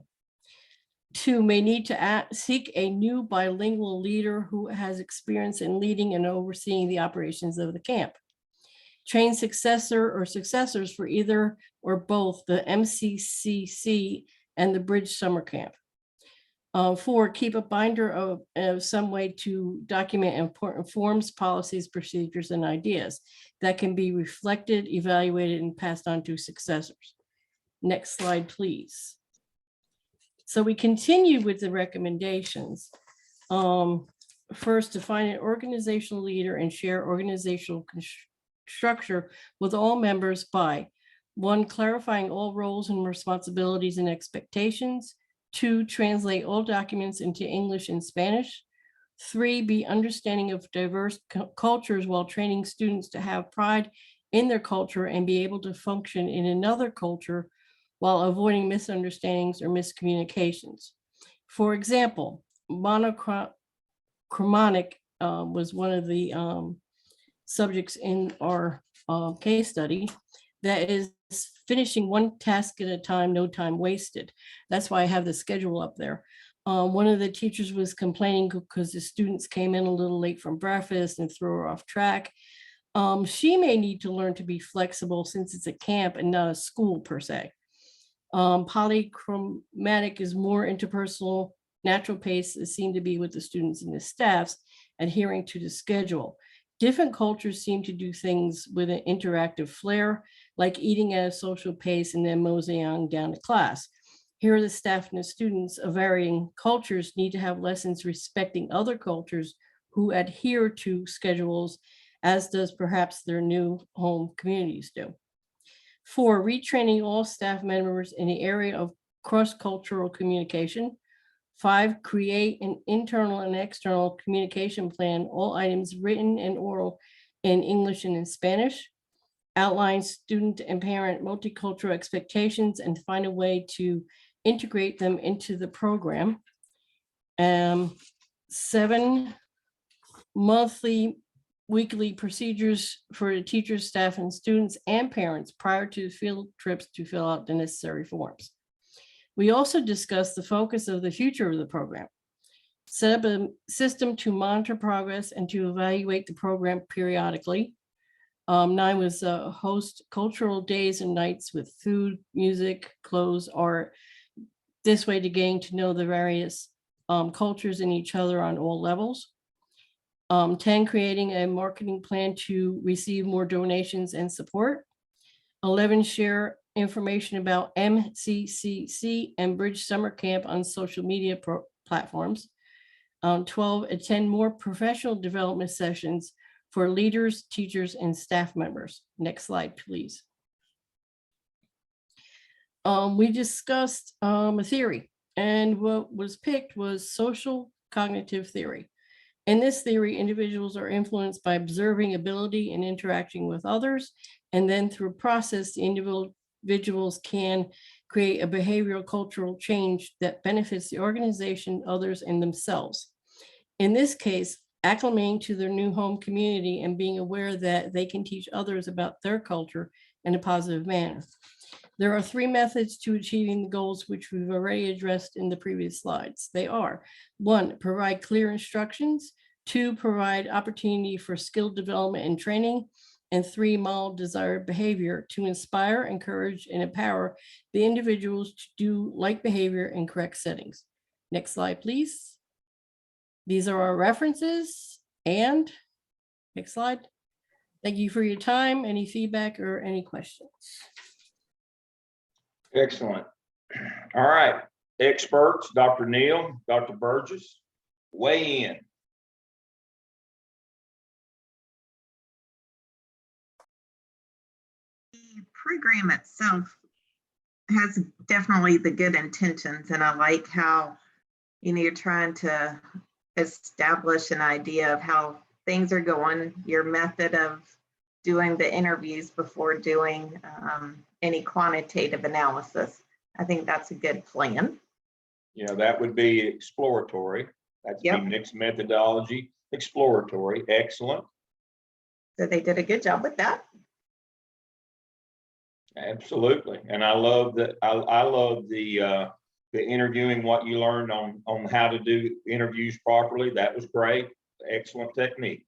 2, may need to seek a new bilingual leader who has experience in leading and overseeing the operations of the camp. Train successor or successors for either or both the MCCC and the Bridge Summer Camp. 4, keep a binder of some way to document important forms, policies, procedures, and ideas that can be reflected, evaluated, and passed on to successors. Next slide, please. So we continue with the recommendations. First, to find an organizational leader and share organizational structure with all members by 1, clarifying all roles and responsibilities and expectations. 2, translate all documents into English and Spanish. 3, be understanding of diverse cultures while training students to have pride in their culture and be able to function in another culture while avoiding misunderstandings or miscommunications. For example, monochromatic was one of the subjects in our case study. That is finishing one task at a time, no time wasted. That's why I have the schedule up there. One of the teachers was complaining because the students came in a little late from breakfast and threw her off track. She may need to learn to be flexible since it's a camp and not a school per se. Polychromatic is more interpersonal. Natural pace is seen to be with the students and the staffs adhering to the schedule. Different cultures seem to do things with an interactive flair, like eating at a social pace and then moseying down to class. Here, the staff and the students of varying cultures need to have lessons respecting other cultures who adhere to schedules, as does perhaps their new home communities do. 4, retraining all staff members in the area of cross-cultural communication. 5, create an internal and external communication plan, all items written and oral in English and in Spanish. Outline student and parent multicultural expectations and find a way to integrate them into the program. 7, monthly, weekly procedures for the teachers, staff, and students and parents prior to field trips to fill out the necessary forms. We also discussed the focus of the future of the program. Set up a system to monitor progress and to evaluate the program periodically. 9 was host cultural days and nights with food, music, clothes, art. This way to gain to know the various cultures in each other on all levels. 10, creating a marketing plan to receive more donations and support. 11, share information about MCCC and Bridge Summer Camp on social media platforms. 12, attend more professional development sessions for leaders, teachers, and staff members. Next slide, please. we discussed a theory, and what was picked was social cognitive theory. In this theory, individuals are influenced by observing ability and interacting with others, and then through a process, the individuals can create a behavioral cultural change that benefits the organization, others, and themselves. In this case, acclimating to their new home community and being aware that they can teach others about their culture in a positive manner. There are 3 methods to achieving the goals, which we've already addressed in the previous slides. They are: 1, provide clear instructions; 2, provide opportunity for skill development and training; and 3, model desired behavior to inspire, encourage, and empower the individuals to do like behavior in correct settings. Next slide, please. These are our references, and next slide. Thank you for your time. Any feedback or any questions? Excellent. All right, experts, Dr. Neal, Dr. Burgess, weigh in. The program itself has definitely the good intentions, and I like how, you're trying to establish an idea of how things are going, your method of doing the interviews before doing any quantitative analysis. I think that's a good plan. That would be exploratory. That's be mixed methodology, exploratory. Excellent. So they did a good job with that. Absolutely. And I love that. I love the interviewing, what you learned on how to do interviews properly. That was great. Excellent technique.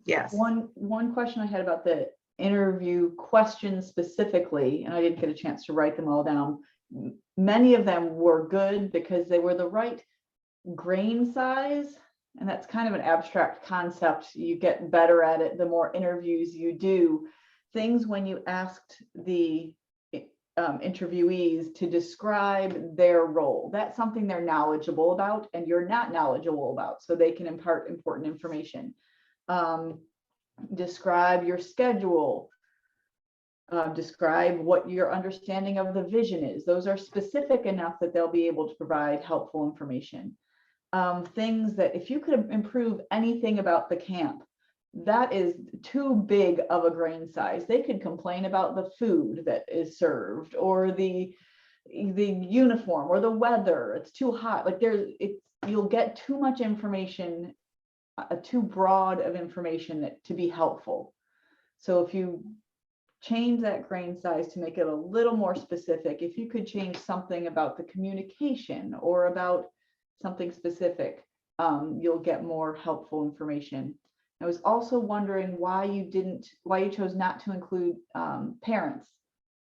Yes. One question I had about the interview questions specifically, and I didn't get a chance to write them all down. Many of them were good because they were the right grain size, and that's kind of an abstract concept. You get better at it the more interviews you do. Things when you asked the interviewees to describe their role, that's something they're knowledgeable about and you're not knowledgeable about, so they can impart important information. Describe your schedule. Describe what your understanding of the vision is. Those are specific enough that they'll be able to provide helpful information. Things that if you could improve anything about the camp, that is too big of a grain size. They could complain about the food that is served or the uniform or the weather. It's too hot. Like you'll get too much information, too broad of information to be helpful. So if you change that grain size to make it a little more specific, if you could change something about the communication or about something specific, you'll get more helpful information. I was also wondering why you chose not to include parents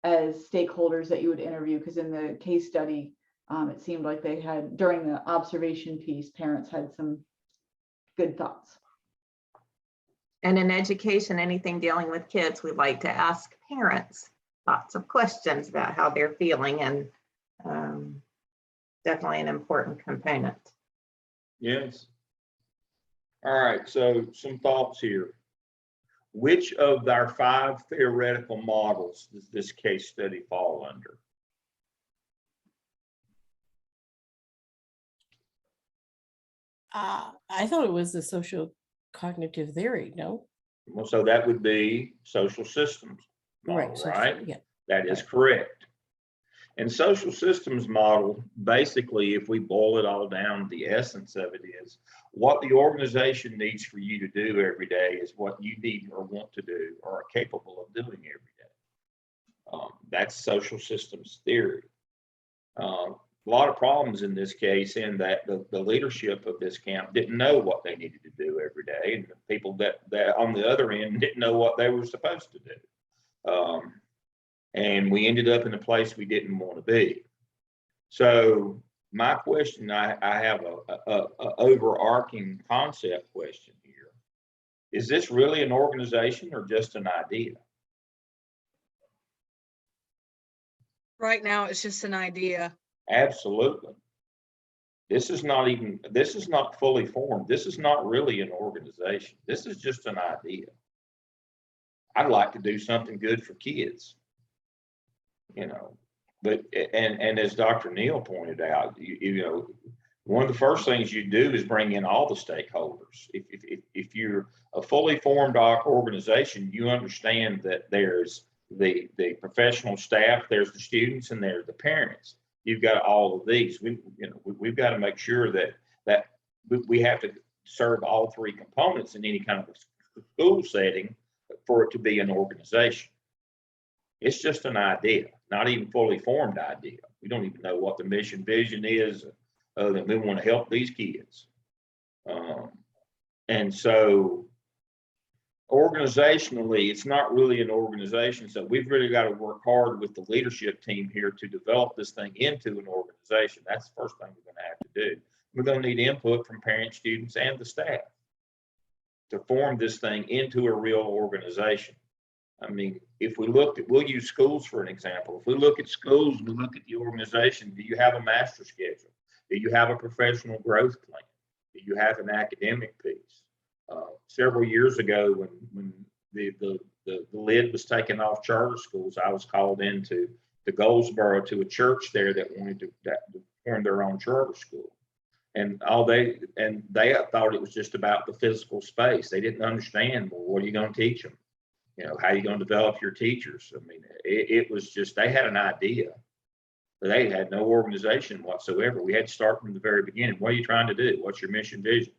as stakeholders that you would interview, because in the case study, it seemed like they had, during the observation piece, parents had some good thoughts. And in education, anything dealing with kids, we like to ask parents lots of questions about how they're feeling, and definitely an important component. Yes. All right, so some thoughts here. Which of our 5 theoretical models does this case study fall under? I thought it was the social cognitive theory, no? Well, so that would be social systems model, right? Yeah. That is correct. And social systems model, basically, if we boil it all down, the essence of it is what the organization needs for you to do every day is what you need or want to do or are capable of doing every day. That's social systems theory. A lot of problems in this case in that the leadership of this camp didn't know what they needed to do every day, and the people that on the other end didn't know what they were supposed to do. And we ended up in a place we didn't want to be. So my question, I have a overarching concept question here. Is this really an organization or just an idea? Right now, it's just an idea. Absolutely. This is not fully formed. This is not really an organization. This is just an idea. I'd like to do something good for kids. But, and as Dr. Neal pointed out, you know, one of the first things you do is bring in all the stakeholders. If you're a fully formed organization, you understand that there's the professional staff, there's the students, and there's the parents. You've got all of these. We've got to make sure that we have to serve all three components in any kind of school setting for it to be an organization. It's just an idea, not even fully formed idea. We don't even know what the mission vision is, other than we want to help these kids. And so organizationally, it's not really an organization. So we've really got to work hard with the leadership team here to develop this thing into an organization. That's the first thing we're going to have to do. We're going to need input from parents, students, and the staff to form this thing into a real organization. I mean, if we look at, we'll use schools for an example. If we look at schools, we look at the organization, do you have a master schedule? Do you have a professional growth plan? Do you have an academic piece? Several years ago, when the lid was taken off charter schools, I was called into Goldsboro to a church there that wanted to form their own charter school. And they thought it was just about the physical space. They didn't understand, well, what are you going to teach them? You know, how are you going to develop your teachers? I mean, it was just, they had an idea, but they had no organization whatsoever. We had to start from the very beginning. What are you trying to do? What's your mission vision?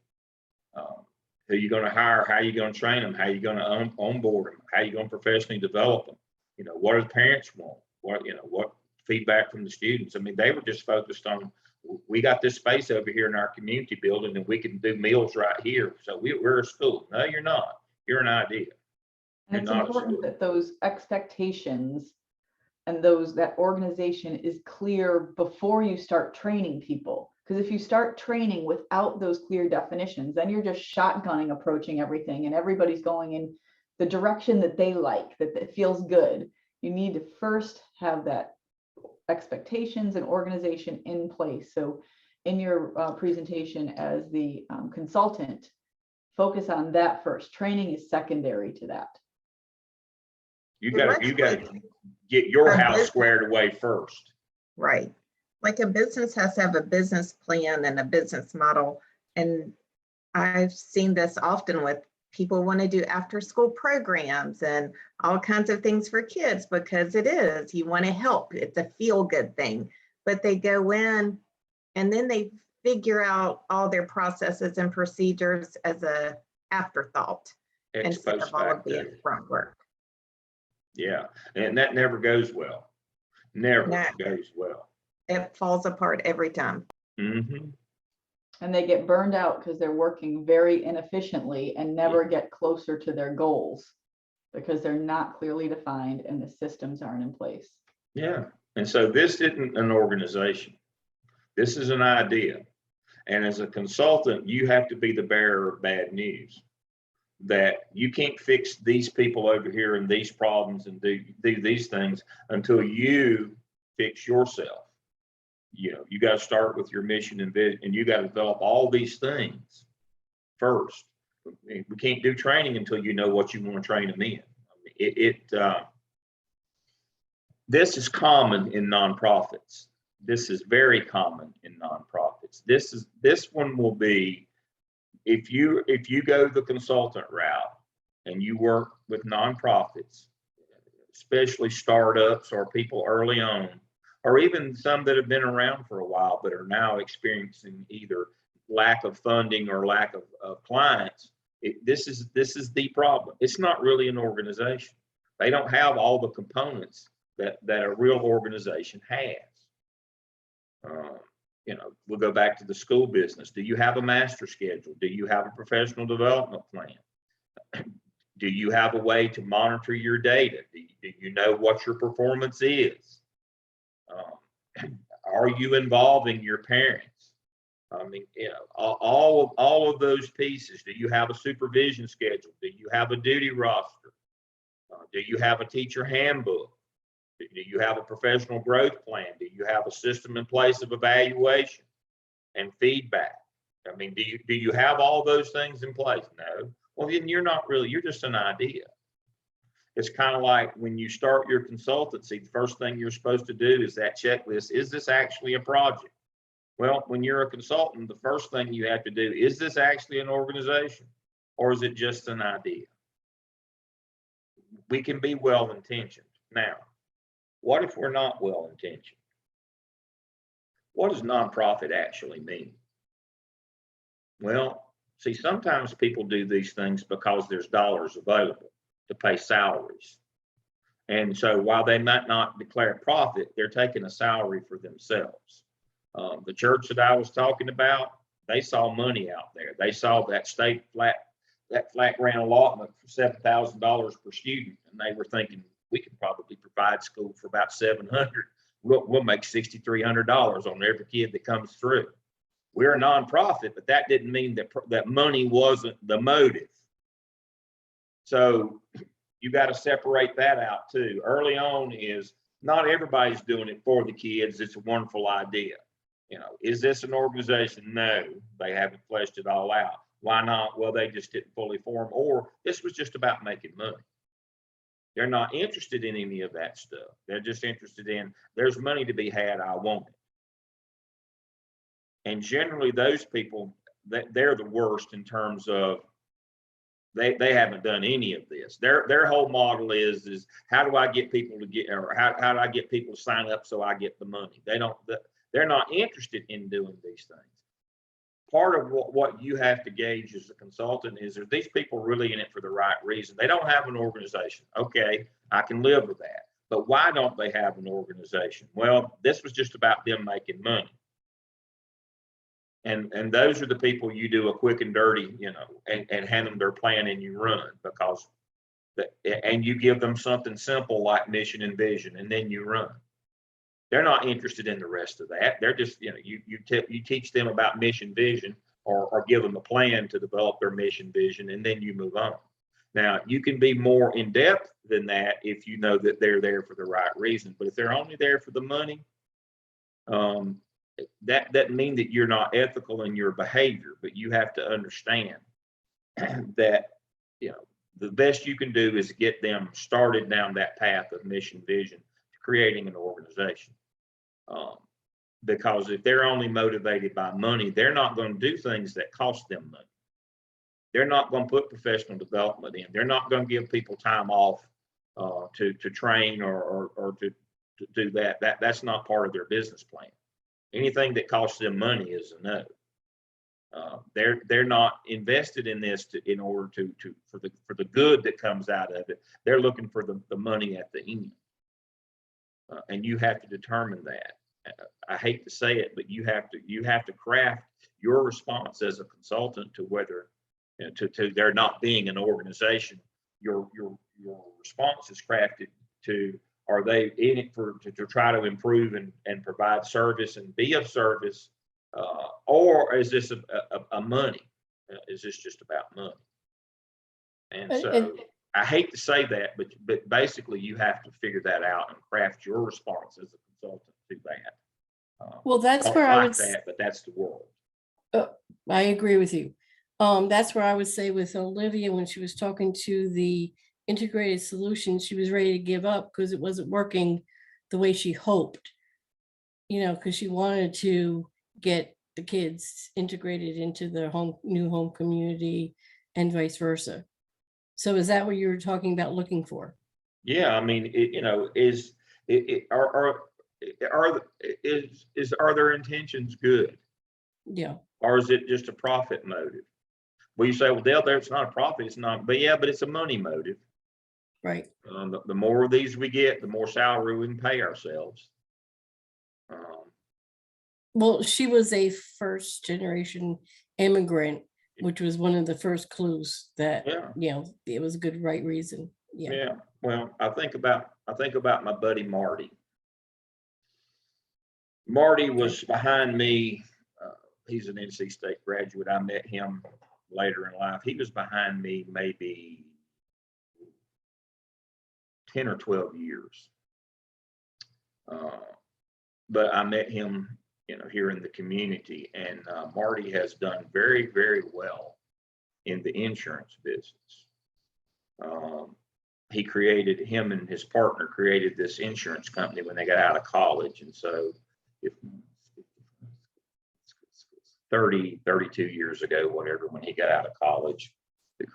Who are you going to hire? How are you going to train them? How are you going to onboard them? How are you going to professionally develop them? You know, what do the parents want? What feedback from the students? I mean, they were just focused on, we got this space over here in our community building and we can do meals right here. So we're a school. No, you're not. You're an idea. And it's important that those expectations and that organization is clear before you start training people. Because if you start training without those clear definitions, then you're just shotgunning approaching everything and everybody's going in the direction that they like, that feels good. You need to first have that expectations and organization in place. So in your presentation as the consultant, focus on that first. Training is secondary to that. You got to get your house squared away first. Right. Like a business has to have a business plan and a business model. And I've seen this often with people want to do after school programs and all kinds of things for kids because you want to help. It's a feel good thing, but they go in and then they figure out all their processes and procedures as a afterthought instead of all of the upfront work. Yeah, and that never goes well. Never goes well. It falls apart every time. Mm-hmm. And they get burned out because they're working very inefficiently and never get closer to their goals because they're not clearly defined and the systems aren't in place. Yeah, and so this isn't an organization. This is an idea. And as a consultant, you have to be the bearer of bad news. That you can't fix these people over here and these problems and do these things until you fix yourself. You know, you got to start with your mission and vision, and you got to develop all these things first. We can't do training until you know what you want to train them in. This is common in nonprofits. This is very common in nonprofits. This one will be, if you go the consultant route and you work with nonprofits, especially startups or people early on, or even some that have been around for a while but are now experiencing either lack of funding or lack of clients, this is the problem. It's not really an organization. They don't have all the components that a real organization has. You know, we'll go back to the school business. Do you have a master schedule? Do you have a professional development plan? Do you have a way to monitor your data? Do you know what your performance is? Are you involving your parents? I mean, you know, all of those pieces. Do you have a supervision schedule? Do you have a duty roster? Do you have a teacher handbook? Do you have a professional growth plan? Do you have a system in place of evaluation and feedback? I mean, do you have all those things in place? No. Well, then you're not really, you're just an idea. it's kind of like when you start your consultancy, the first thing you're supposed to do is that checklist. Is this actually a project? Well, when you're a consultant, the first thing you have to do, is this actually an organization or is it just an idea? We can be well-intentioned. Now, what if we're not well-intentioned? What does nonprofit actually mean? Well, see, sometimes people do these things because there's dollars available to pay salaries. And so while they might not declare profit, they're taking a salary for themselves. The church that I was talking about, they saw money out there. They saw that state flat grant allotment for $7,000 per student, and they were thinking we could probably provide school for about $700. We'll make $6,300 on every kid that comes through. We're a nonprofit, but that didn't mean that money wasn't the motive. So you got to separate that out too. Early on is not everybody's doing it for the kids. It's a wonderful idea. Is this an organization? No, they haven't fleshed it all out. Why not? Well, they just didn't fully form, or this was just about making money. They're not interested in any of that stuff. They're just interested in, there's money to be had, I want it. And generally those people, they're the worst in terms of they haven't done any of this. Their whole model is how do I get people to get, or how do I get people to sign up so I get the money? They're not interested in doing these things. Part of what you have to gauge as a consultant is, are these people really in it for the right reason? They don't have an organization. Okay, I can live with that. But why don't they have an organization? Well, this was just about them making money. And those are the people you do a quick and dirty, and hand them their plan and you run, because and you give them something simple like mission and vision, and then you run. They're not interested in the rest of that. They're just, you teach them about mission vision, or give them a plan to develop their mission vision, and then you move on. Now, you can be more in depth than that if you know that they're there for the right reason. But if they're only there for the money, that doesn't mean that you're not ethical in your behavior, but you have to understand that, the best you can do is get them started down that path of mission vision to creating an organization. Because if they're only motivated by money, they're not going to do things that cost them money. They're not going to put professional development in. They're not going to give people time off to train or to do that. That's not part of their business plan. Anything that costs them money is a no. They're not invested in this in order for the good that comes out of it. They're looking for the money at the end, and you have to determine that. I hate to say it, but you have to craft your response as a consultant to whether to there not being an organization. Your response is crafted to, are they in it to try to improve and provide service and be of service, or is this a money? Is this just about money? And so I hate to say that, but basically you have to figure that out and craft your response as a consultant to that. Well, that's where I would that, but that's the world. I agree with you. That's where I would say with Olivia, when she was talking to the integrated solution, she was ready to give up because it wasn't working the way she hoped, because she wanted to get the kids integrated into their new home community and vice versa. So is that what you were talking about looking for? Yeah, I mean, are their intentions good? Yeah. Or is it just a profit motive? Well, you say, well, Deol, it's not a profit, it's not, but yeah, but it's a money motive. Right. The more of these we get, the more salary we can pay ourselves. Well, she was a first generation immigrant, which was one of the first clues that, it was a good, right reason. Yeah. Yeah. Well, I think about my buddy Marty. Marty was behind me. He's an NC State graduate. I met him later in life. He was behind me maybe 10 or 12 years. But I met him, here in the community, and Marty has done very, very well in the insurance business. he created, him and his partner created this insurance company when they got out of college. And so if 32 years ago, whatever, when he got out of college, they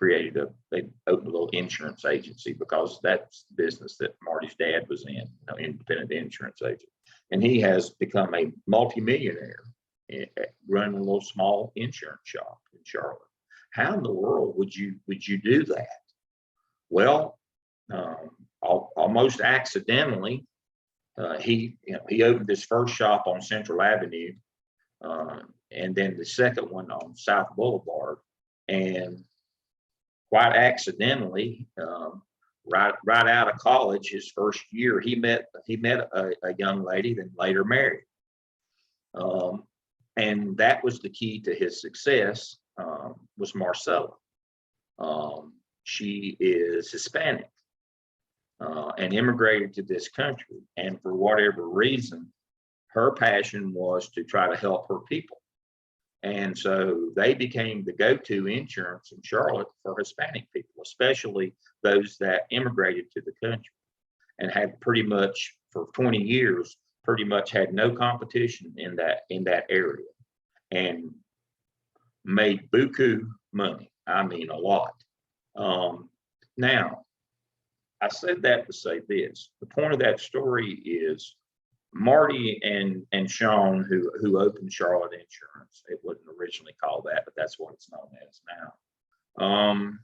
opened a little insurance agency because that's the business that Marty's dad was in, independent insurance agent. And he has become a multimillionaire running a little small insurance shop in Charlotte. How in the world would you do that? Well, almost accidentally, he opened his first shop on Central Avenue, and then the second one on South Boulevard, and quite accidentally, right out of college, his first year, he met a young lady, then later married, and that was the key to his success. Was Marcella. She is Hispanic and immigrated to this country, and for whatever reason, her passion was to try to help her people. And so they became the go-to insurance in Charlotte for Hispanic people, especially those that immigrated to the country, and had pretty much for 20 years, pretty much had no competition in that area, and made buku money. I mean, a lot. Now, I said that to say this. The point of that story is Marty and Sean, who opened Charlotte Insurance. It wasn't originally called that, but that's what it's known as now.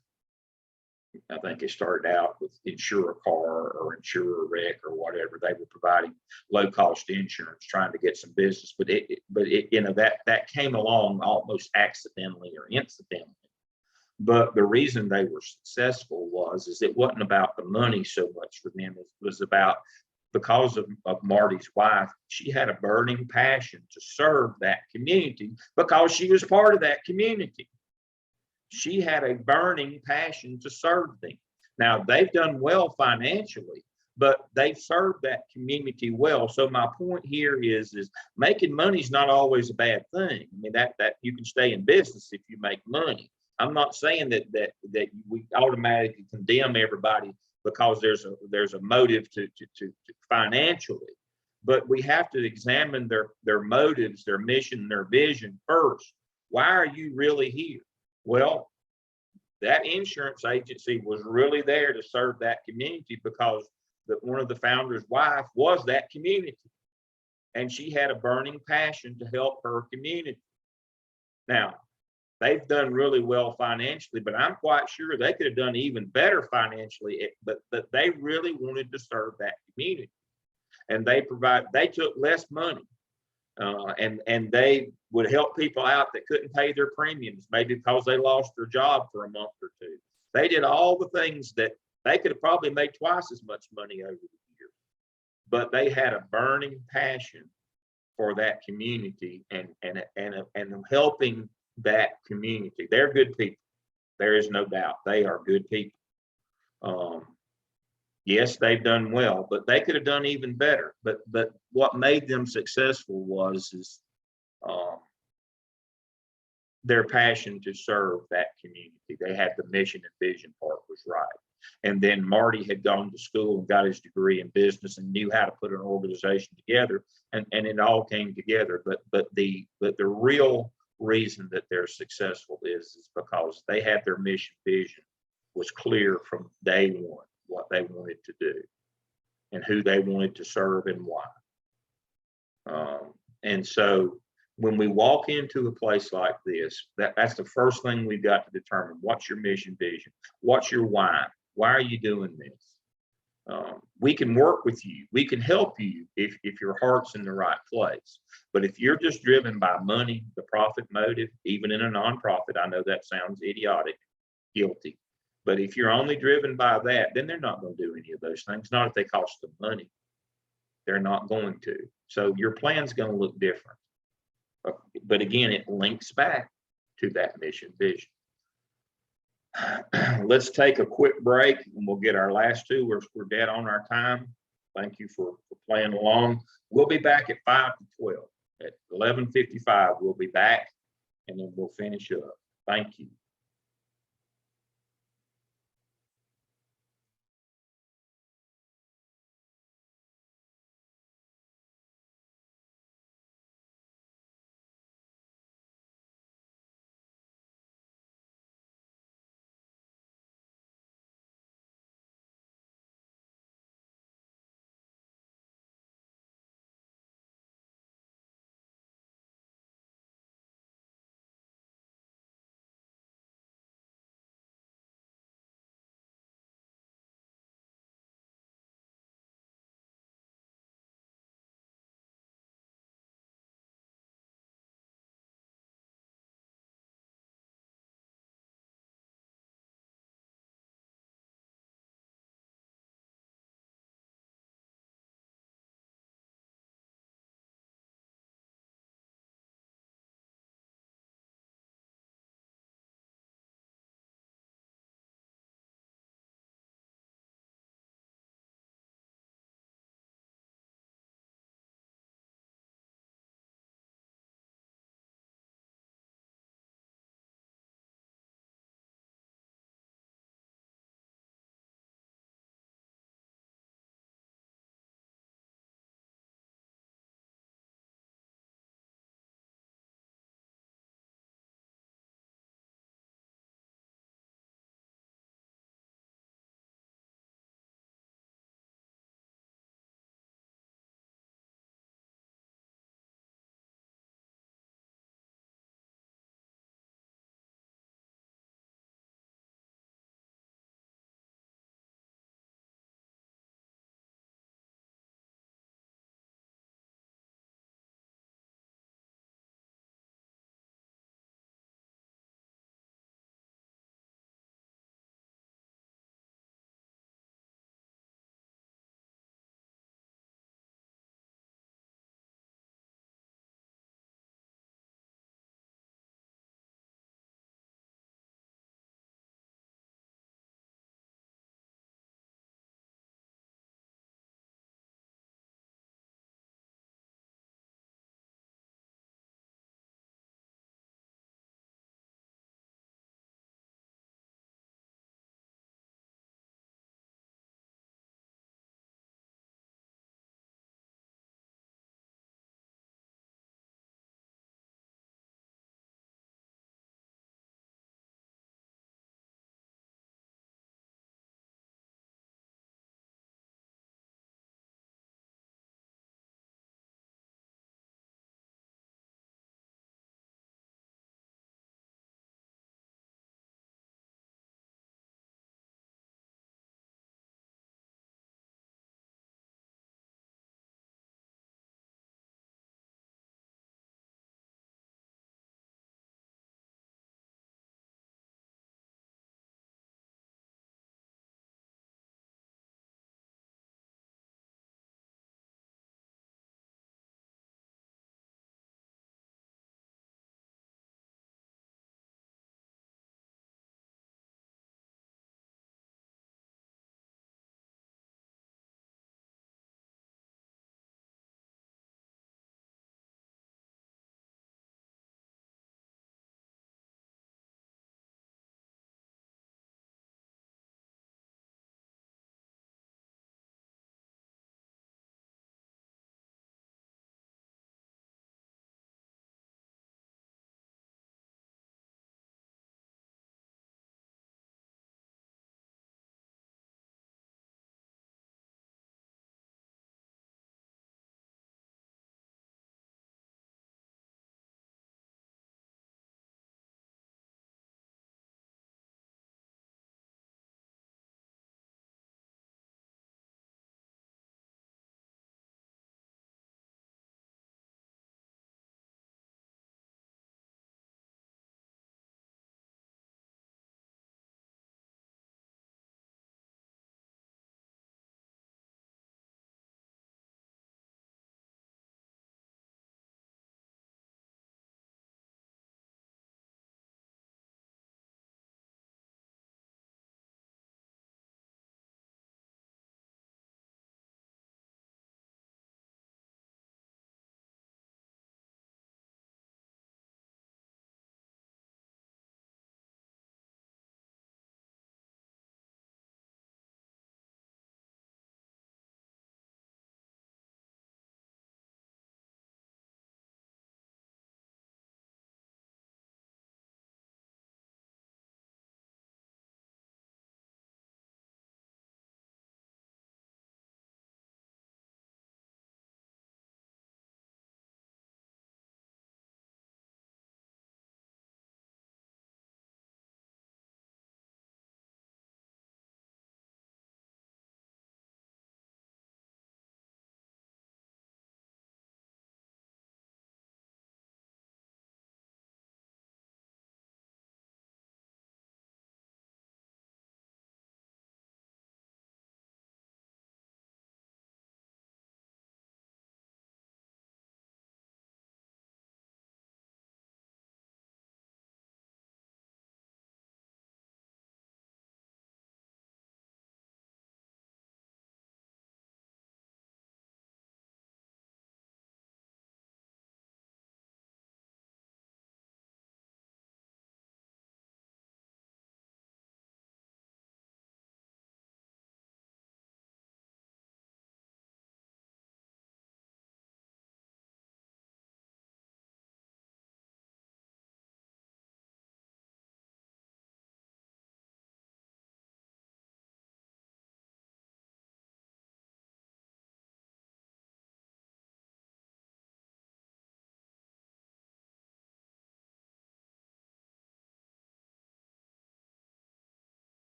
I think it started out with insure a car or insure a wreck or whatever. They were providing low cost insurance, trying to get some business, but that came along almost accidentally or incidentally. But the reason they were successful is it wasn't about the money so much for them. It was about, because of Marty's wife, she had a burning passion to serve that community because she was part of that community. She had a burning passion to serve them. Now, they've done well financially, but they've served that community well. So my point here is making money is not always a bad thing. I mean, that you can stay in business if you make money. I'm not saying that we automatically condemn everybody because there's a motive to financially, but we have to examine their motives, their mission, their vision first. Why are you really here? Well, that insurance agency was really there to serve that community because one of the founders' wife was that community, and she had a burning passion to help her community. Now, they've done really well financially, but I'm quite sure they could have done even better financially, but they really wanted to serve that community. And they took less money, and they would help people out that couldn't pay their premiums, maybe because they lost their job for a month or two. They did all the things that they could have probably made twice as much money over the years, but they had a burning passion for that community and helping that community. They're good people. There is no doubt. They are good people. Yes, they've done well, but they could have done even better. But what made them successful was their passion to serve that community. They had the mission and vision part was right. And then Marty had gone to school and got his degree in business and knew how to put an organization together, and it all came together. But the real reason that they're successful is because they had their mission vision was clear from day one, what they wanted to do and who they wanted to serve and why. And so when we walk into a place like this, that's the first thing we've got to determine. What's your mission vision? What's your why? Why are you doing this? We can work with you. We can help you if your heart's in the right place. But if you're just driven by money, the profit motive, even in a nonprofit, I know that sounds idiotic, guilty. But if you're only driven by that, then they're not going to do any of those things. Not if they cost them money. They're not going to. So your plan's going to look different. But again, it links back to that mission vision. Let's take a quick break and we'll get our last two. We're dead on our time. Thank you for playing along. We'll be back at 5 to 12. At 11:55, we'll be back and then we'll finish up. Thank you.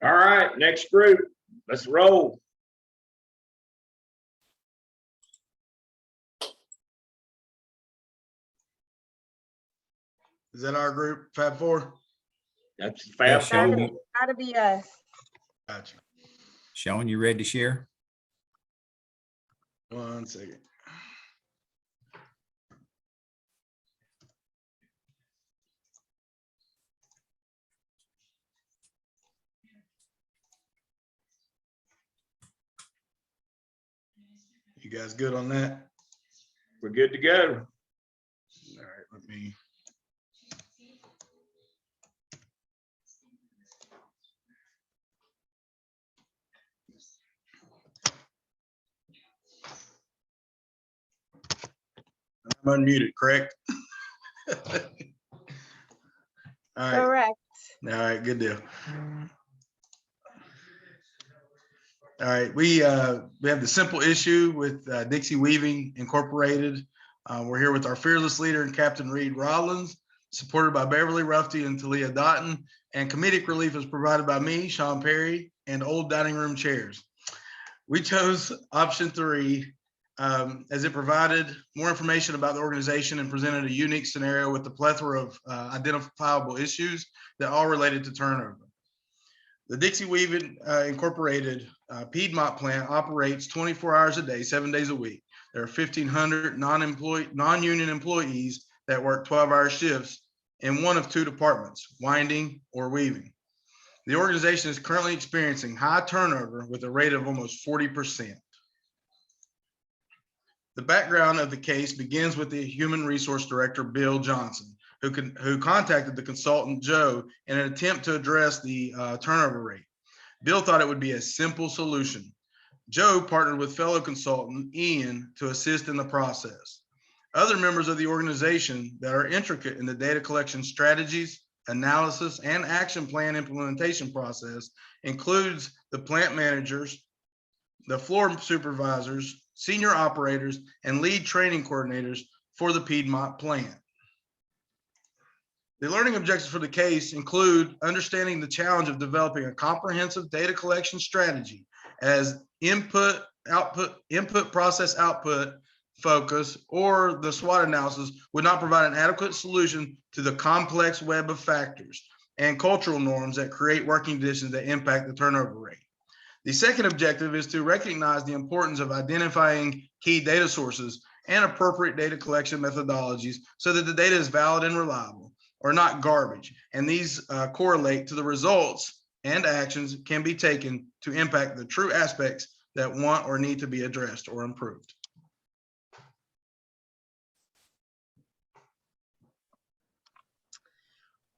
All right, next group, let's roll. Is that our group, Fab Four? That's Fab Sean, Four. Gotta be us. Gotcha. Sean, you ready to share? 1 second. You guys good on that? We're good to go. All right, let me. I'm unmuted, correct? All right. Correct. All right, good deal. All right, we have the simple issue with Dixie Weaving Incorporated. We're here with our fearless leader and Captain Reed Rollins, supported by Beverly Rufty and Talia Doughton, and comedic relief is provided by me, Sean Perry, and old dining room chairs. We chose option 3 as it provided more information about the organization and presented a unique scenario with the plethora of identifiable issues that all related to turnover. The Dixie Weaving Incorporated Piedmont plant operates 24 hours a day, 7 days a week. There are 1,500 non-union employees that work 12-hour shifts in one of 2 departments, winding or weaving. The organization is currently experiencing high turnover with a rate of almost 40%. The background of the case begins with the Human Resource Director, Bill Johnson, who contacted the consultant, Joe, in an attempt to address the turnover rate. Bill thought it would be a simple solution. Joe partnered with fellow consultant, Ian, to assist in the process. Other members of the organization that are intricate in the data collection strategies, analysis, and action plan implementation process includes the plant managers, the floor supervisors, senior operators, and lead training coordinators for the Piedmont plant. The learning objectives for the case include understanding the challenge of developing a comprehensive data collection strategy as input, process, output focus, or the SWOT analysis would not provide an adequate solution to the complex web of factors and cultural norms that create working conditions that impact the turnover rate. The second objective is to recognize the importance of identifying key data sources and appropriate data collection methodologies so that the data is valid and reliable, or not garbage, and these correlate to the results and actions can be taken to impact the true aspects that want or need to be addressed or improved.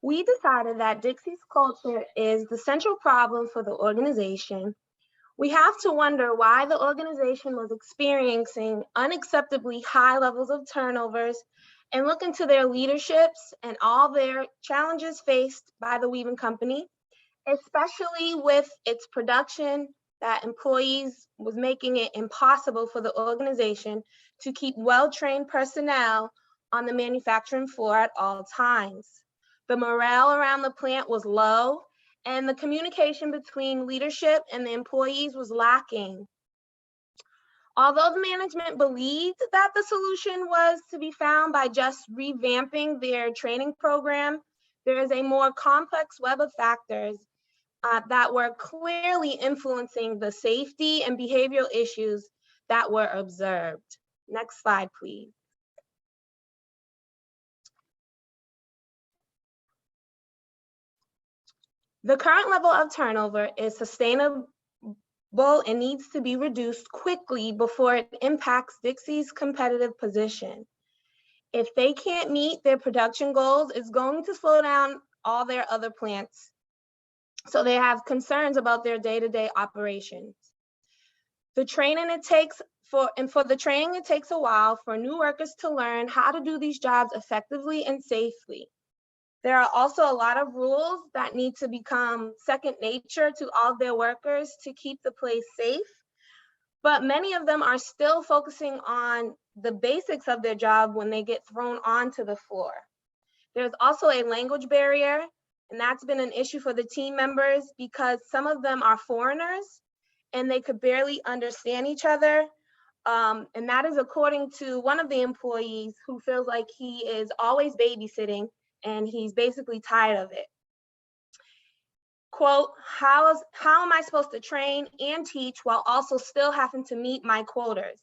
We decided that Dixie's culture is the central problem for the organization. We have to wonder why the organization was experiencing unacceptably high levels of turnovers and look into their leaderships and all their challenges faced by the weaving company, especially with its production that employees was making it impossible for the organization to keep well-trained personnel on the manufacturing floor at all times. The morale around the plant was low, and the communication between leadership and the employees was lacking. Although the management believed that the solution was to be found by just revamping their training program, there is a more complex web of factors that were clearly influencing the safety and behavioral issues that were observed. Next slide, please. The current level of turnover is sustainable and needs to be reduced quickly before it impacts Dixie's competitive position. If they can't meet their production goals, it's going to slow down all their other plants. So they have concerns about their day-to-day operations. The training it takes for the training, it takes a while for new workers to learn how to do these jobs effectively and safely. There are also a lot of rules that need to become second nature to all their workers to keep the place safe, but many of them are still focusing on the basics of their job when they get thrown onto the floor. There's also a language barrier And that's been an issue for the team members because some of them are foreigners and they could barely understand each other. And that is according to one of the employees who feels like he is always babysitting and he's basically tired of it. Quote, how am I supposed to train and teach while also still having to meet my quotas?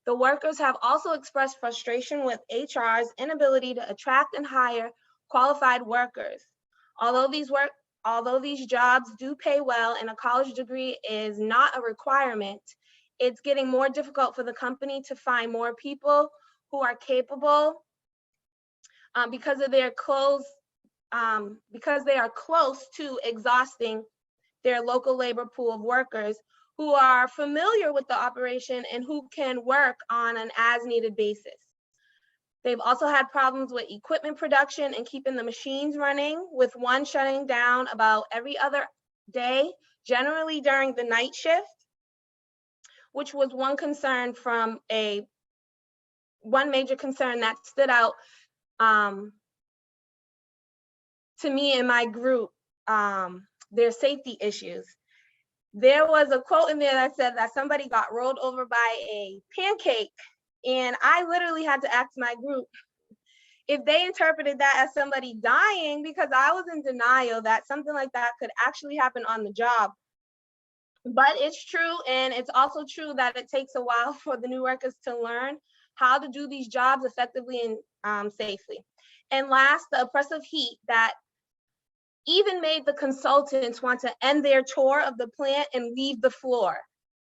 The workers have also expressed frustration with HR's inability to attract and hire qualified workers. Although these jobs do pay well and a college degree is not a requirement, it's getting more difficult for the company to find more people who are capable because they are close to exhausting their local labor pool of workers who are familiar with the operation and who can work on an as-needed basis. They've also had problems with equipment production and keeping the machines running, with one shutting down about every other day, generally during the night shift, which was one major concern that stood out to me and my group, their safety issues. There was a quote in there that said that somebody got rolled over by a pancake. And I literally had to ask my group if they interpreted that as somebody dying, because I was in denial that something like that could actually happen on the job. But it's true, and it's also true that it takes a while for the new workers to learn how to do these jobs effectively and safely. And last, the oppressive heat that even made the consultants want to end their tour of the plant and leave the floor.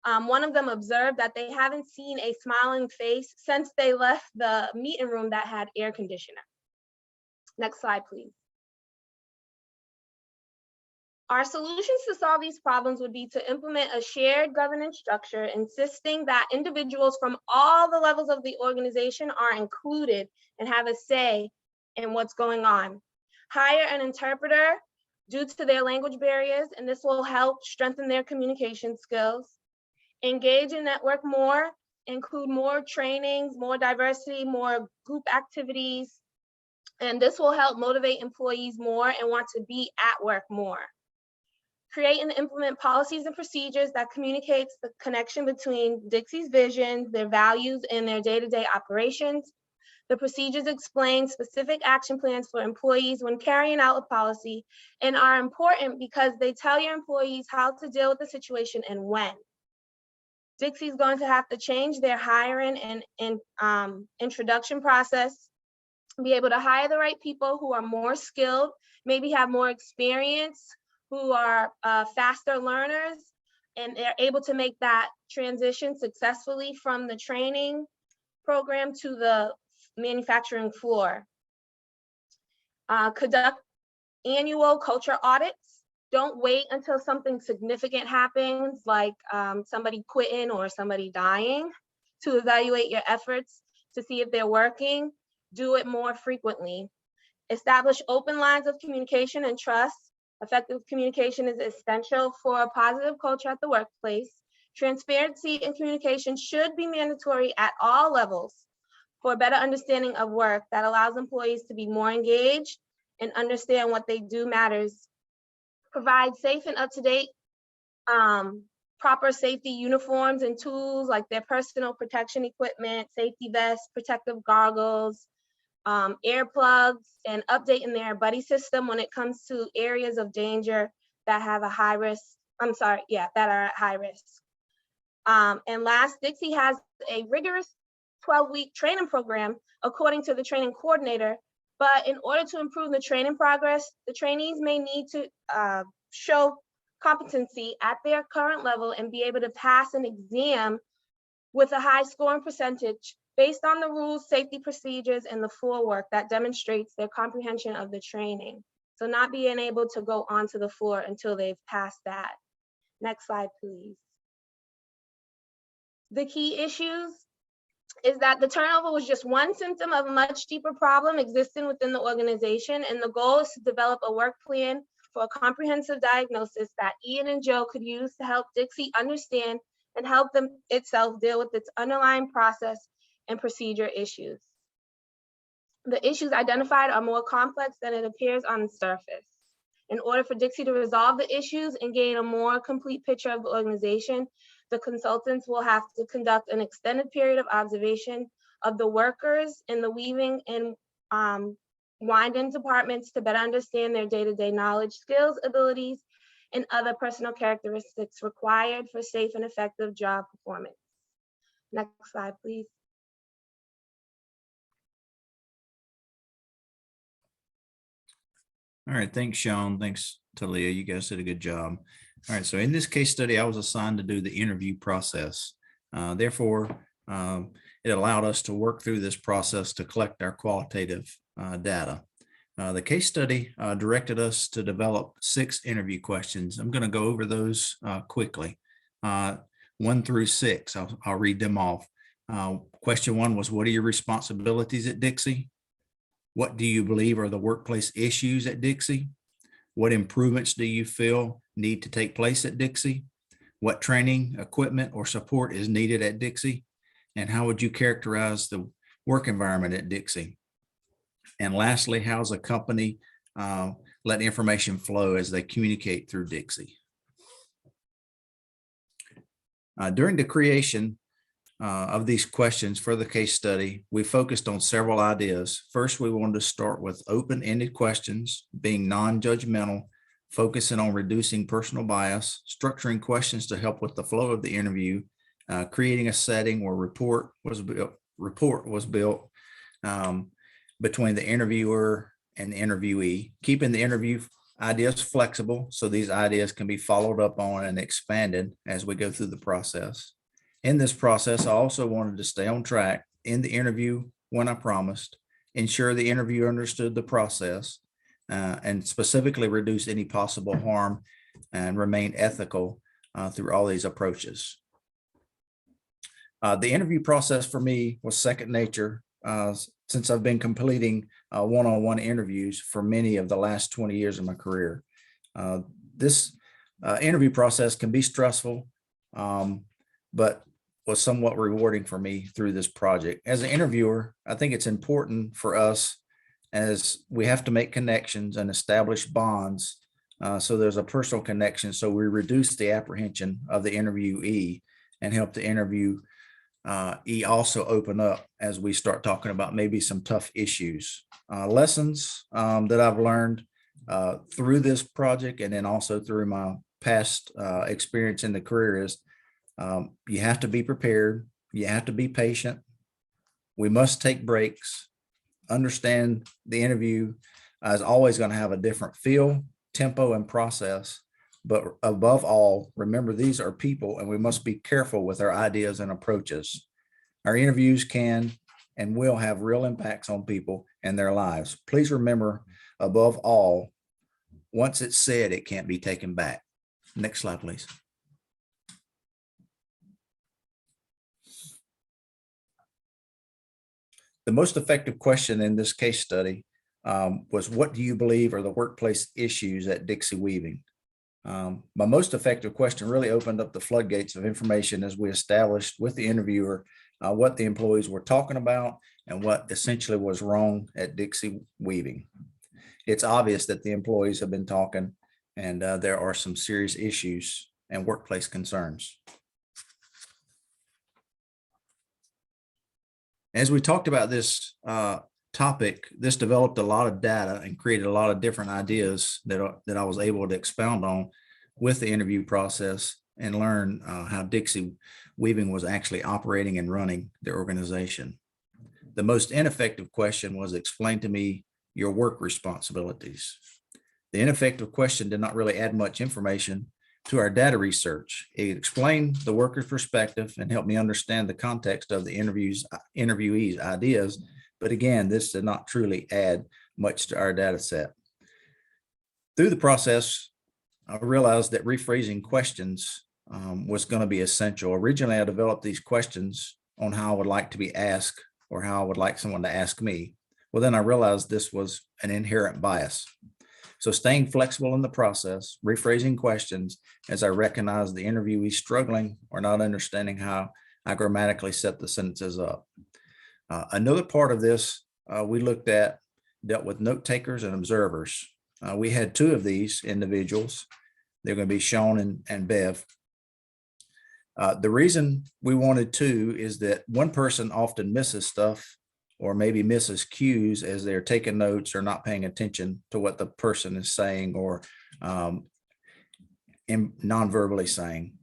One of them observed that they haven't seen a smiling face since they left the meeting room that had air conditioner. Next slide, please. Our solutions to solve these problems would be to implement a shared governance structure, insisting that individuals from all the levels of the organization are included and have a say in what's going on. Hire an interpreter due to their language barriers, and this will help strengthen their communication skills. Engage and network more, include more trainings, more diversity, more group activities, and this will help motivate employees more and want to be at work more. Create and implement policies and procedures that communicates the connection between Dixie's vision, their values, and their day-to-day operations. The procedures explain specific action plans for employees when carrying out a policy and are important because they tell your employees how to deal with the situation and when. Dixie's going to have to change their hiring and introduction process, be able to hire the right people who are more skilled, maybe have more experience, who are faster learners, and they're able to make that transition successfully from the training program to the manufacturing floor. Conduct annual culture audits. Don't wait until something significant happens, like somebody quitting or somebody dying, to evaluate your efforts to see if they're working. Do it more frequently. Establish open lines of communication and trust. Effective communication is essential for a positive culture at the workplace. Transparency and communication should be mandatory at all levels for a better understanding of work that allows employees to be more engaged and understand what they do matters. Provide safe and up-to-date proper safety uniforms and tools like their personal protection equipment, safety vests, protective goggles, earplugs, and updating their buddy system when it comes to areas of danger that have a high risk, that are at high risk. And last, Dixie has a rigorous 12-week training program according to the training coordinator, but in order to improve the training progress, the trainees may need to show competency at their current level and be able to pass an exam with a high scoring percentage based on the rules, safety procedures, and the floor work that demonstrates their comprehension of the training. So not being able to go onto the floor until they've passed that. Next slide, please. The key issues is that the turnover was just one symptom of a much deeper problem existing within the organization, and the goal is to develop a work plan for a comprehensive diagnosis that Ian and Joe could use to help Dixie understand and help them itself deal with its underlying process and procedure issues. The issues identified are more complex than it appears on the surface. In order for Dixie to resolve the issues and gain a more complete picture of the organization, the consultants will have to conduct an extended period of observation of the workers in the weaving and wind-in departments to better understand their day-to-day knowledge, skills, abilities, and other personal characteristics required for safe and effective job performance. Next slide, please. All right, thanks, Sean. Thanks, Talia. You guys did a good job. All right, so in this case study, I was assigned to do the interview process. Therefore, it allowed us to work through this process to collect our qualitative data. The case study directed us to develop 6 interview questions. I'm going to go over those quickly. 1 through 6, I'll read them off. Question 1 was, what are your responsibilities at Dixie? What do you believe are the workplace issues at Dixie? What improvements do you feel need to take place at Dixie? What training, equipment, or support is needed at Dixie? And how would you characterize the work environment at Dixie? And lastly, how's a company let information flow as they communicate through Dixie? During the creation of these questions for the case study, we focused on several ideas. First, we wanted to start with open-ended questions, being non-judgmental, focusing on reducing personal bias, structuring questions to help with the flow of the interview, creating a setting where rapport was built between the interviewer and the interviewee, keeping the interview ideas flexible so these ideas can be followed up on and expanded as we go through the process. In this process, I also wanted to stay on track in the interview when I promised, ensure the interviewer understood the process, and specifically reduce any possible harm and remain ethical through all these approaches. The interview process for me was second nature since I've been completing one-on-one interviews for many of the last 20 years of my career. This interview process can be stressful, but was somewhat rewarding for me through this project. As an interviewer, I think it's important for us as we have to make connections and establish bonds. So there's a personal connection. So we reduce the apprehension of the interviewee and help the interviewee also open up as we start talking about maybe some tough issues. Lessons that I've learned through this project and then also through my past experience in the career is you have to be prepared. You have to be patient. We must take breaks. Understand the interview is always going to have a different feel, tempo, and process. But above all, remember these are people and we must be careful with our ideas and approaches. Our interviews can and will have real impacts on people and their lives. Please remember, above all, once it's said, it can't be taken back. Next slide, please. The most effective question in this case study was, what do you believe are the workplace issues at Dixie Weaving? My most effective question really opened up the floodgates of information as we established with the interviewer what the employees were talking about and what essentially was wrong at Dixie Weaving. It's obvious that the employees have been talking and there are some serious issues and workplace concerns. As we talked about this topic, this developed a lot of data and created a lot of different ideas that I was able to expound on with the interview process and learn how Dixie Weaving was actually operating and running their organization. The most ineffective question was, explain to me your work responsibilities. The ineffective question did not really add much information to our data research. It explained the worker's perspective and helped me understand the context of the interviewee's ideas. But again, this did not truly add much to our data set. Through the process, I realized that rephrasing questions was going to be essential. Originally, I developed these questions on how I would like to be asked or how I would like someone to ask me. Well, then I realized this was an inherent bias. So staying flexible in the process, rephrasing questions as I recognize the interviewee struggling or not understanding how I grammatically set the sentences up. Another part of this we looked at dealt with note takers and observers. We had 2 of these individuals. They're going to be Sean and Bev. The reason we wanted 2 is that one person often misses stuff or maybe misses cues as they're taking notes or not paying attention to what the person is saying or non-verbally saying.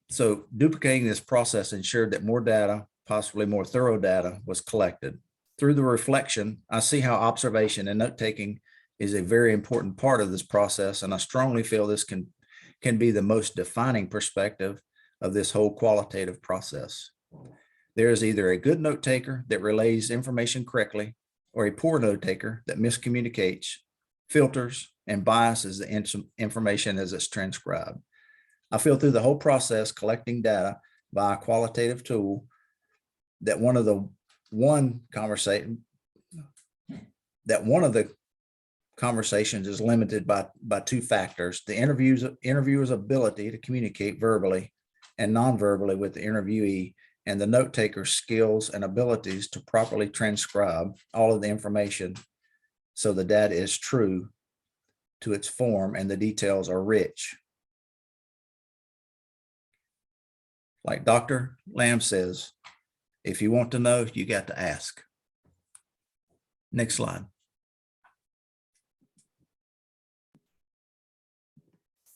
So duplicating this process ensured that more data, possibly more thorough data, was collected. Through the reflection, I see how observation and note-taking is a very important part of this process, and I strongly feel this can be the most defining perspective of this whole qualitative process. There is either a good note taker that relays information correctly or a poor note taker that miscommunicates, filters, and biases the information as it's transcribed. I feel through the whole process collecting data by a qualitative tool that one of the conversations is limited by 2 factors: the interviewer's ability to communicate verbally and non-verbally with the interviewee, and the note taker's skills and abilities to properly transcribe all of the information so the data is true to its form and the details are rich. Like Dr. Lamb says, if you want to know, you got to ask. Next slide.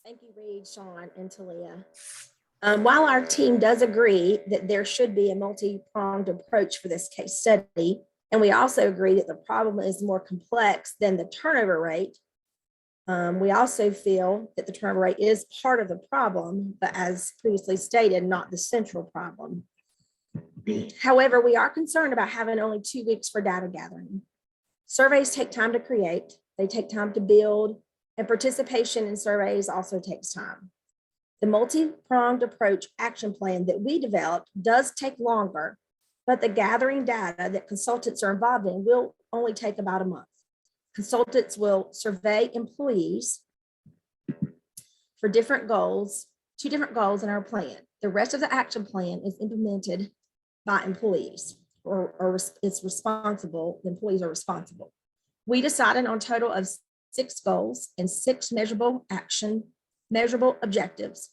Thank you, Reed, Sean, and Talia. While our team does agree that there should be a multi-pronged approach for this case study, and we also agree that the problem is more complex than the turnover rate, we also feel that the turnover rate is part of the problem, but as previously stated, not the central problem. However, we are concerned about having only 2 weeks for data gathering. Surveys take time to create, they take time to build, and participation in surveys also takes time. The multi-pronged approach action plan that we developed does take longer, but the gathering data that consultants are involved in will only take about a month. Consultants will survey employees for different goals, 2 different goals in our plan. The rest of the action plan is implemented by employees or it's responsible, the employees are responsible. We decided on a total of 6 goals and 6 measurable objectives.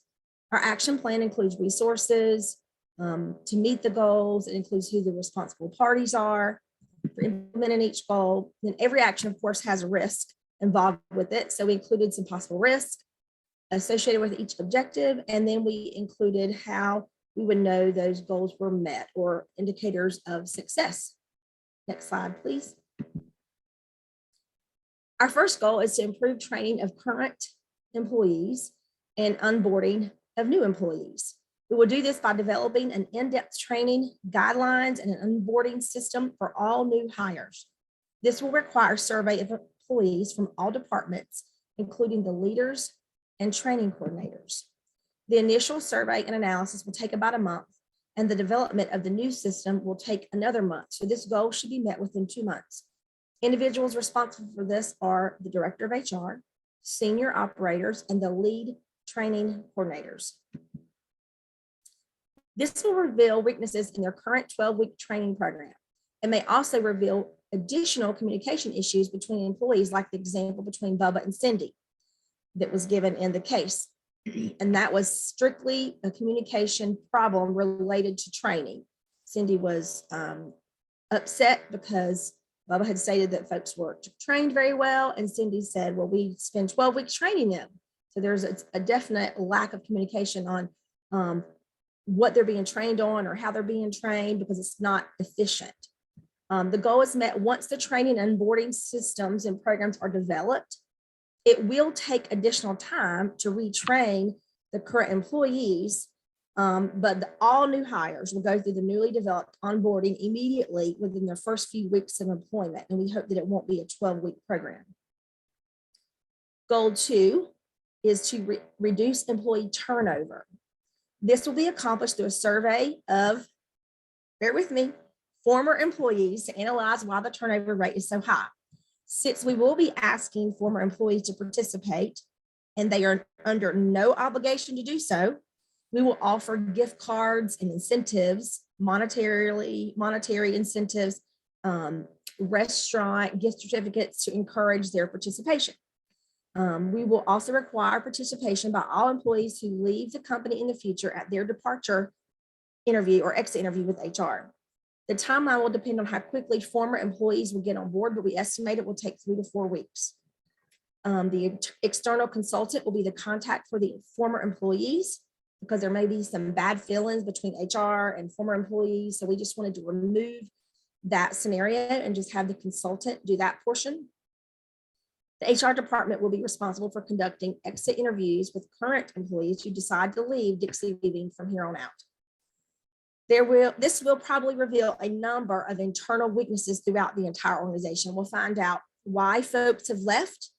Our action plan includes resources to meet the goals. It includes who the responsible parties are for implementing each goal. Then every action, of course, has a risk involved with it. So we included some possible risk associated with each objective. And then we included how we would know those goals were met or indicators of success. Next slide, please. Our first goal is to improve training of current employees and onboarding of new employees. We will do this by developing an in-depth training guidelines and an onboarding system for all new hires. This will require a survey of employees from all departments, including the leaders and training coordinators. The initial survey and analysis will take about a month, and the development of the new system will take another month. So this goal should be met within 2 months. Individuals responsible for this are the director of HR, senior operators, and the lead training coordinators. This will reveal weaknesses in their current 12-week training program. It may also reveal additional communication issues between employees, like the example between Bubba and Cindy that was given in the case. And that was strictly a communication problem related to training. Cindy was upset because Bubba had stated that folks weren't trained very well. And Cindy said, well, we spend 12 weeks training them. So there's a definite lack of communication on what they're being trained on or how they're being trained because it's not efficient. The goal is met once the training and onboarding systems and programs are developed. It will take additional time to retrain the current employees, but all new hires will go through the newly developed onboarding immediately within their first few weeks of employment, and we hope that it won't be a 12-week program. Goal 2 is to reduce employee turnover. This will be accomplished through a survey of, bear with me, former employees to analyze why the turnover rate is so high. Since we will be asking former employees to participate and they are under no obligation to do so, we will offer gift cards and incentives, monetary incentives restaurant gift certificates to encourage their participation. We will also require participation by all employees who leave the company in the future at their departure interview or exit interview with HR. The timeline will depend on how quickly former employees will get on board, but we estimate it will take 3 to 4 weeks. The external consultant will be the contact for the former employees because there may be some bad feelings between HR and former employees. So we just wanted to remove that scenario and just have the consultant do that portion. The HR department will be responsible for conducting exit interviews with current employees who decide to leave Dixie Weaving from here on out. This will probably reveal a number of internal weaknesses throughout the entire organization. We'll find out why folks have left,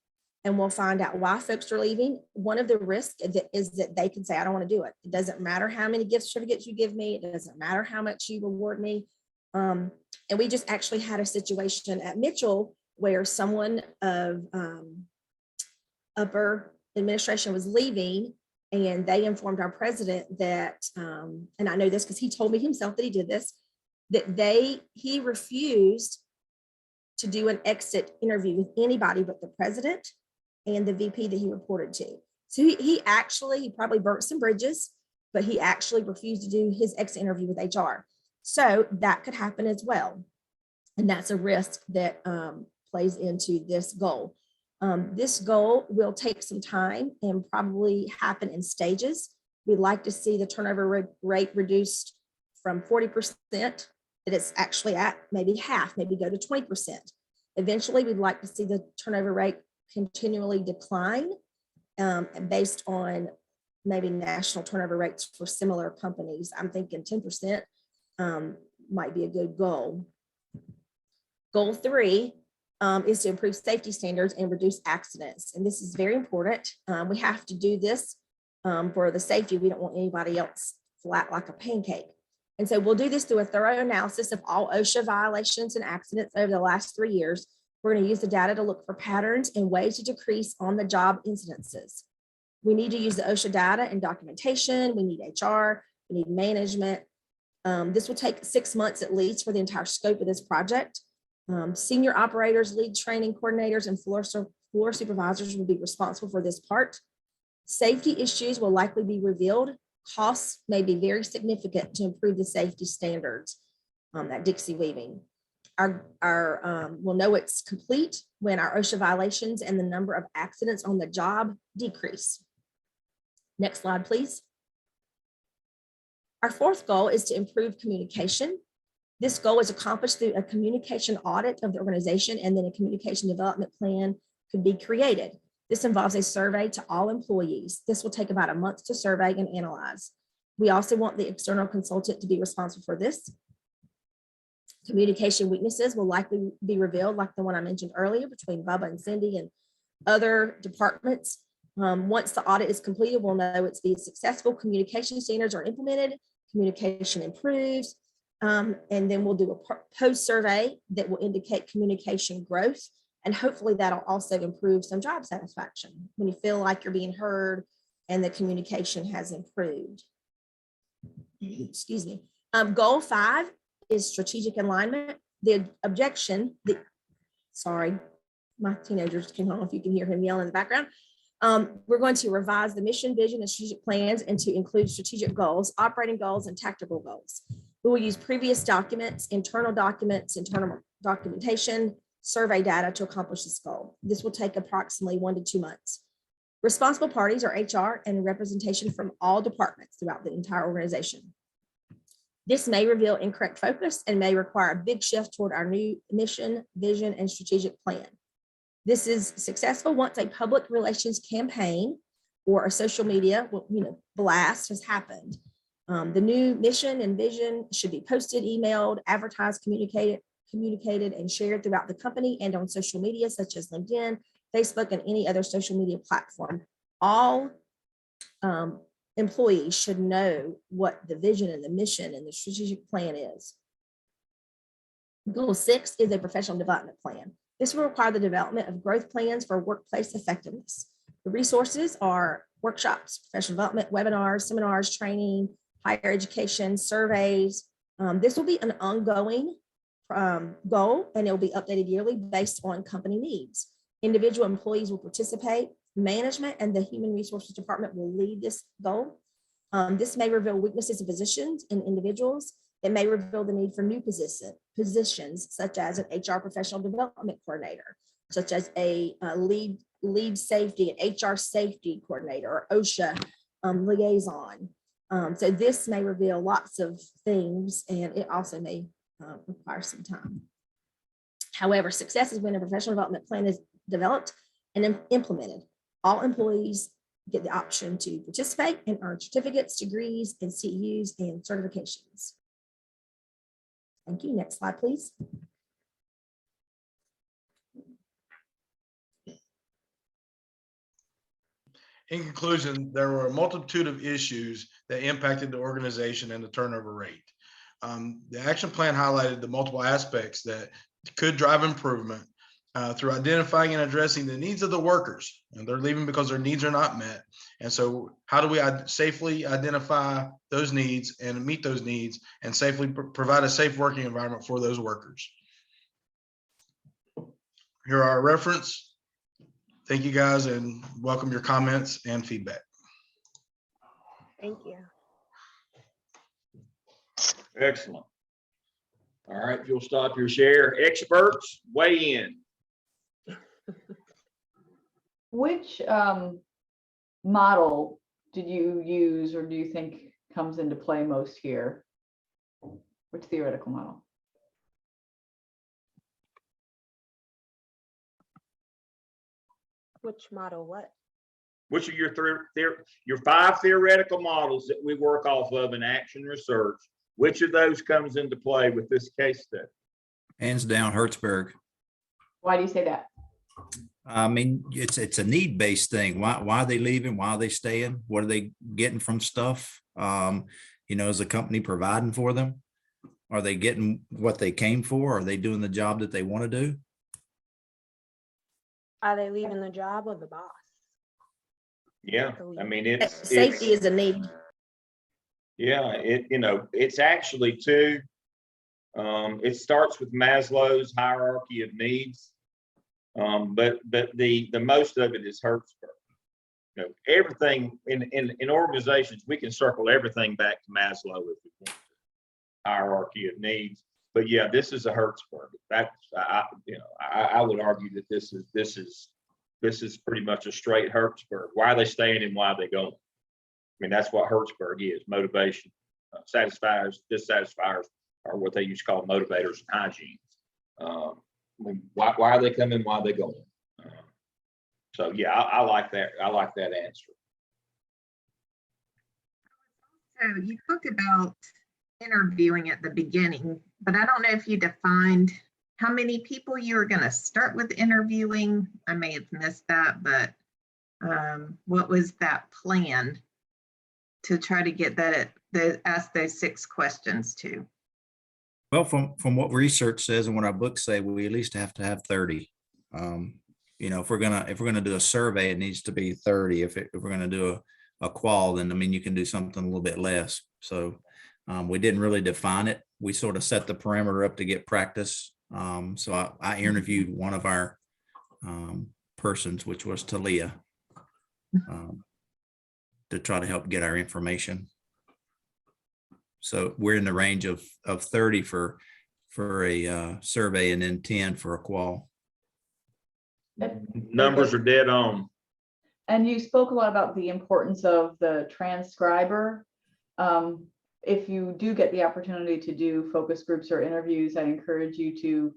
and we'll find out why folks are leaving. One of the risks is that they can say, I don't want to do it. It doesn't matter how many gift certificates you give me. It doesn't matter how much you reward me. And we just actually had a situation at Mitchell where someone of upper administration was leaving, and they informed our president that, and I know this because he told me himself that he did this, that he refused to do an exit interview with anybody but the president and the VP that he reported to. So he probably burnt some bridges, but he actually refused to do his exit interview with HR. So that could happen as well. And that's a risk that plays into this goal. This goal will take some time and probably happen in stages. We'd like to see the turnover rate reduced from 40% that it's actually at maybe half, maybe go to 20%. Eventually, we'd like to see the turnover rate continually decline based on maybe national turnover rates for similar companies. I'm thinking 10% might be a good goal. Goal 3 is to improve safety standards and reduce accidents. And this is very important. We have to do this for the safety. We don't want anybody else flat like a pancake. And so we'll do this through a thorough analysis of all OSHA violations and accidents over the last 3 years. We're going to use the data to look for patterns and ways to decrease on the job incidences. We need to use the OSHA data and documentation. We need HR, we need management. This will take 6 months at least for the entire scope of this project. Senior operators, lead training coordinators, and floor supervisors will be responsible for this part. Safety issues will likely be revealed. Costs may be very significant to improve the safety standards at Dixie Weaving. We'll know it's complete when our OSHA violations and the number of accidents on the job decrease. Next slide, please. Our 4th goal is to improve communication. This goal is accomplished through a communication audit of the organization, and then a communication development plan could be created. This involves a survey to all employees. This will take about a month to survey and analyze. We also want the external consultant to be responsible for this. Communication weaknesses will likely be revealed, like the one I mentioned earlier, between Bubba and Cindy and other departments. Once the audit is completed, we'll know it's been successful. Communication standards are implemented, communication improves, and then we'll do a post survey that will indicate communication growth. And hopefully that'll also improve some job satisfaction when you feel like you're being heard and the communication has improved. Excuse me. Goal 5 is strategic alignment. The objection, sorry, my teenagers came home, if you can hear him yelling in the background. We're going to revise the mission, vision, and strategic plans and to include strategic goals, operating goals, and tactical goals. We will use previous documents, internal documentation, survey data to accomplish this goal. This will take approximately 1 to 2 months. Responsible parties are HR and representation from all departments throughout the entire organization. This may reveal incorrect focus and may require a big shift toward our new mission, vision, and strategic plan. This is successful once a public relations campaign or a social media blast has happened. The new mission and vision should be posted, emailed, advertised, communicated, and shared throughout the company and on social media such as LinkedIn, Facebook, and any other social media platform. All employees should know what the vision and the mission and the strategic plan is. Goal 6 is a professional development plan. This will require the development of growth plans for workplace effectiveness. The resources are workshops, professional development, webinars, seminars, training, higher education, surveys. This will be an ongoing goal, and it will be updated yearly based on company needs. Individual employees will participate. Management and the Human Resources Department will lead this goal. This may reveal weaknesses of positions and individuals. It may reveal the need for new positions, such as an HR professional development coordinator, such as a lead safety and HR safety coordinator, or OSHA liaison. So this may reveal lots of things, and it also may require some time. However, success is when a professional development plan is developed and implemented. All employees get the option to participate and earn certificates, degrees, and CEUs and certifications. Thank you. Next slide, please. In conclusion, there were a multitude of issues that impacted the organization and the turnover rate. The action plan highlighted the multiple aspects that could drive improvement through identifying and addressing the needs of the workers. And they're leaving because their needs are not met. And so how do we safely identify those needs and meet those needs and safely provide a safe working environment for those workers? Here are our reference. Thank you guys, and welcome your comments and feedback. Thank you. Excellent. All right, if you'll stop your share. Experts, weigh in. Which model did you use, or do you think comes into play most here? Which theoretical model? Which model, what? Which of your 5 theoretical models that we work off of in action research, which of those comes into play with this case study? Hands down, Hertzberg. Why do you say that? I mean, it's a need-based thing. Why are they leaving? Why are they staying? What are they getting from stuff? Is the company providing for them? Are they getting what they came for? Are they doing the job that they want to do? Are they leaving the job or the boss? Yeah, I mean, Safety is a need. Yeah, it's actually too, it starts with Maslow's hierarchy of needs. But the most of it is Hertzberg. Everything in organizations, we can circle everything back to Maslow if we want to. Hierarchy of needs. But yeah, this is a Hertzberg. I would argue that this is pretty much a straight Hertzberg. Why are they staying and why are they going? I mean, that's what Hertzberg is: motivation, satisfiers, dissatisfiers, are what they used to call motivators and hygiene. Why are they coming? Why are they going? So yeah, I like that. I like that answer. So you talked about interviewing at the beginning, but I don't know if you defined how many people you were going to start with interviewing. I may have missed that, but what was that plan to try to get ask those 6 questions to? Well, from what research says and what our books say, we at least have to have 30. If we're gonna do a survey, it needs to be 30. If we're gonna do a qual, then I mean you can do something a little bit less. So we didn't really define it. We sort of set the parameter up to get practice. So I interviewed one of our persons, which was Talia, to try to help get our information. So we're in the range of 30 for a survey, and then 10 for a qual. Numbers are dead on. And you spoke a lot about the importance of the transcriber. If you do get the opportunity to do focus groups or interviews, I encourage you to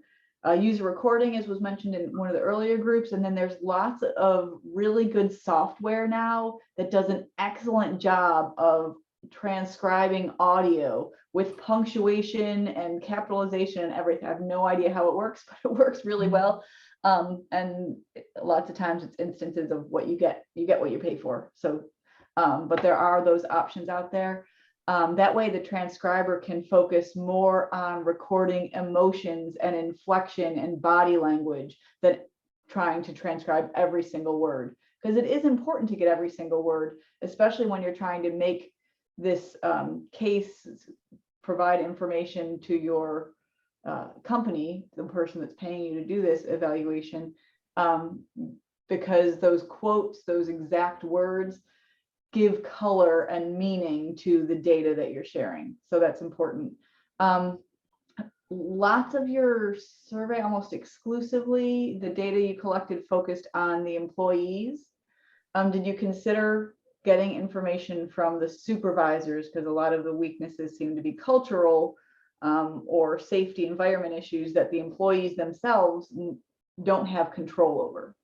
use a recording, as was mentioned in one of the earlier groups. And then there's lots of really good software now that does an excellent job of transcribing audio with punctuation and capitalization and everything. I have no idea how it works, but it works really well. And lots of times it's instances of what you get what you pay for. So, but there are those options out there. That way the transcriber can focus more on recording emotions and inflection and body language than trying to transcribe every single word. Because it is important to get every single word, especially when you're trying to make this case provide information to your company, the person that's paying you to do this evaluation, because those quotes, those exact words give color and meaning to the data that you're sharing. So that's important. Lots of your survey, almost exclusively, the data you collected focused on the employees. Did you consider getting information from the supervisors? Because a lot of the weaknesses seem to be cultural or safety environment issues that the employees themselves don't have control over.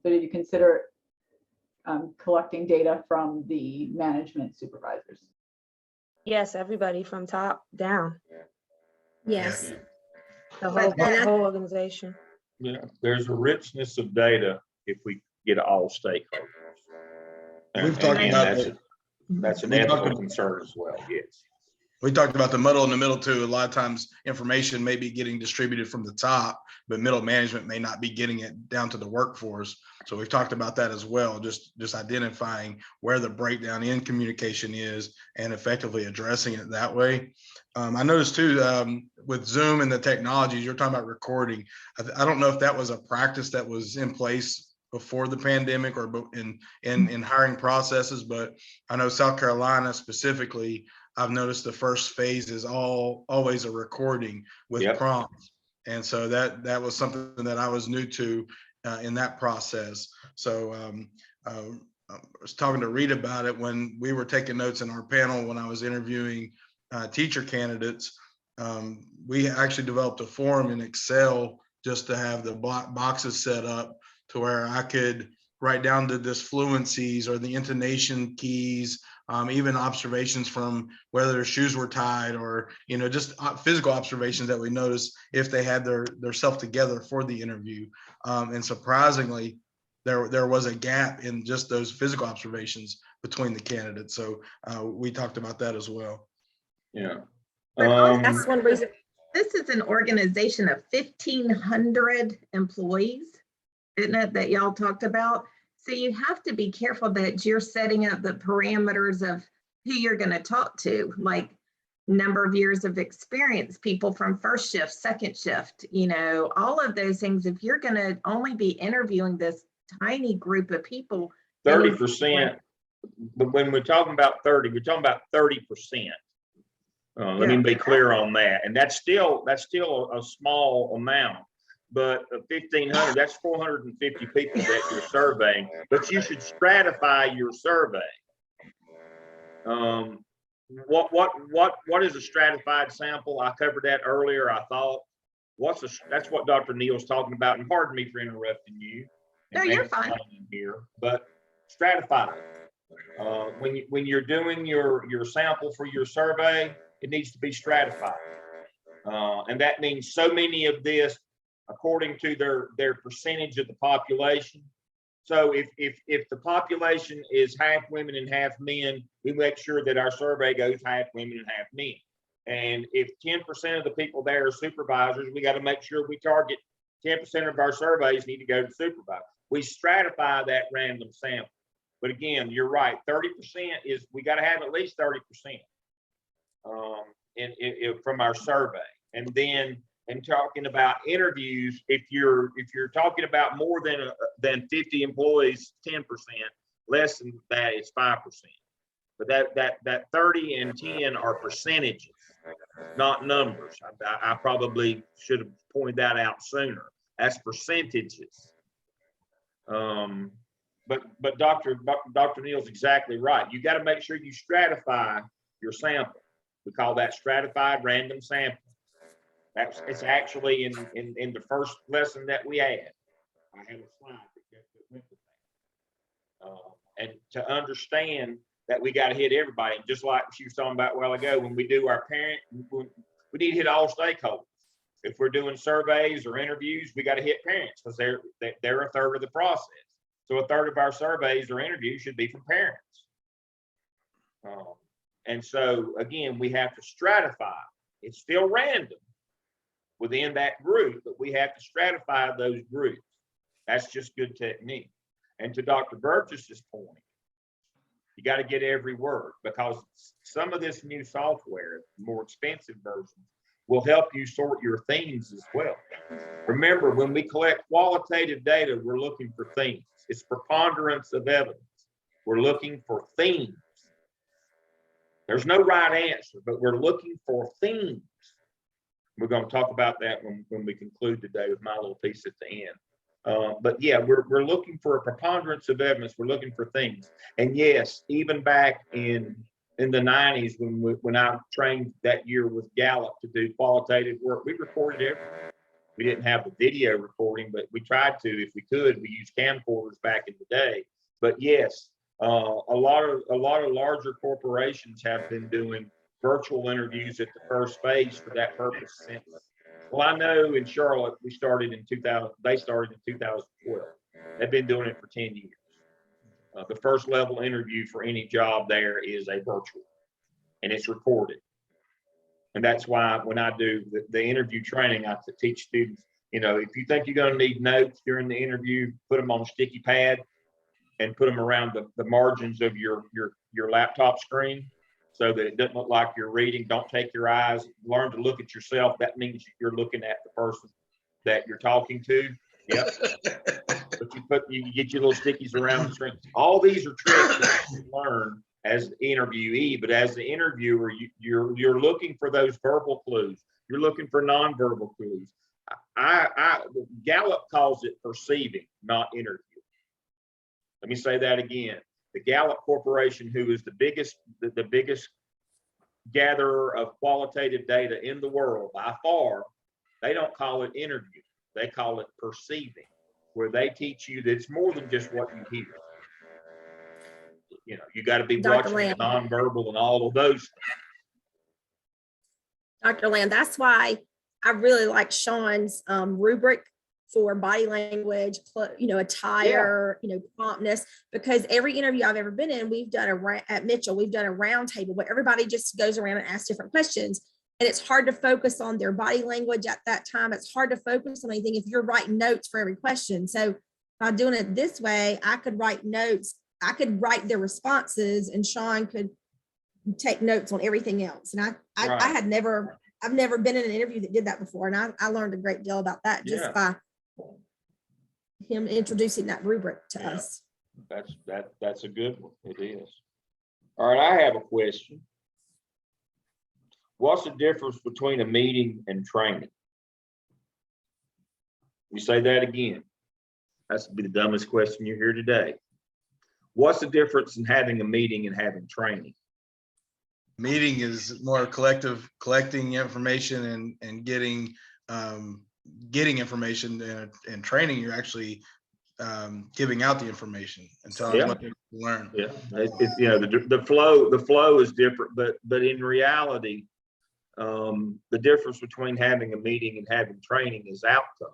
So did you consider collecting data from the management supervisors? Yes, everybody from top down. Yes. The whole organization. Yeah, there's a richness of data if we get all stakeholders. We've talked about that's an ethical concern as well. Yes. We talked about the muddle in the middle too. A lot of times information may be getting distributed from the top, but middle management may not be getting it down to the workforce. So we've talked about that as well, just identifying where the breakdown in communication is and effectively addressing it that way. I noticed too, with Zoom and the technologies, you're talking about recording. I don't know if that was a practice that was in place before the pandemic or in hiring processes, but I know South Carolina specifically, I've noticed the first phase is always a recording with prompts. And so that was something that I was new to in that process. So I was talking to Reed about it when we were taking notes in our panel when I was interviewing teacher candidates. We actually developed a form in Excel just to have the boxes set up to where I could write down the disfluencies or the intonation keys, even observations from whether their shoes were tied or, just physical observations that we noticed if they had their self together for the interview. And surprisingly, there was a gap in just those physical observations between the candidates. So we talked about that as well. Yeah. That's one reason. This is an organization of 1,500 employees, isn't it, that y'all talked about? So you have to be careful that you're setting up the parameters of who you're going to talk to, like number of years of experience, people from first shift, second shift, all of those things. If you're going to only be interviewing this tiny group of people, 30%, but when we're talking about 30, we're talking about 30%. Let me be clear on that. And that's still a small amount. But 1,500, that's 450 people that you're surveying, but you should stratify your survey. What is a stratified sample? I covered that earlier. I thought, that's what Dr. Neal's talking about. And pardon me for interrupting you. No, you're fine. Here, but stratified. When you're doing your sample for your survey, it needs to be stratified. And that means so many of this according to their percentage of the population. So if the population is half women and half men, we make sure that our survey goes half women and half men. And if 10% of the people there are supervisors, we got to make sure we target 10% of our surveys need to go to supervisors. We stratify that random sample. But again, you're right, 30% is, we got to have at least 30% from our survey. And then, and talking about interviews, if you're talking about more than 50 employees, 10%, less than that is 5%. But that 30 and 10 are percentages, not numbers. I probably should have pointed that out sooner. That's percentages. But Dr. Neal's exactly right. You got to make sure you stratify your sample. We call that stratified random sample. It's actually in the first lesson that we had. I had a slide that went with that. And to understand that we got to hit everybody, just like she was talking about a while ago, when we do our parent, we need to hit all stakeholders. If we're doing surveys or interviews, we got to hit parents because they're a third of the process. So a third of our surveys or interviews should be from parents. And so again, we have to stratify. It's still random within that group, but we have to stratify those groups. That's just good technique. And to Dr. Burgess's point, you got to get every word, because some of this new software, more expensive versions, will help you sort your themes as well. Remember, when we collect qualitative data, we're looking for themes. It's preponderance of evidence. We're looking for themes. There's no right answer, but we're looking for themes. We're going to talk about that when we conclude today with my little piece at the end. But yeah, we're looking for a preponderance of evidence. We're looking for things. And yes, even back in the 90s, when I trained that year with Gallup to do qualitative work, we recorded everything. We didn't have the video recording, but we tried to, if we could. We used camcorders back in the day. But yes, a lot of larger corporations have been doing virtual interviews at the first phase for that purpose since. Well, I know in Charlotte, we started in 2000. They started in 2012. They've been doing it for 10 years. The first level interview for any job there is a virtual, and it's recorded. And that's why when I do the interview training, I teach students, if you think you're going to need notes during the interview, put them on a sticky pad and put them around the margins of your laptop screen so that it doesn't look like you're reading. Don't take your eyes, learn to look at yourself. That means you're looking at the person that you're talking to. Yep. But you get your little stickies around the screen. All these are tricks that you learn as the interviewee, but as the interviewer, you're looking for those verbal clues. You're looking for nonverbal clues. Gallup calls it perceiving, not interviewing. Let me say that again. The Gallup Corporation, who is the biggest gatherer of qualitative data in the world by far, they don't call it interview. They call it perceiving, where they teach you that it's more than just what you hear. You got to be Dr. watching the Lamb. nonverbal and all of those. Dr. Lamb, that's why I really like Sean's rubric for body language, attire, promptness, because every interview I've ever been in, we've done at Mitchell, we've done a round table where everybody just goes around and asks different questions. And it's hard to focus on their body language at that time. It's hard to focus on anything if you're writing notes for every question. So by doing it this way, I could write notes. I could write their responses and Sean could take notes on everything else. And I've never been in an interview that did that before. And I learned a great deal about that just by him introducing that rubric to us. That's a good one. It is. All right, I have a question. What's the difference between a meeting and training? We say that again. That's be the dumbest question you hear today. What's the difference in having a meeting and having training? Meeting is more collecting information and getting information, and training, you're actually giving out the information and telling them what they learn. Yeah, the flow is different, but in reality, the difference between having a meeting and having training is outcome.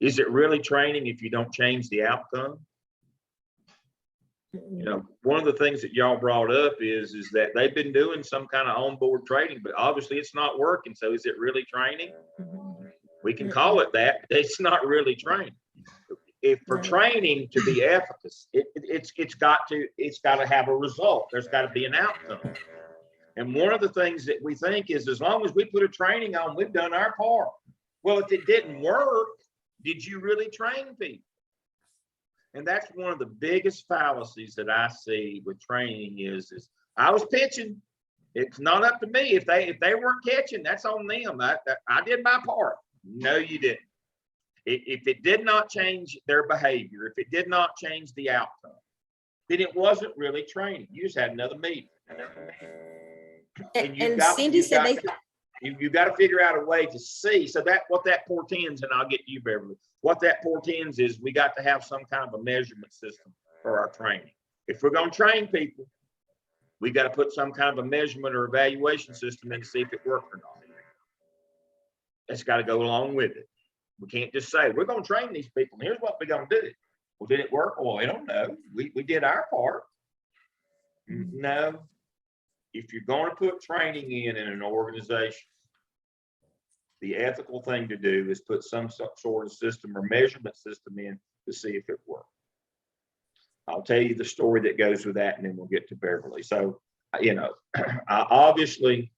Is it really training if you don't change the outcome? One of the things that y'all brought up is that they've been doing some kind of onboard training, but obviously it's not working. So is it really training? We can call it that, but it's not really training. If for training to be efficacious, it's got to have a result. There's got to be an outcome. And one of the things that we think is, as long as we put a training on, we've done our part. Well, if it didn't work, did you really train people? And that's one of the biggest fallacies that I see with training is I was pitching. It's not up to me. If they weren't catching, that's on them. I did my part. No, you didn't. If it did not change their behavior, if it did not change the outcome, then it wasn't really training. You just had another meeting. And Cindy said you've got to figure out a way to see. So what that portends, and I'll get to you, Beverly. What that portends is we got to have some kind of a measurement system for our training. If we're going to train people, we got to put some kind of a measurement or evaluation system in to see if it worked or not. That's got to go along with it. We can't just say we're going to train these people. And here's what we're going to do. Well, did it work? Well, I don't know. We did our part. No. If you're going to put training in an organization, the ethical thing to do is put some sort of system or measurement system in to see if it works. I'll tell you the story that goes with that, and then we'll get to Beverly. So, obviously,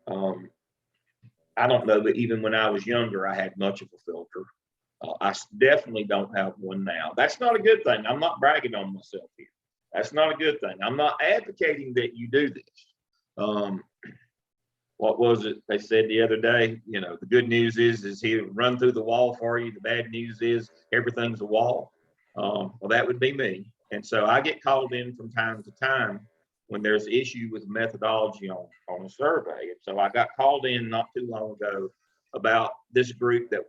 I don't know that even when I was younger, I had much of a filter. Definitely don't have one now. That's not a good thing. I'm not bragging on myself here. That's not a good thing. I'm not advocating that you do this. What was it they said the other day? You know, the good news is he'll run through the wall for you. The bad news is everything's a wall. Well, that would be me. And so I get called in from time to time when there's issue with methodology on a survey. And so I got called in not too long ago about this group that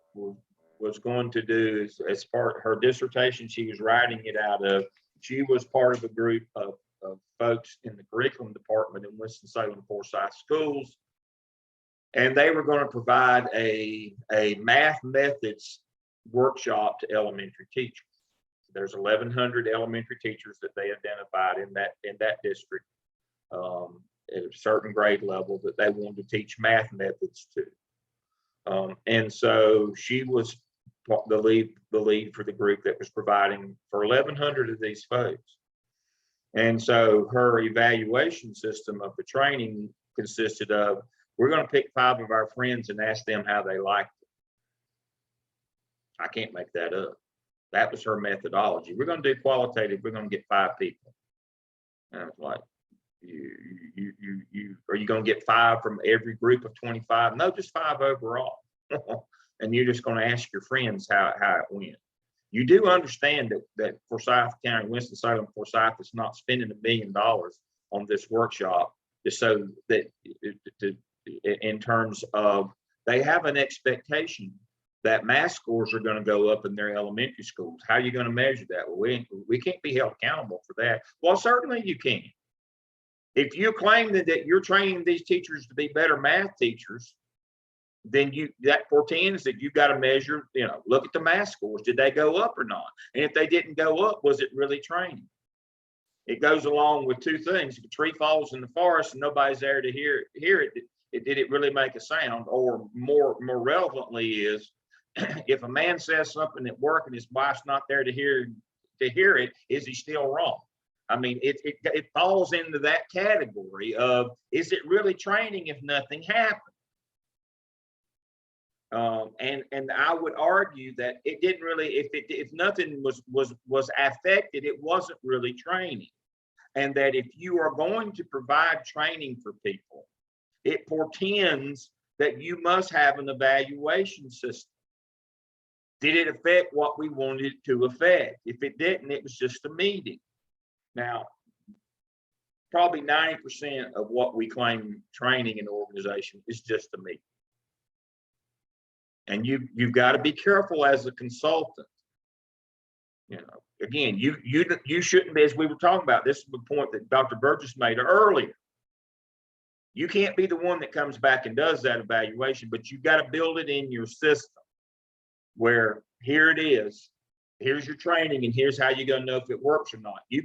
was going to do as part of her dissertation. She was writing it out of. She was part of a group of folks in the curriculum department in Winston-Salem Forsyth schools. And they were going to provide a math methods workshop to elementary teachers. There's 1,100 elementary teachers that they identified in that district at a certain grade level that they wanted to teach math methods to. And so she was the lead for the group that was providing for 1,100 of these folks. And so her evaluation system of the training consisted of, we're going to pick 5 of our friends and ask them how they liked it. I can't make that up. That was her methodology. We're going to do qualitative. We're going to get 5 people. And I was like, are you going to get 5 from every group of 25? No, just 5 overall. And you're just going to ask your friends how it went. You do understand that Forsyth County, Winston-Salem Forsyth is not spending $1 million on this workshop just so that in terms of they have an expectation that math scores are going to go up in their elementary schools. How are you going to measure that? Well, we can't be held accountable for that. Well, certainly you can. If you claim that you're training these teachers to be better math teachers, then that portends that you got to measure, look at the math scores. Did they go up or not? And if they didn't go up, was it really training? It goes along with 2 things. If a tree falls in the forest and nobody's there to hear it, did it really make a sound? Or more relevantly is, if a man says something at work and his wife's not there to hear it, is he still wrong? I mean, it falls into that category of, is it really training if nothing happened? And I would argue that it didn't really, if nothing was affected, it wasn't really training. And that if you are going to provide training for people, it portends that you must have an evaluation system. Did it affect what we wanted it to affect? If it didn't, it was just a meeting. Now, probably 90% of what we claim training in the organization is just a meeting. And you've got to be careful as a consultant. Again, you shouldn't be, as we were talking about, this is the point that Dr. Burgess made earlier. You can't be the one that comes back and does that evaluation, but you've got to build it in your system where here it is, here's your training, and here's how you're going to know if it works or not. You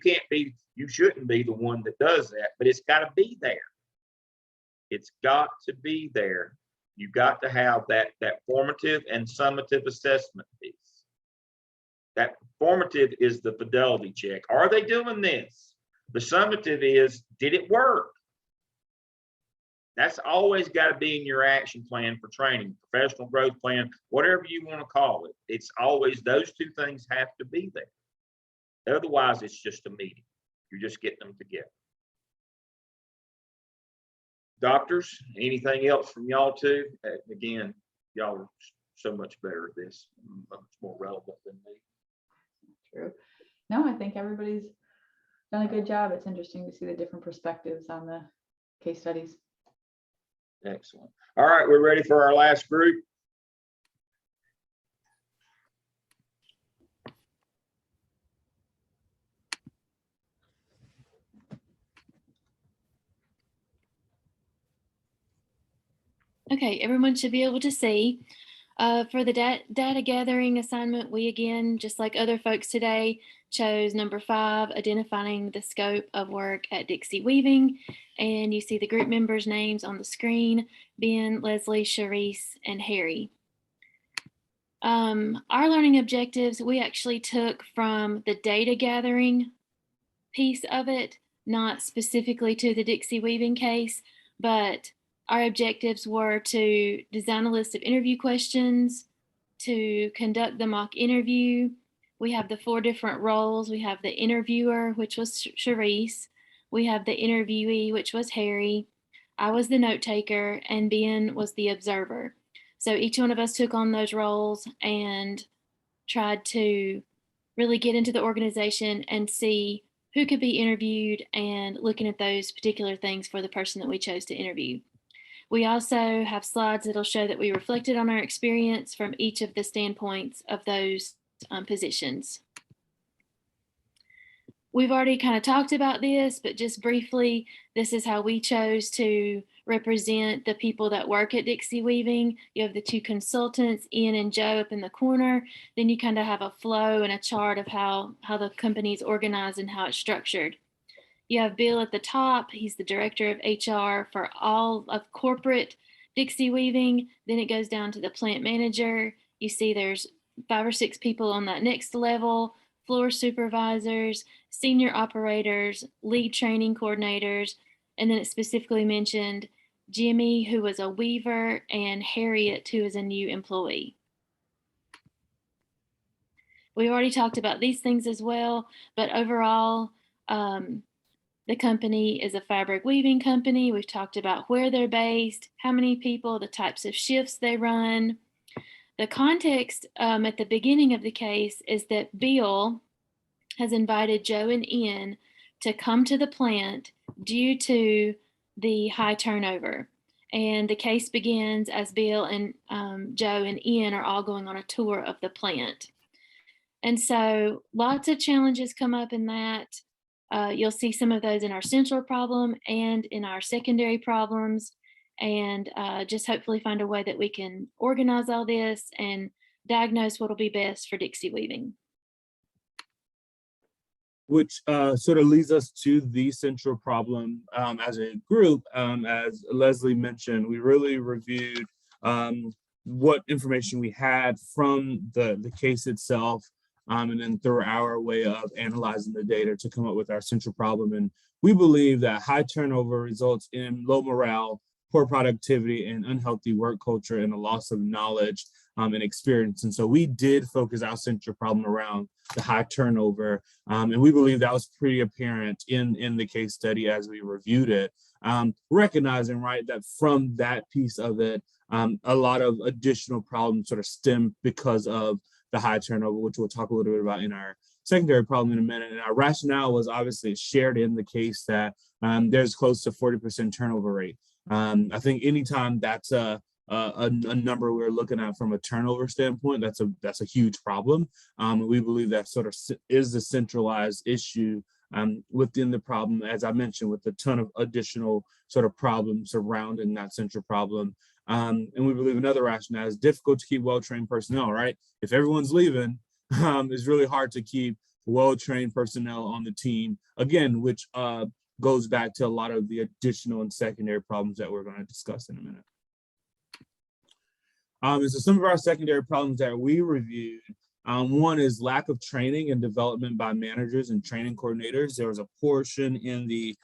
shouldn't be the one that does that, but it's got to be there. It's got to be there. You've got to have that formative and summative assessment piece. That formative is the fidelity check. Are they doing this? The summative is, did it work? That's always got to be in your action plan for training, professional growth plan, whatever you want to call it. It's always, those 2 things have to be there. Otherwise, it's just a meeting. You're just getting them together. Doctors, anything else from y'all too? Again, y'all are so much better at this, much more relevant than me. True. No, I think everybody's done a good job. It's interesting to see the different perspectives on the case studies. Excellent. All right, we're ready for our last group. Okay, everyone should be able to see. For the data gathering assignment, we again, just like other folks today, chose number 5, identifying the scope of work at Dixie Weaving. And you see the group members' names on the screen: Ben, Leslie, Sharice, and Harry. Our learning objectives, we actually took from the data gathering piece of it, not specifically to the Dixie Weaving case, but Our objectives were to design a list of interview questions, to conduct the mock interview. We have the 4 different roles. We have the interviewer, which was Sharice. We have the interviewee, which was Harry. I was the note taker, and Ben was the observer. So each one of us took on those roles and tried to really get into the organization and see who could be interviewed and looking at those particular things for the person that we chose to interview. We also have slides that'll show that we reflected on our experience from each of the standpoints of those positions. We've already kind of talked about this, but just briefly, this is how we chose to represent the people that work at Dixie Weaving. You have the 2 consultants, Ian and Joe, up in the corner. Then you kind of have a flow and a chart of how the company is organized and how it's structured. You have Bill at the top. He's the director of HR for all of corporate Dixie Weaving. Then it goes down to the plant manager. You see there's 5 or 6 people on that next level, floor supervisors, senior operators, lead training coordinators, and then it specifically mentioned Jimmy, who was a weaver, and Harriet, who is a new employee. We already talked about these things as well, but overall, the company is a fabric weaving company. We've talked about where they're based, how many people, the types of shifts they run. The context at the beginning of the case is that Bill has invited Joe and Ian to come to the plant due to the high turnover. And the case begins as Bill and Joe and Ian are all going on a tour of the plant. And so lots of challenges come up in that. You'll see some of those in our central problem and in our secondary problems, and just hopefully find a way that we can organize all this and diagnose what will be best for Dixie Weaving. Which sort of leads us to the central problem as a group. As Leslie mentioned, we really reviewed what information we had from the case itself, and then through our way of analyzing the data to come up with our central problem. And we believe that high turnover results in low morale, poor productivity, and unhealthy work culture, and a loss of knowledge and experience. And so we did focus our central problem around the high turnover. And we believe that was pretty apparent in the case study as we reviewed it, recognizing, right, that from that piece of it, a lot of additional problems sort of stem because of the high turnover, which we'll talk a little bit about in our secondary problem in a minute. And our rationale was obviously shared in the case that there's close to 40% turnover rate. I think anytime that's a number we're looking at from a turnover standpoint, that's a huge problem. We believe that sort of is the centralized issue within the problem, as I mentioned, with a ton of additional sort of problems surrounding that central problem. And we believe another rationale is difficult to keep well-trained personnel, right? If everyone's leaving, it's really hard to keep well-trained personnel on the team, again, which goes back to a lot of the additional and secondary problems that we're going to discuss in a minute. And so some of our secondary problems that we reviewed, one is lack of training and development by managers and training coordinators. There was a portion in the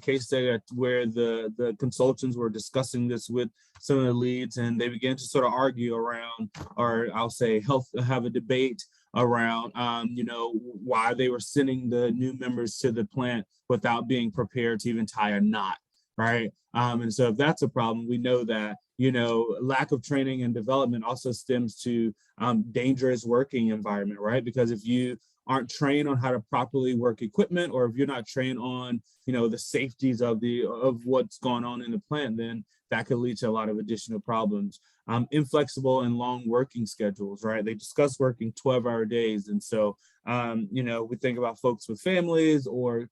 case study where the consultants were discussing this with some of the leads, and they began to sort of argue around, or I'll say have a debate around, why they were sending the new members to the plant without being prepared to even tie a knot, right? And so if that's a problem, we know that, lack of training and development also stems to dangerous working environment, right? Because if you aren't trained on how to properly work equipment, or if you're not trained on, the safeties of what's going on in the plant, then that could lead to a lot of additional problems. Inflexible and long working schedules, right? They discuss working 12-hour days. And so, we think about folks with families or,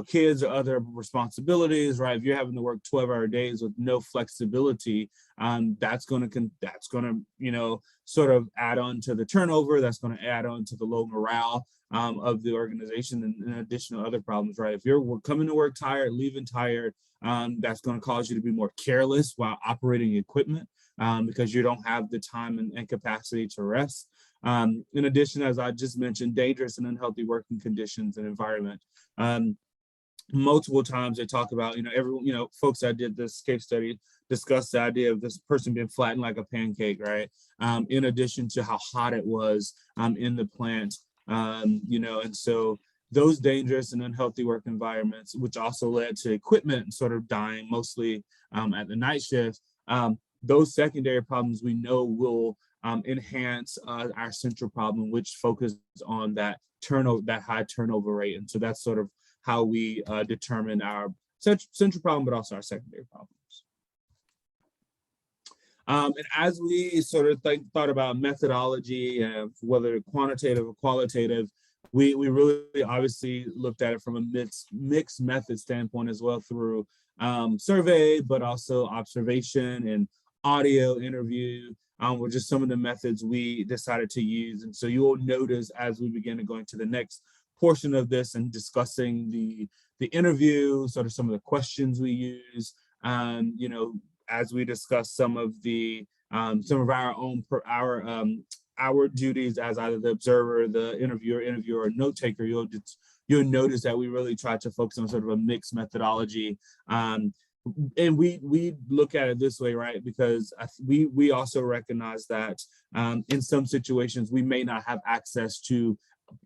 kids or other responsibilities, right? If you're having to work 12-hour days with no flexibility, that's going to, sort of add on to the turnover. That's going to add on to the low morale of the organization, and additional other problems, right? If you're coming to work tired, leaving tired, that's going to cause you to be more careless while operating equipment, because you don't have the time and capacity to rest. In addition, as I just mentioned, dangerous and unhealthy working conditions and environment. multiple times they talk about, everyone, folks that did this case study discussed the idea of this person being flattened like a pancake, right? In addition to how hot it was in the plant, and so those dangerous and unhealthy work environments, which also led to equipment sort of dying mostly at the night shift, those secondary problems we know will enhance our central problem, which focuses on that high turnover rate. And so that's sort of how we determine our central problem, but also our secondary problems. And as we sort of thought about methodology, whether quantitative or qualitative, we really obviously looked at it from a mixed method standpoint as well, through survey, but also observation and audio interview, were just some of the methods we decided to use. And so you will notice as we begin to go into the next portion of this and discussing the interview, sort of some of the questions we use, as we discuss some of our duties as either the observer, the interviewer, or note taker, you'll notice that we really try to focus on sort of a mixed methodology. And we look at it this way, right? Because we also recognize that in some situations we may not have access to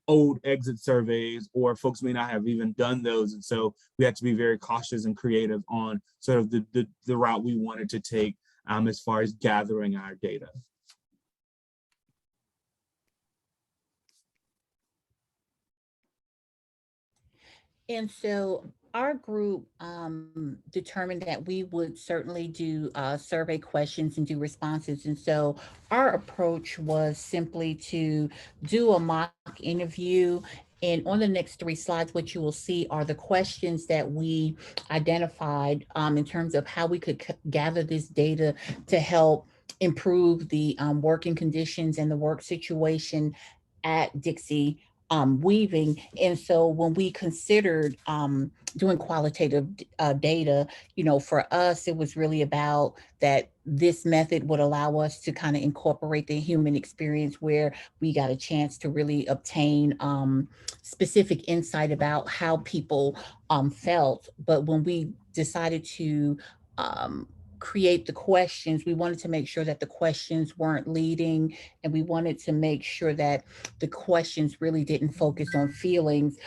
old exit surveys, or folks may not have even done those. And so we have to be very cautious and creative on sort of the route we wanted to take as far as gathering our data. And so our group determined that we would certainly do survey questions and do responses. And so our approach was simply to do a mock interview. And on the next 3 slides, what you will see are the questions that we identified in terms of how we could gather this data to help improve the working conditions and the work situation at Dixie Weaving. And so when we considered doing qualitative data, for us, it was really about that this method would allow us to kind of incorporate the human experience, where we got a chance to really obtain specific insight about how people felt. But when we decided to create the questions, we wanted to make sure that the questions weren't leading, and we wanted to make sure that the questions really didn't focus on feelings,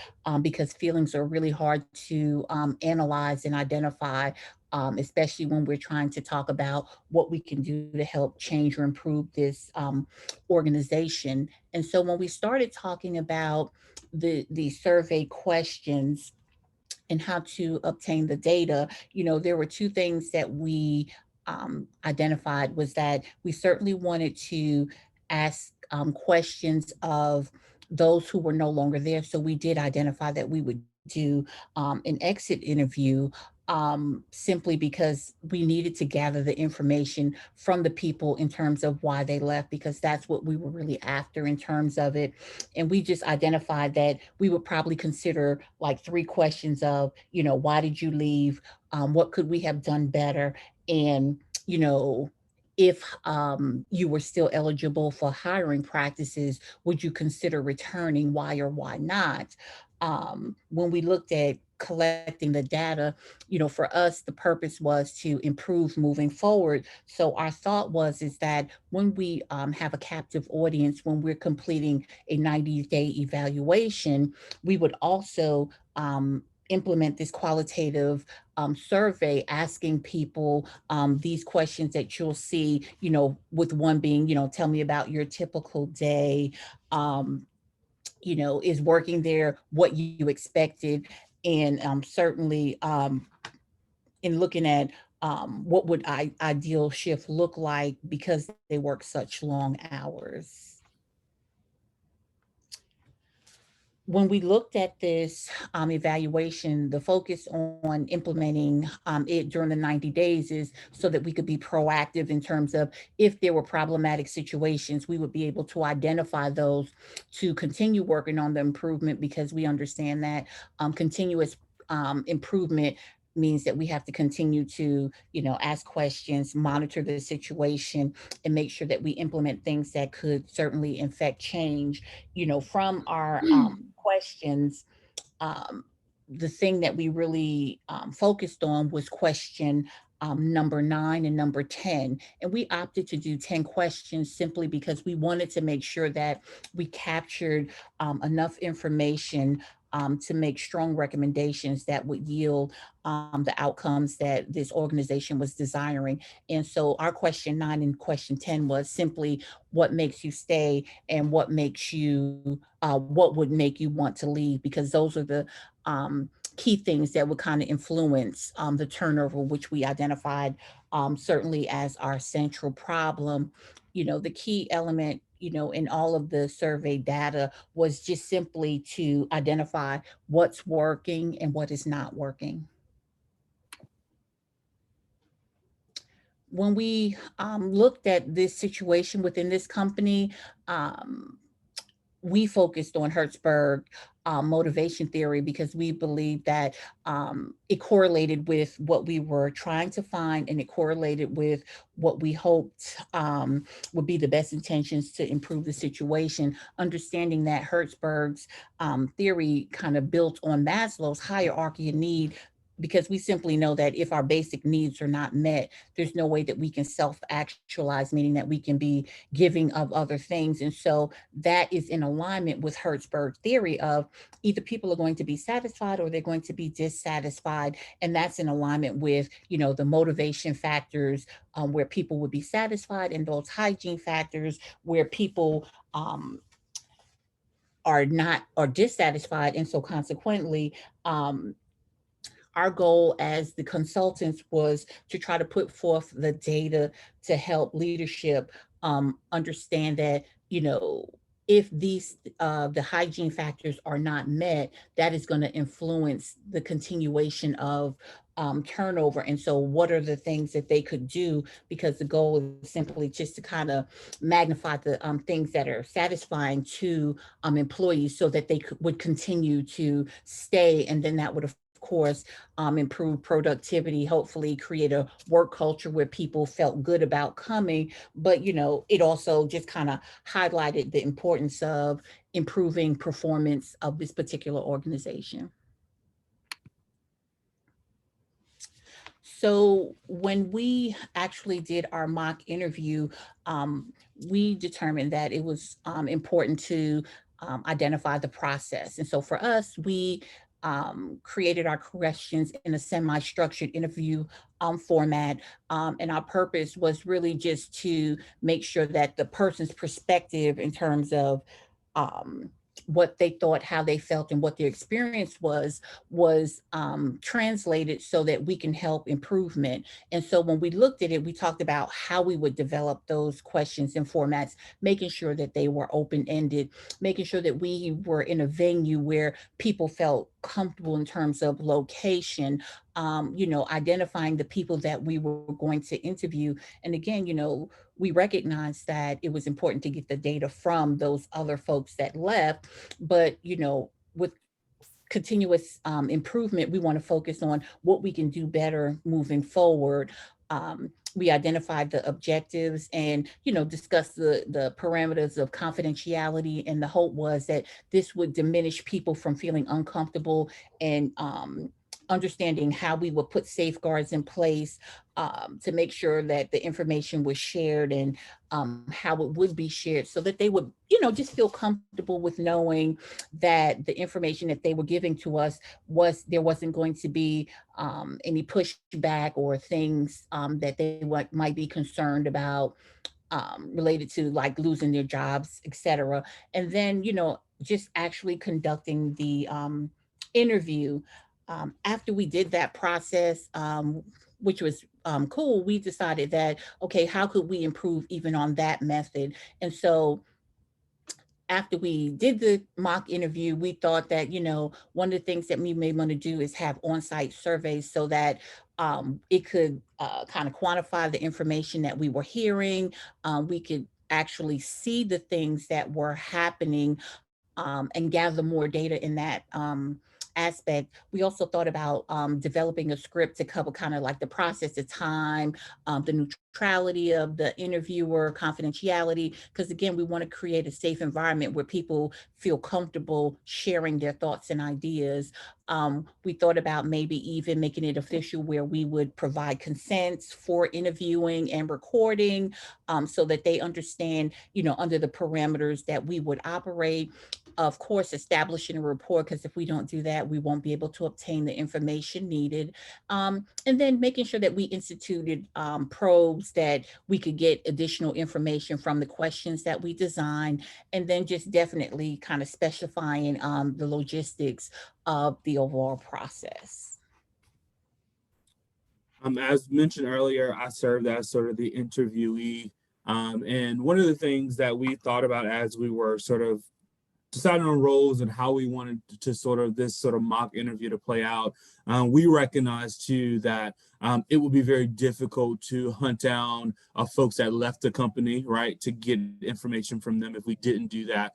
because feelings are really hard to analyze and identify, especially when we're trying to talk about what we can do to help change or improve this organization. And so when we started talking about the survey questions and how to obtain the data, there were 2 things that we identified. Was that we certainly wanted to ask questions of those who were no longer there. So we did identify that we would do an exit interview, simply because we needed to gather the information from the people in terms of why they left, because that's what we were really after in terms of it. And we just identified that we would probably consider like 3 questions of, why did you leave? What could we have done better? And, if you were still eligible for hiring practices, would you consider returning? Why or why not? When we looked at collecting the data, for us, the purpose was to improve moving forward. So our thought is that when we have a captive audience, when we're completing a 90-day evaluation, we would also implement this qualitative survey, asking people these questions that you'll see, with one being, tell me about your typical day. Is working there what you expected? And certainly in looking at what would ideal shift look like, because they work such long hours. When we looked at this evaluation, the focus on implementing it during the 90 days is so that we could be proactive in terms of if there were problematic situations, we would be able to identify those to continue working on the improvement, because we understand that continuous improvement means that we have to continue to, ask questions, monitor the situation, and make sure that we implement things that could certainly affect change, from our questions. the thing that we really focused on was question number 9 and number 10. And we opted to do 10 questions simply because we wanted to make sure that we captured enough information to make strong recommendations that would yield the outcomes that this organization was desiring. And so our question 9 and question 10 was simply what makes you stay and what makes you, what would make you want to leave, because those are the key things that would kind of influence the turnover, which we identified certainly as our central problem. You know, the key element, you know, in all of the survey data was just simply to identify what's working and what is not working. When we looked at this situation within this company, we focused on Hertzberg motivation theory because we believe that it correlated with what we were trying to find, and it correlated with what we hoped would be the best intentions to improve the situation, understanding that Hertzberg's theory kind of built on Maslow's hierarchy of need, because we simply know that if our basic needs are not met, there's no way that we can self-actualize, meaning that we can be giving of other things. And so that is in alignment with Hertzberg's theory of either people are going to be satisfied or they're going to be dissatisfied. And that's in alignment with, you know, the motivation factors where people would be satisfied, and those hygiene factors where people are dissatisfied. And so consequently, our goal as the consultants was to try to put forth the data to help leadership understand that, you know, if these the hygiene factors are not met, that is going to influence the continuation of turnover. And so what are the things that they could do? Because the goal is simply just to kind of magnify the things that are satisfying to employees so that they would continue to stay. And then that would, of course, improve productivity, hopefully create a work culture where people felt good about coming. But, you know, it also just kind of highlighted the importance of improving performance of this particular organization. So when we actually did our mock interview, we determined that it was important to identify the process. And so for us, we created our questions in a semi-structured interview format. And our purpose was really just to make sure that the person's perspective in terms of what they thought, how they felt, and what their experience was translated so that we can help improvement. And so when we looked at it, we talked about how we would develop those questions and formats, making sure that they were open-ended, making sure that we were in a venue where people felt comfortable in terms of location, you know, identifying the people that we were going to interview. And again, you know, we recognized that it was important to get the data from those other folks that left, but, you know, with continuous improvement, we want to focus on what we can do better moving forward. We identified the objectives and, you know, discussed the parameters of confidentiality. And the hope was that this would diminish people from feeling uncomfortable and understanding how we would put safeguards in place to make sure that the information was shared and how it would be shared so that they would, you know, just feel comfortable with knowing that the information that they were giving to us there wasn't going to be any pushback or things that they might be concerned about related to like losing their jobs, etc. And then, you know, just actually conducting the interview. After we did that process, which was cool, we decided that, okay, how could we improve even on that method? And so after we did the mock interview, we thought that, you know, one of the things that we may want to do is have on-site surveys so that it could kind of quantify the information that we were hearing. We could actually see the things that were happening and gather more data in that aspect, we also thought about developing a script to cover kind of like the process, the time, the neutrality of the interviewer, confidentiality, because again, we want to create a safe environment where people feel comfortable sharing their thoughts and ideas. We thought about maybe even making it official where we would provide consents for interviewing and recording, so that they understand, under the parameters that we would operate. Of course, establishing a rapport, because if we don't do that, we won't be able to obtain the information needed. And then making sure that we instituted probes that we could get additional information from the questions that we designed, and then just definitely kind of specifying the logistics of the overall process. As mentioned earlier, I served as sort of the interviewee. And one of the things that we thought about as we were sort of deciding on roles and how we wanted to sort of this sort of mock interview to play out, we recognized too that it would be very difficult to hunt down folks that left the company, right, to get information from them if we didn't do that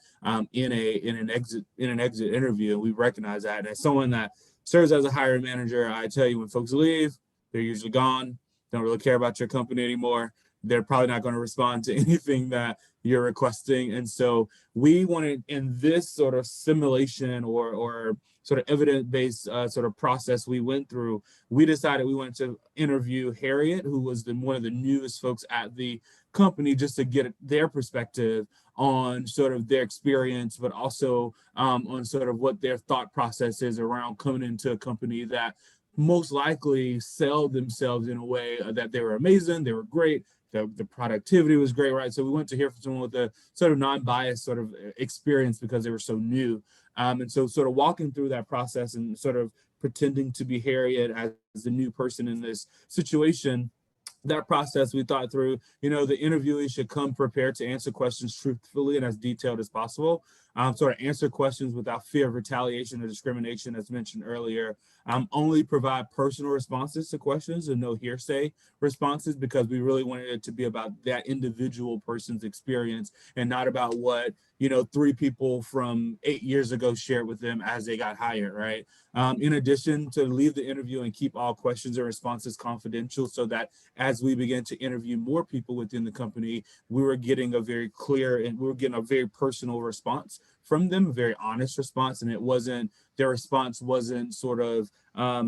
in an exit interview. And we recognize that. And as someone that serves as a hiring manager, I tell you, when folks leave, they're usually gone, don't really care about your company anymore. They're probably not going to respond to anything that you're requesting. And so we wanted, in this sort of simulation or sort of evidence-based sort of process we went through, we decided we wanted to interview Harriet, who was one of the newest folks at the company, just to get their perspective on sort of their experience, but also on sort of what their thought process is around coming into a company that most likely sell themselves in a way that they were amazing, they were great, the productivity was great, right? So we went to hear from someone with a sort of non-biased sort of experience because they were so new. And so sort of walking through that process and sort of pretending to be Harriet as the new person in this situation, that process we thought through, the interviewee should come prepared to answer questions truthfully and as detailed as possible. Sort of answer questions without fear of retaliation or discrimination, as mentioned earlier. Only provide personal responses to questions and no hearsay responses, because we really wanted it to be about that individual person's experience and not about what, 3 people from 8 years ago shared with them as they got hired, right? In addition, to leave the interview and keep all questions and responses confidential, so that as we began to interview more people within the company, we were getting a very clear and we were getting a very personal response from them, a very honest response. And their response wasn't sort of not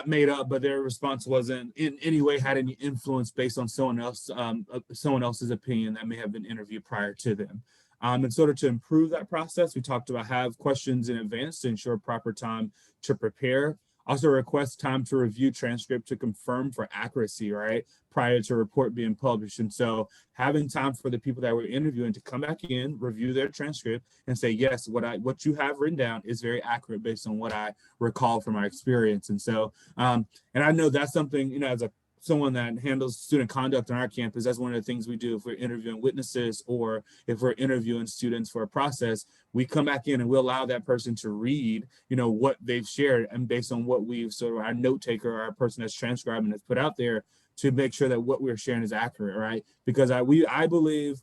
made up, but their response wasn't in any way had any influence based on someone else's opinion that may have been interviewed prior to them. And sort of to improve that process, we talked about have questions in advance to ensure proper time to prepare. Also request time to review transcript to confirm for accuracy, right, prior to report being published. And so having time for the people that we're interviewing to come back in, review their transcript and say, yes, what you have written down is very accurate based on what I recall from my experience. And so, and I know that's something, as someone that handles student conduct on our campus, that's one of the things we do if we're interviewing witnesses or if we're interviewing students for a process. We come back in and we'll allow that person to read, what they've shared, and based on what we've sort of our note taker, our person that's transcribing, has put out there, to make sure that what we're sharing is accurate, right? Because I believe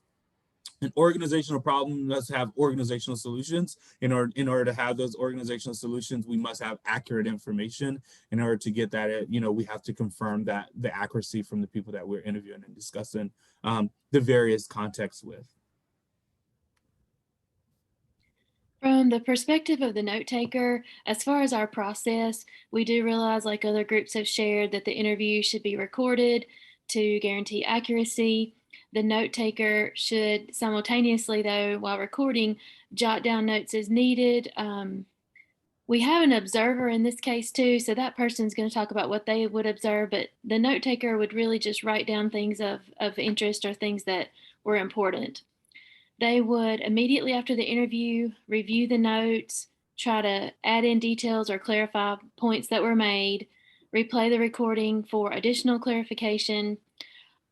an organizational problem must have organizational solutions. In order to have those organizational solutions, we must have accurate information. In order to get that, we have to confirm that the accuracy from the people that we're interviewing and discussing the various contexts with. From the perspective of the note taker, as far as our process, we do realize, like other groups have shared, that the interview should be recorded to guarantee accuracy. The note taker should simultaneously, though, while recording, jot down notes as needed. We have an observer in this case too, so that person's going to talk about what they would observe, but the note taker would really just write down things of interest or things that were important. They would immediately after the interview review the notes, try to add in details or clarify points that were made, replay the recording for additional clarification,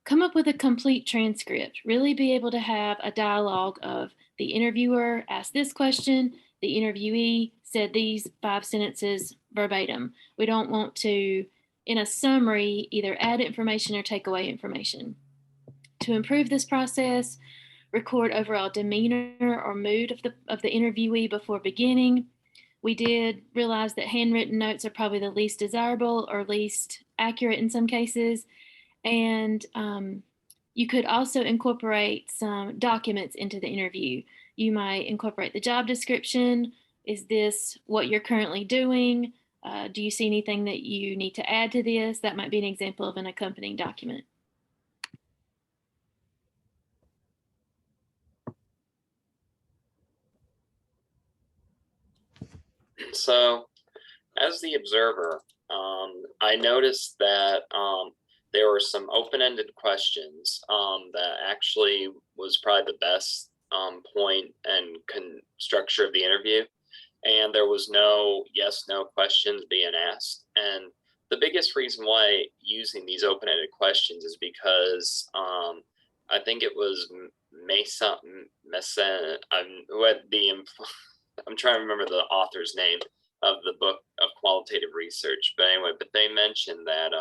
come up with a complete transcript, really be able to have a dialogue of the interviewer asked this question, the interviewee said these 5 sentences verbatim. We don't want to, in a summary, either add information or take away information. To improve this process, record overall demeanor or mood of the interviewee before beginning. We did realize that handwritten notes are probably the least desirable or least accurate in some cases. And you could also incorporate some documents into the interview. You might incorporate the job description. Is this what you're currently doing? Do you see anything that you need to add to this? That might be an example of an accompanying document. So, as the observer, I noticed that there were some open-ended questions that actually was probably the best point and structure of the interview. And there was no yes/no questions being asked. And the biggest reason why using these open-ended questions is because I think it was Mason, I'm trying to remember the author's name of the book of qualitative research. But anyway, they mentioned that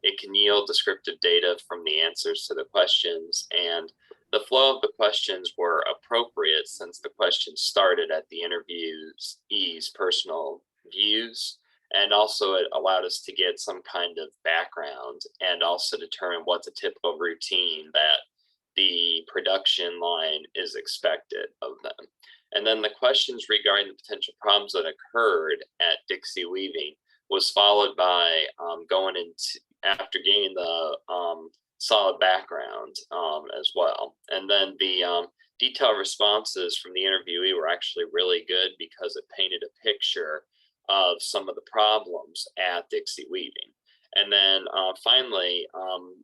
it can yield descriptive data from the answers to the questions, and the flow of the questions were appropriate since the questions started at the interviewee's personal views, and also it allowed us to get some kind of background and also determine what's a typical routine that the production line is expected of them. And then the questions regarding the potential problems that occurred at Dixie Weaving was followed by going into, after gaining the solid background as well. And then the detailed responses from the interviewee were actually really good because it painted a picture of some of the problems at Dixie Weaving. And then finally,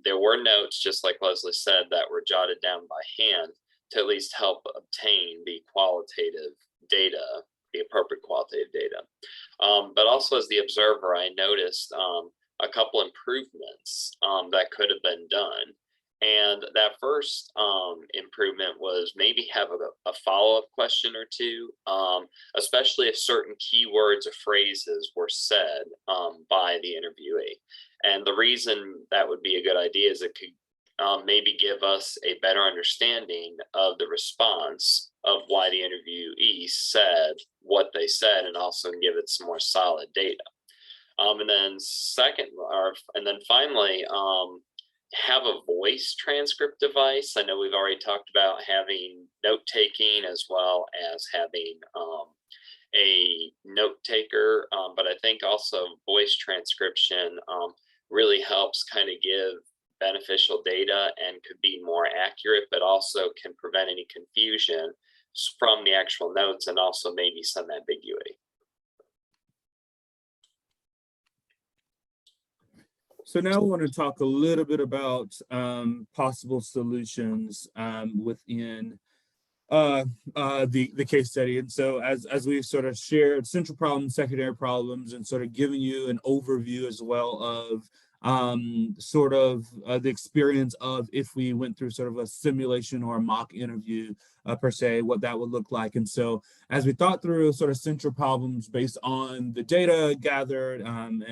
there were notes, just like Leslie said, that were jotted down by hand to at least help obtain the qualitative data, the appropriate qualitative data. But also as the observer, I noticed a couple improvements that could have been done. And that first improvement was maybe have a follow-up question or two, especially if certain keywords or phrases were said by the interviewee. And the reason that would be a good idea is it could maybe give us a better understanding of the response of why the interviewee said what they said, and also give it some more solid data. And then finally, have a voice transcript device. I know we've already talked about having note taking as well as having a note taker, but I think also voice transcription really helps kind of give beneficial data and could be more accurate, but also can prevent any confusion from the actual notes and also maybe some ambiguity. So now I want to talk a little bit about possible solutions within the case study. And so as we've sort of shared central problems, secondary problems, and sort of giving you an overview as well of the experience of if we went through sort of a simulation or a mock interview per se, what that would look like. And so as we thought through sort of central problems based on the data gathered and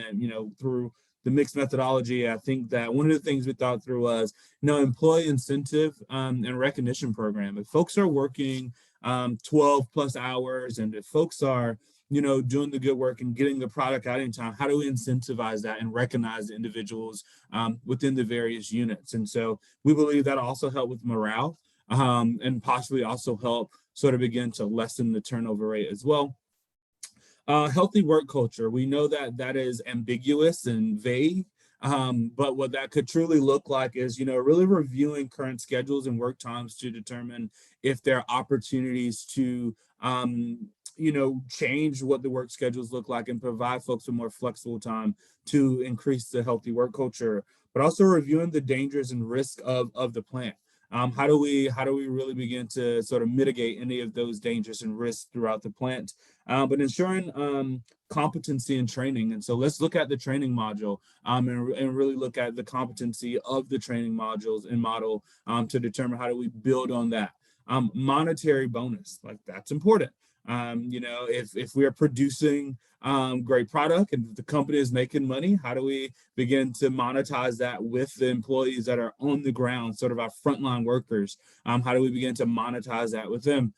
through the mixed methodology, I think that one of the things we thought through was, employee incentive and recognition program. If folks are working 12 plus hours, and if folks are, doing the good work and getting the product out in time, how do we incentivize that and recognize the individuals within the various units? And so we believe that also help with morale and possibly also help sort of begin to lessen the turnover rate as well. Healthy work culture. We know that that is ambiguous and vague, but what that could truly look like is, really reviewing current schedules and work times to determine if there are opportunities to, change what the work schedules look like and provide folks with more flexible time to increase the healthy work culture, but also reviewing the dangers and risk of the plant. How do we really begin to sort of mitigate any of those dangers and risks throughout the plant, but ensuring competency and training. And so let's look at the training module and really look at the competency of the training modules and model to determine how do we build on that. Monetary bonus, like that's important. You know, if we are producing great product and the company is making money, how do we begin to monetize that with the employees that are on the ground, sort of our frontline workers? How do we begin to monetize that with them?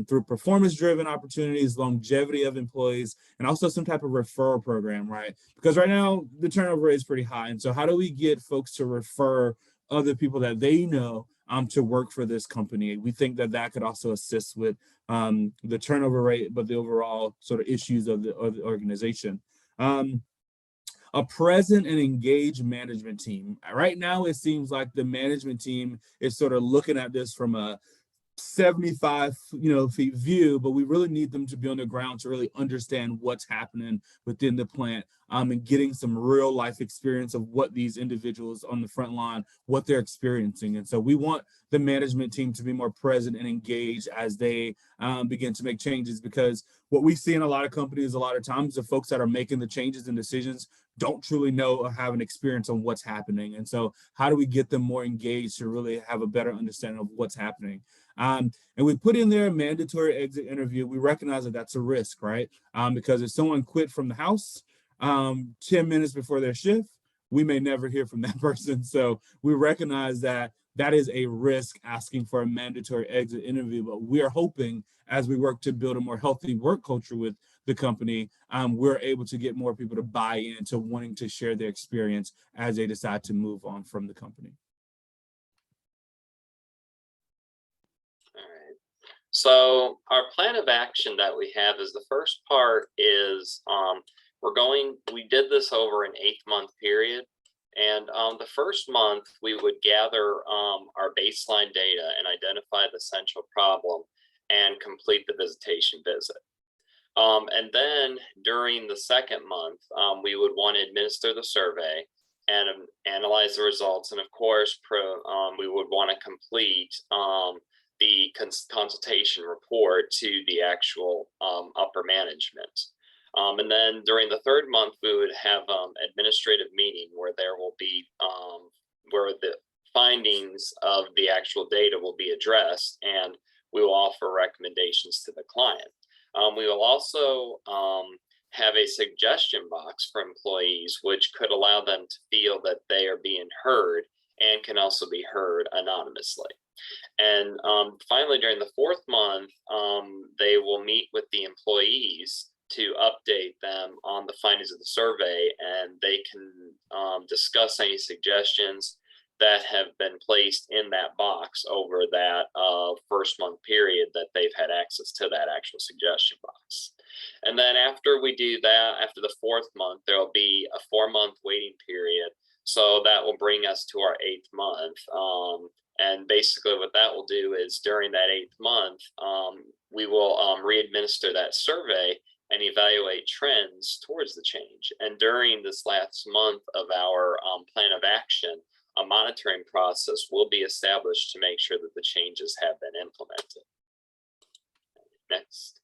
Through performance-driven opportunities, longevity of employees, and also some type of referral program, right? Because right now the turnover rate is pretty high. And so how do we get folks to refer other people that they know to work for this company? We think that that could also assist with the turnover rate, but the overall sort of issues of the organization. A present and engaged management team. Right now, it seems like the management team is sort of looking at this from a 75 feet view, but we really need them to be on the ground to really understand what's happening within the plant, and getting some real life experience of what these individuals on the front line, what they're experiencing. And so we want the management team to be more present and engaged as they begin to make changes, because what we see in a lot of companies a lot of times, the folks that are making the changes and decisions don't truly know or have an experience on what's happening. And so how do we get them more engaged to really have a better understanding of what's happening? And we put in there a mandatory exit interview. We recognize that that's a risk, right? Because if someone quit from the house 10 minutes before their shift, we may never hear from that person. So we recognize that that is a risk, asking for a mandatory exit interview. But we are hoping, as we work to build a more healthy work culture with the company, we're able to get more people to buy into wanting to share their experience as they decide to move on from the company. So our plan of action that we have is, the first part is we did this over an 8-month period. And the first month we would gather our baseline data and identify the central problem and complete the visitation visit. And then during the second month, we would want to administer the survey and analyze the results. And of course, we would want to complete the consultation report to the actual upper management. And then during the third month, we would have administrative meeting where there will be where the findings of the actual data will be addressed, and we will offer recommendations to the client. We will also have a suggestion box for employees, which could allow them to feel that they are being heard and can also be heard anonymously. And finally, during the fourth month, they will meet with the employees to update them on the findings of the survey, and they can discuss any suggestions that have been placed in that box over that first month period that they've had access to that actual suggestion box. And then after we do that, after the fourth month, there will be a 4-month waiting period. So that will bring us to our 8th month. And basically what that will do is, during that 8th month, we will re-administer that survey and evaluate trends towards the change. And during this last month of our plan of action, a monitoring process will be established to make sure that the changes have been implemented. Next.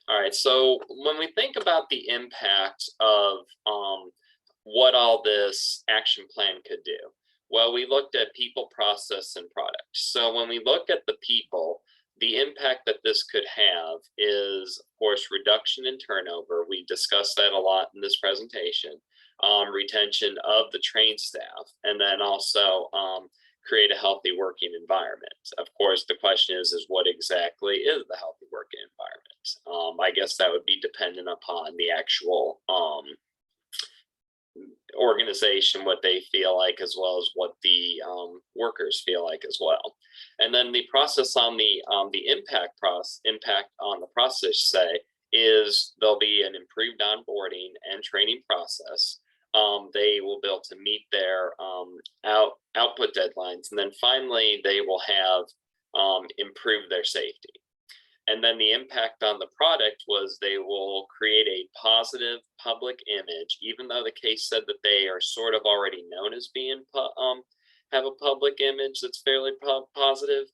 All right, so when we think about the impact of what all this action plan could do, well, we looked at people, process, and product. So when we look at the people, the impact that this could have is, of course, reduction in turnover. We discussed that a lot in this presentation. Retention of the trained staff, and then also create a healthy working environment. Of course, the question is what exactly is the healthy working environment? I guess that would be dependent upon the actual organization, what they feel like, as well as what the workers feel like as well. And then the process on the impact on the process, say, is there'll be an improved onboarding and training process. They will be able to meet their output deadlines. And then finally, they will have improved their safety. And then the impact on the product was they will create a positive public image, even though the case said that they are sort of already known as being have a public image that's fairly positive.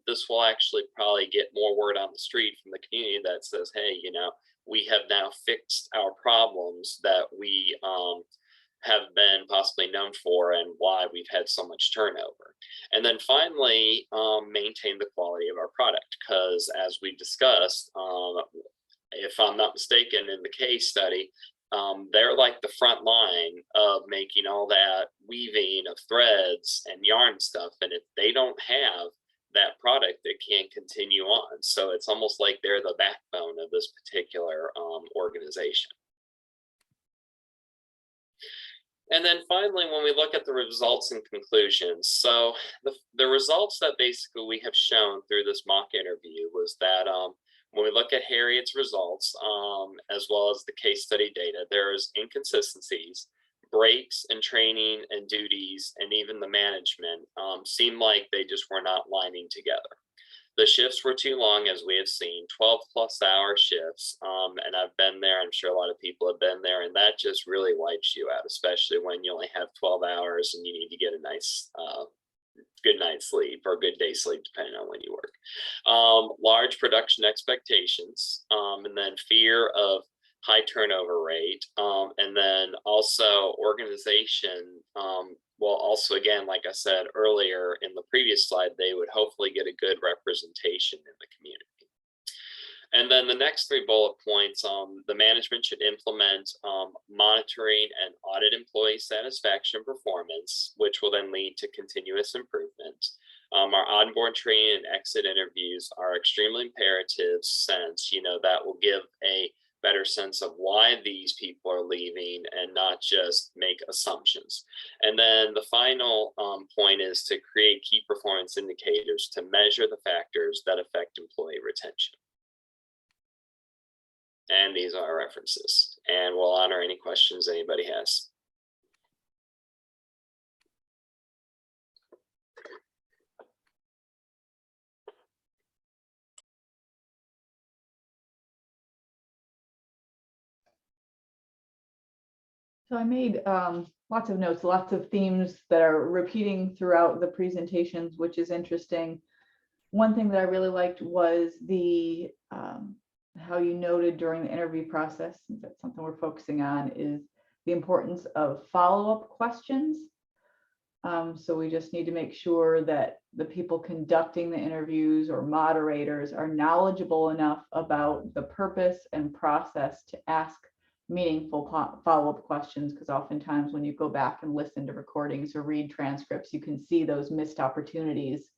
This will actually probably get more word on the street from the community that says, hey, we have now fixed our problems that we have been possibly known for and why we've had so much turnover. And then finally, maintain the quality of our product, because as we discussed, if I'm not mistaken, in the case study, they're like the front line of making all that weaving of threads and yarn stuff. And if they don't have that product, it can't continue on. So it's almost like they're the backbone of this particular organization. And then finally, when we look at the results and conclusions, so the results that basically we have shown through this mock interview was that when we look at Harriet's results, as well as the case study data, there's inconsistencies, breaks in training and duties, and even the management seemed like they just were not lining together. The shifts were too long, as we have seen, 12-plus-hour shifts, and I've been there. I'm sure a lot of people have been there, and that just really wipes you out, especially when you only have 12 hours and you need to get a nice good night's sleep or good day's sleep, depending on when you work. Large production expectations, and then fear of high turnover rate, and then also organization. Well, also, again, like I said earlier in the previous slide, they would hopefully get a good representation in the community. And then the next 3 bullet points, the management should implement monitoring and audit employee satisfaction and performance, which will then lead to continuous improvement. Our onboard training and exit interviews are extremely imperative, since, that will give a better sense of why these people are leaving and not just make assumptions. And then the final point is to create key performance indicators to measure the factors that affect employee retention. And these are our references, and we'll honor any questions anybody has. So I made lots of notes, lots of themes that are repeating throughout the presentations, which is interesting. One thing that I really liked was the how you noted during the interview process, that's something we're focusing on, is the importance of follow-up questions. So we just need to make sure that the people conducting the interviews or moderators are knowledgeable enough about the purpose and process to ask meaningful follow-up questions, because oftentimes when you go back and listen to recordings or read transcripts, you can see those missed opportunities.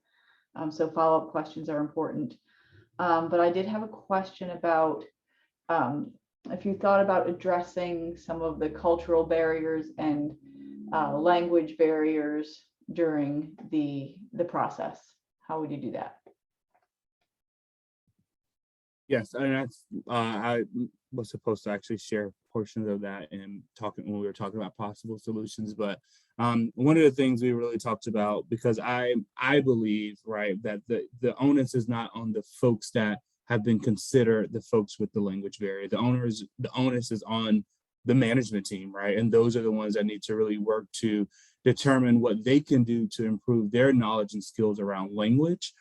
So follow-up questions are important. But I did have a question about if you thought about addressing some of the cultural barriers and language barriers during the process. How would you do that? Yes, and that's I was supposed to actually share portions of that and when we were talking about possible solutions. But one of the things we really talked about, because I believe, right, that the onus is not on the folks that have been considered the folks with the language barrier. The onus is on the management team, right? And those are the ones that need to really work to determine what they can do to improve their knowledge and skills around language.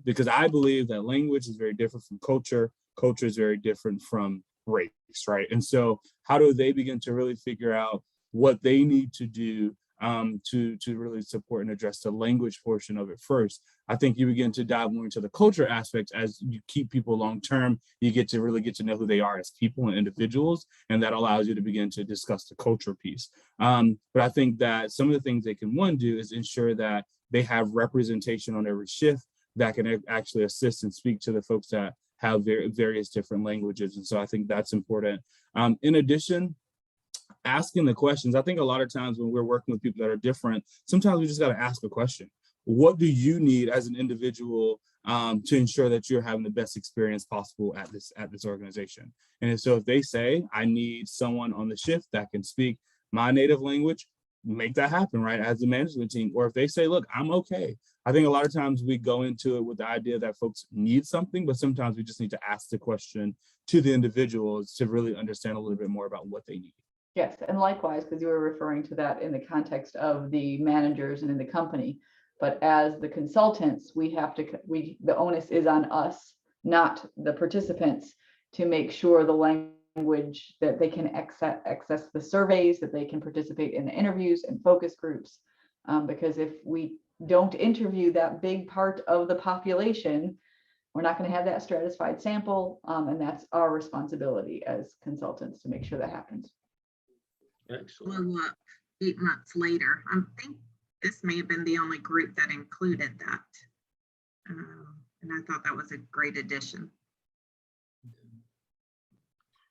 Because I believe that language is very different from culture. Culture is very different from race, right? And so how do they begin to really figure out what they need to do to really support and address the language portion of it first? I think you begin to dive more into the culture aspects as you keep people long-term. You get to really get to know who they are as people and individuals, and that allows you to begin to discuss the culture piece. But I think that some of the things they can do is ensure that they have representation on every shift that can actually assist and speak to the folks that have various different languages. And so I think that's important. In addition, asking the questions. I think a lot of times when we're working with people that are different, sometimes we just got to ask a question. What do you need as an individual to ensure that you're having the best experience possible at this organization? And so if they say, I need someone on the shift that can speak my native language, make that happen, right, as the management team. Or if they say, look, I'm okay. I think a lot of times we go into it with the idea that folks need something, but sometimes we just need to ask the question to the individuals to really understand a little bit more about what they need. Yes, and likewise, because you were referring to that in the context of the managers and in the company. But as the consultants, the onus is on us, not the participants, to make sure the language language that they can access the surveys, that they can participate in the interviews and focus groups. Because if we don't interview that big part of the population, we're not going to have that stratified sample. And that's our responsibility as consultants to make sure that happens. Excellent. Follow up 8 months later. I think this may have been the only group that included that. And I thought that was a great addition.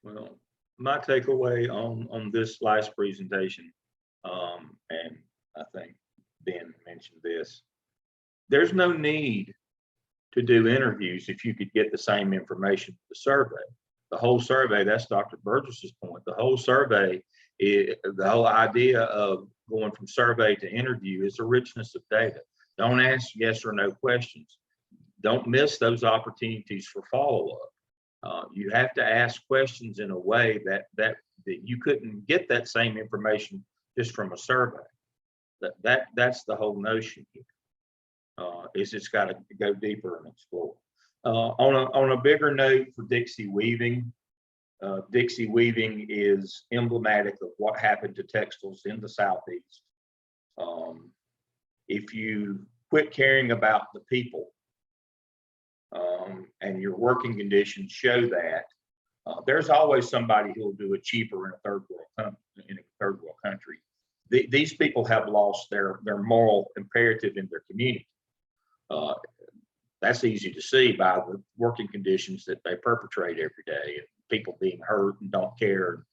Well, my takeaway on this last presentation, and I think Ben mentioned this, there's no need to do interviews if you could get the same information from the survey. The whole survey, that's Dr. Burgess's point, the whole survey, the whole idea of going from survey to interview is the richness of data. Don't ask yes or no questions. Don't miss those opportunities for follow-up. You have to ask questions in a way that you couldn't get that same information just from a survey. That's the whole notion here. Is it's got to go deeper and explore. On a bigger note for Dixie Weaving, Dixie Weaving is emblematic of what happened to textiles in the Southeast. If you quit caring about the people, and your working conditions show that, there's always somebody who will do it cheaper in a third world country. These people have lost their moral imperative in their community. That's easy to see by the working conditions that they perpetrate every day, and people being hurt and don't care.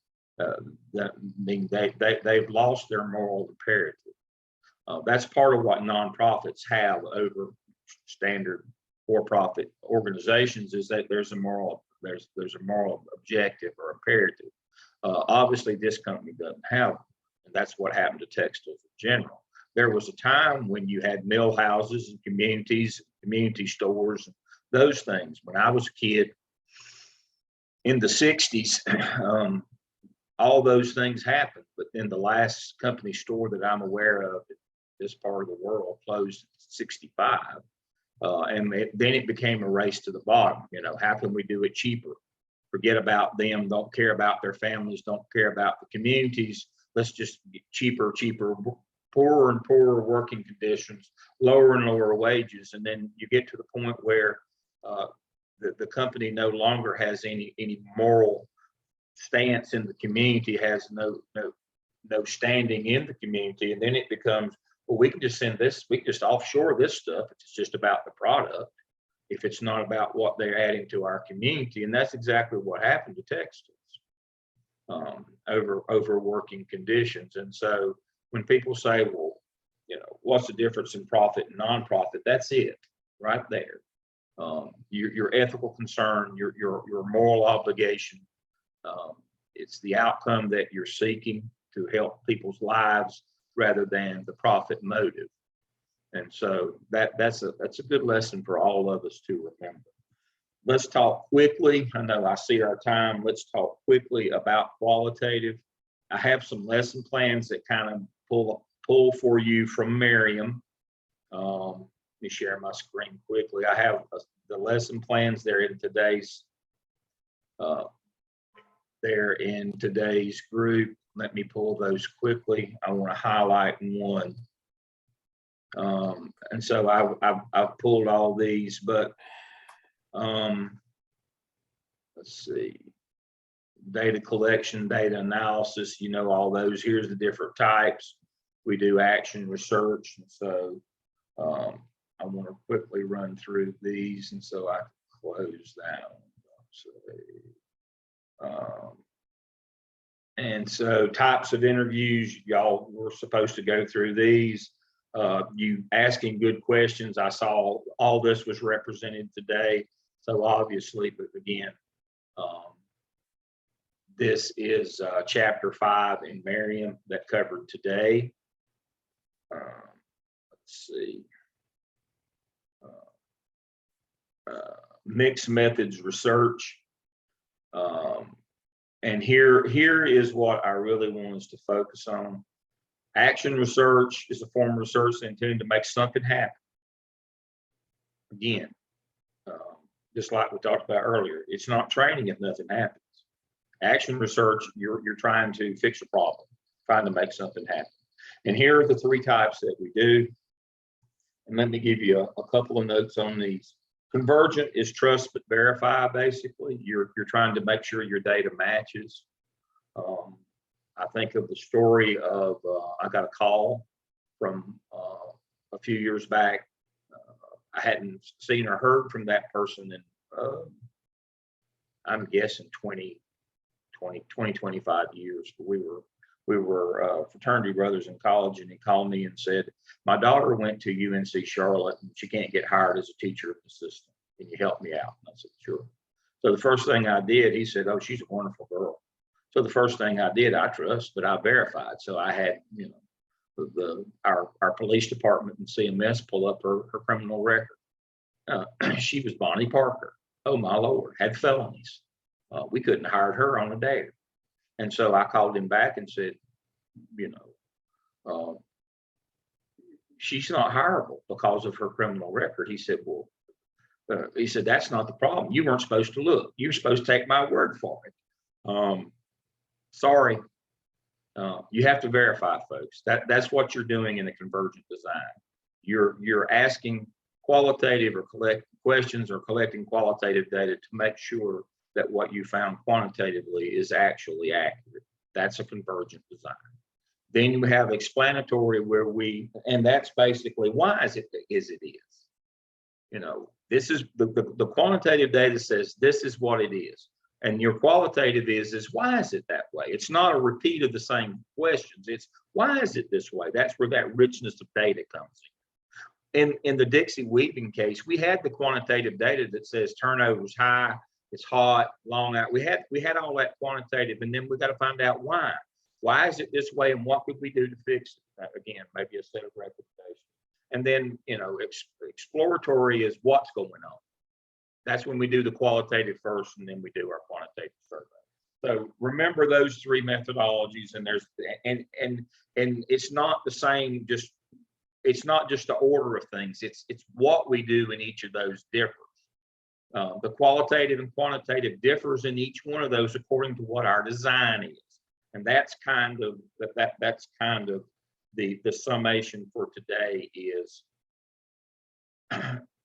They've lost their moral imperative. That's part of what nonprofits have over standard for-profit organizations, is that there's a moral objective or imperative. Obviously, this company doesn't have them, and that's what happened to textiles in general. There was a time when you had mill houses and community stores, those things. When I was a kid in the 60s, all those things happened. But then the last company store that I'm aware of in this part of the world closed in 65. And then it became a race to the bottom. You know, how can we do it cheaper? Forget about them, don't care about their families, don't care about the communities. Let's just get cheaper, poorer and poorer working conditions, lower and lower wages. And then you get to the point where the company no longer has any moral stance in the community, has no standing in the community. And then it becomes, well, we can just send this, we can just offshore this stuff. It's just about the product, if it's not about what they're adding to our community. And that's exactly what happened to textiles over working conditions. And so when people say, well, you know, what's the difference in profit and nonprofit? That's it right there. Your ethical concern, your moral obligation, it's the outcome that you're seeking to help people's lives rather than the profit motive. And so that's a good lesson for all of us to remember. Let's talk quickly. I know I see our time. Let's talk quickly about qualitative. I have some lesson plans that kind of pull for you from Merriam. Let me share my screen quickly. I have the lesson plans there in today's group. Let me pull those quickly. I want to highlight one. And so I've pulled all these, but let's see. Data collection, data analysis, you know, all those. Here's the different types. We do action research. And so I want to quickly run through these. And so I close that one. And so types of interviews, y'all were supposed to go through these. You asking good questions. I saw all this was represented today. So obviously, but again, this is chapter 5 in Merriam that covered today. Let's see. Mixed methods research. And here is what I really want us to focus on. Action research is a form of research intended to make something happen. Again, just like we talked about earlier, it's not training if nothing happens. Action research, you're trying to fix a problem, trying to make something happen. And here are the 3 types that we do. And let me give you a couple of notes on these. Convergent is trust but verify, basically. You're trying to make sure your data matches. I think of the story of, I got a call from a few years back. I hadn't seen or heard from that person in, I'm guessing 20, 25 years. But we were fraternity brothers in college, and he called me and said, my daughter went to UNC Charlotte and she can't get hired as a teacher assistant. Can you help me out? And I said, sure. So the first thing I did, he said, oh, she's a wonderful girl. So the first thing I did, I trust, but I verified. So I had, our police department and CMS pull up her criminal record. She was Bonnie Parker. Oh my Lord, had felonies. We couldn't hire her on a day. And so I called him back and said, she's not hireable because of her criminal record. He said, well, that's not the problem. You weren't supposed to look. You're supposed to take my word for it. Sorry. You have to verify, folks. That's what you're doing in a convergent design. You're asking qualitative or collect questions or collecting qualitative data to make sure that what you found quantitatively is actually accurate. That's a convergent design. Then you have explanatory, where and that's basically why is it as it is. This is the quantitative data says this is what it is. And your qualitative is why is it that way? It's not a repeat of the same questions. It's why is it this way? That's where that richness of data comes in. In the Dixie Weaving case, we had the quantitative data that says turnover's high, it's hot, long out. We had all that quantitative, and then we got to find out why. Why is it this way, and what could we do to fix it? Again, maybe a set of recommendations. And then, exploratory is what's going on. That's when we do the qualitative first, and then we do our quantitative survey. So remember those 3 methodologies, and and it's not the same. It's not just the order of things. It's what we do in each of those differs. The qualitative and quantitative differs in each one of those according to what our design is, and that's kind of the summation for today is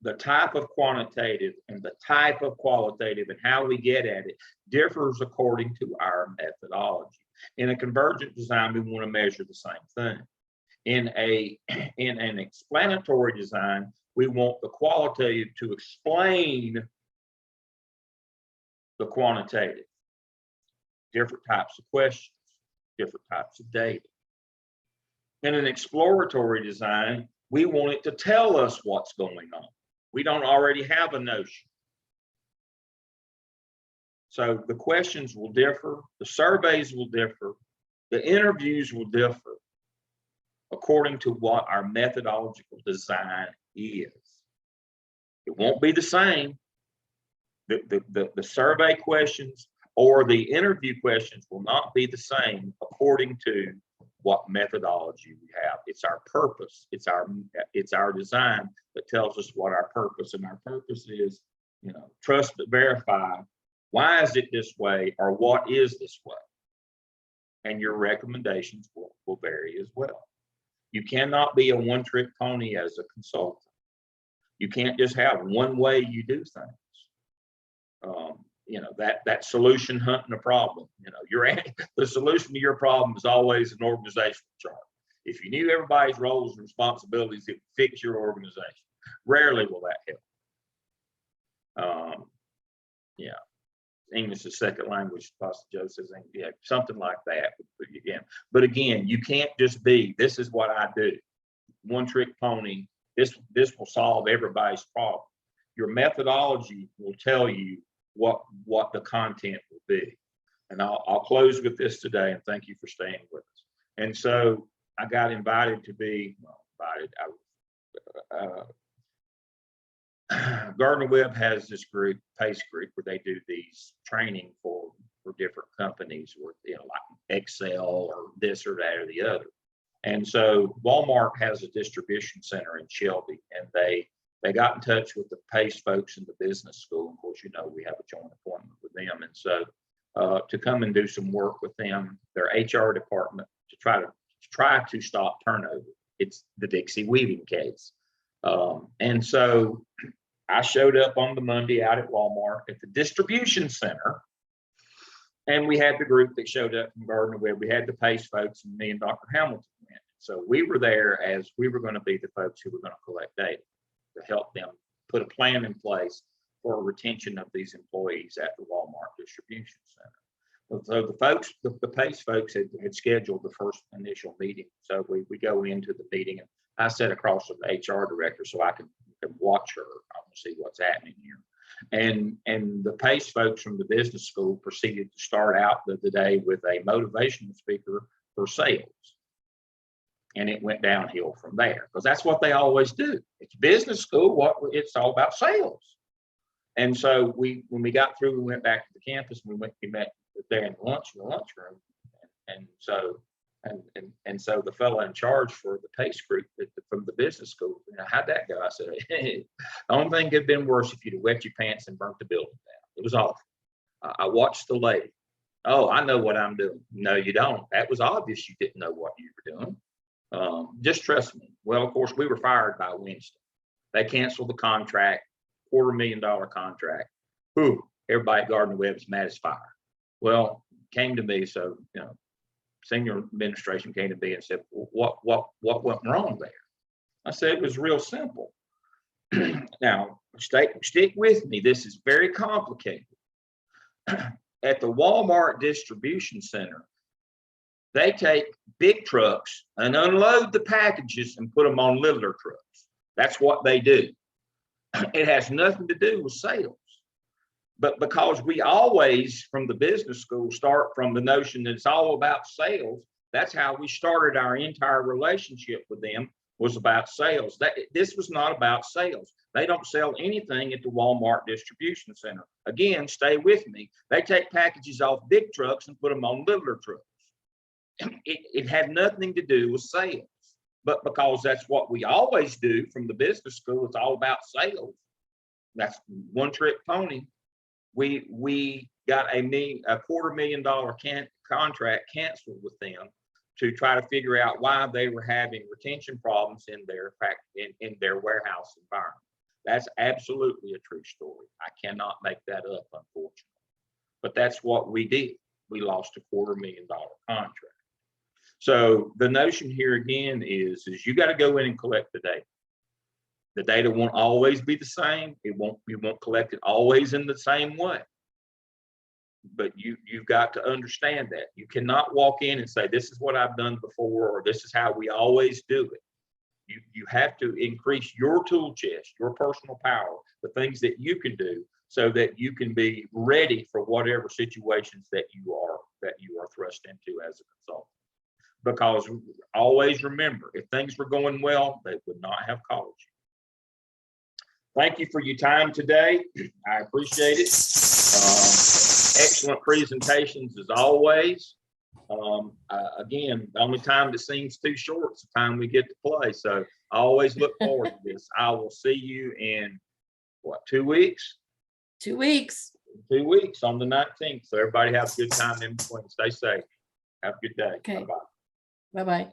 the type of quantitative and the type of qualitative and how we get at it differs according to our methodology. In a convergent design, we want to measure the same thing. In an explanatory design, we want the qualitative to explain the quantitative. Different types of questions, different types of data. In an exploratory design, we want it to tell us what's going on. We don't already have a notion. So the questions will differ, the surveys will differ, the interviews will differ according to what our methodological design is. It won't be the same. The survey questions or the interview questions will not be the same according to what methodology we have. It's our purpose. It's our design that tells us what our purpose, and our purpose is, trust but verify. Why is it this way, or what is this way? And your recommendations will vary as well. You cannot be a one-trick pony as a consultant. You can't just have one way you do things. That solution hunting a problem. The solution to your problem is always an organizational chart. If you knew everybody's roles and responsibilities, it would fix your organization. Rarely will that help. English is second language. Pastor Joe says, yeah, something like that. But again, you can't just be, this is what I do. One trick pony. This will solve everybody's problem. Your methodology will tell you what the content will be. And I'll close with this today, and thank you for staying with us. And so I got invited to be, Gardner Webb has this group, PACE group, where they do these training for different companies, or like Excel or this or that or the other. And so Walmart has a distribution center in Shelby, and they got in touch with the PACE folks in the business school. Of course, we have a joint appointment with them. And so to come and do some work with them, their HR department, to try to stop turnover. It's the Dixie Weaving case. And so I showed up on the Monday out at Walmart at the distribution center, and we had the group that showed up from Gardner Webb. We had the PACE folks, and me and Dr. Hamilton went. So we were there as we were going to be the folks who were going to collect data to help them put a plan in place for retention of these employees at the Walmart distribution center. So the folks, the PACE folks had scheduled the first initial meeting. So we go into the meeting, and I sat across from the HR director so I could watch her. I want to see what's happening here. And the PACE folks from the business school proceeded to start out the day with a motivational speaker for sales. And it went downhill from there, because that's what they always do. It's business school, it's all about sales. And so when we got through, we went back to the campus, and we met there in the lunchroom. And so the fellow in charge for the PACE group from the business school, how'd that go? I said, hey, the only thing could have been worse if you'd have wet your pants and burnt the building down. It was awful. I watched the lady. Oh, I know what I'm doing. No, you don't. That was obvious you didn't know what you were doing. Just trust me. Well, of course, we were fired by Wednesday. They canceled the contract, $250,000 contract. Whew, everybody at Gardner Webb is mad as fire. Well, came to me, so senior administration came to me and said, well, what went wrong there? I said, it was real simple. Now, stick with me. This is very complicated. At the Walmart distribution center, they take big trucks and unload the packages and put them on littler trucks. That's what they do. It has nothing to do with sales. But because we always, from the business school, start from the notion that it's all about sales, that's how we started our entire relationship with them, was about sales. This was not about sales. They don't sell anything at the Walmart distribution center. Again, stay with me. They take packages off big trucks and put them on littler trucks. It had nothing to do with sales. But because that's what we always do from the business school, it's all about sales. That's one trick pony. We got a $250,000 contract canceled with them to try to figure out why they were having retention problems in their warehouse environment. That's absolutely a true story. I cannot make that up, unfortunately. But that's what we did. We lost a $250,000 contract. So the notion here again is you got to go in and collect the data. The data won't always be the same. You won't collect it always in the same way. But you've got to understand that. You cannot walk in and say, this is what I've done before, or this is how we always do it. You have to increase your tool chest, your personal power, the things that you can do, so that you can be ready for whatever situations that you are thrust into as a consultant. Because always remember, if things were going well, they would not have called you. Thank you for your time today. I appreciate it. Excellent presentations as always. Again, the only time that seems too short is the time we get to play. So I always look forward to this. I will see you in, 2 weeks? 2 weeks. 2 weeks on the 19th. So everybody have a good time in between. Stay safe. Have a good day. Okay. Bye-bye. Bye-bye.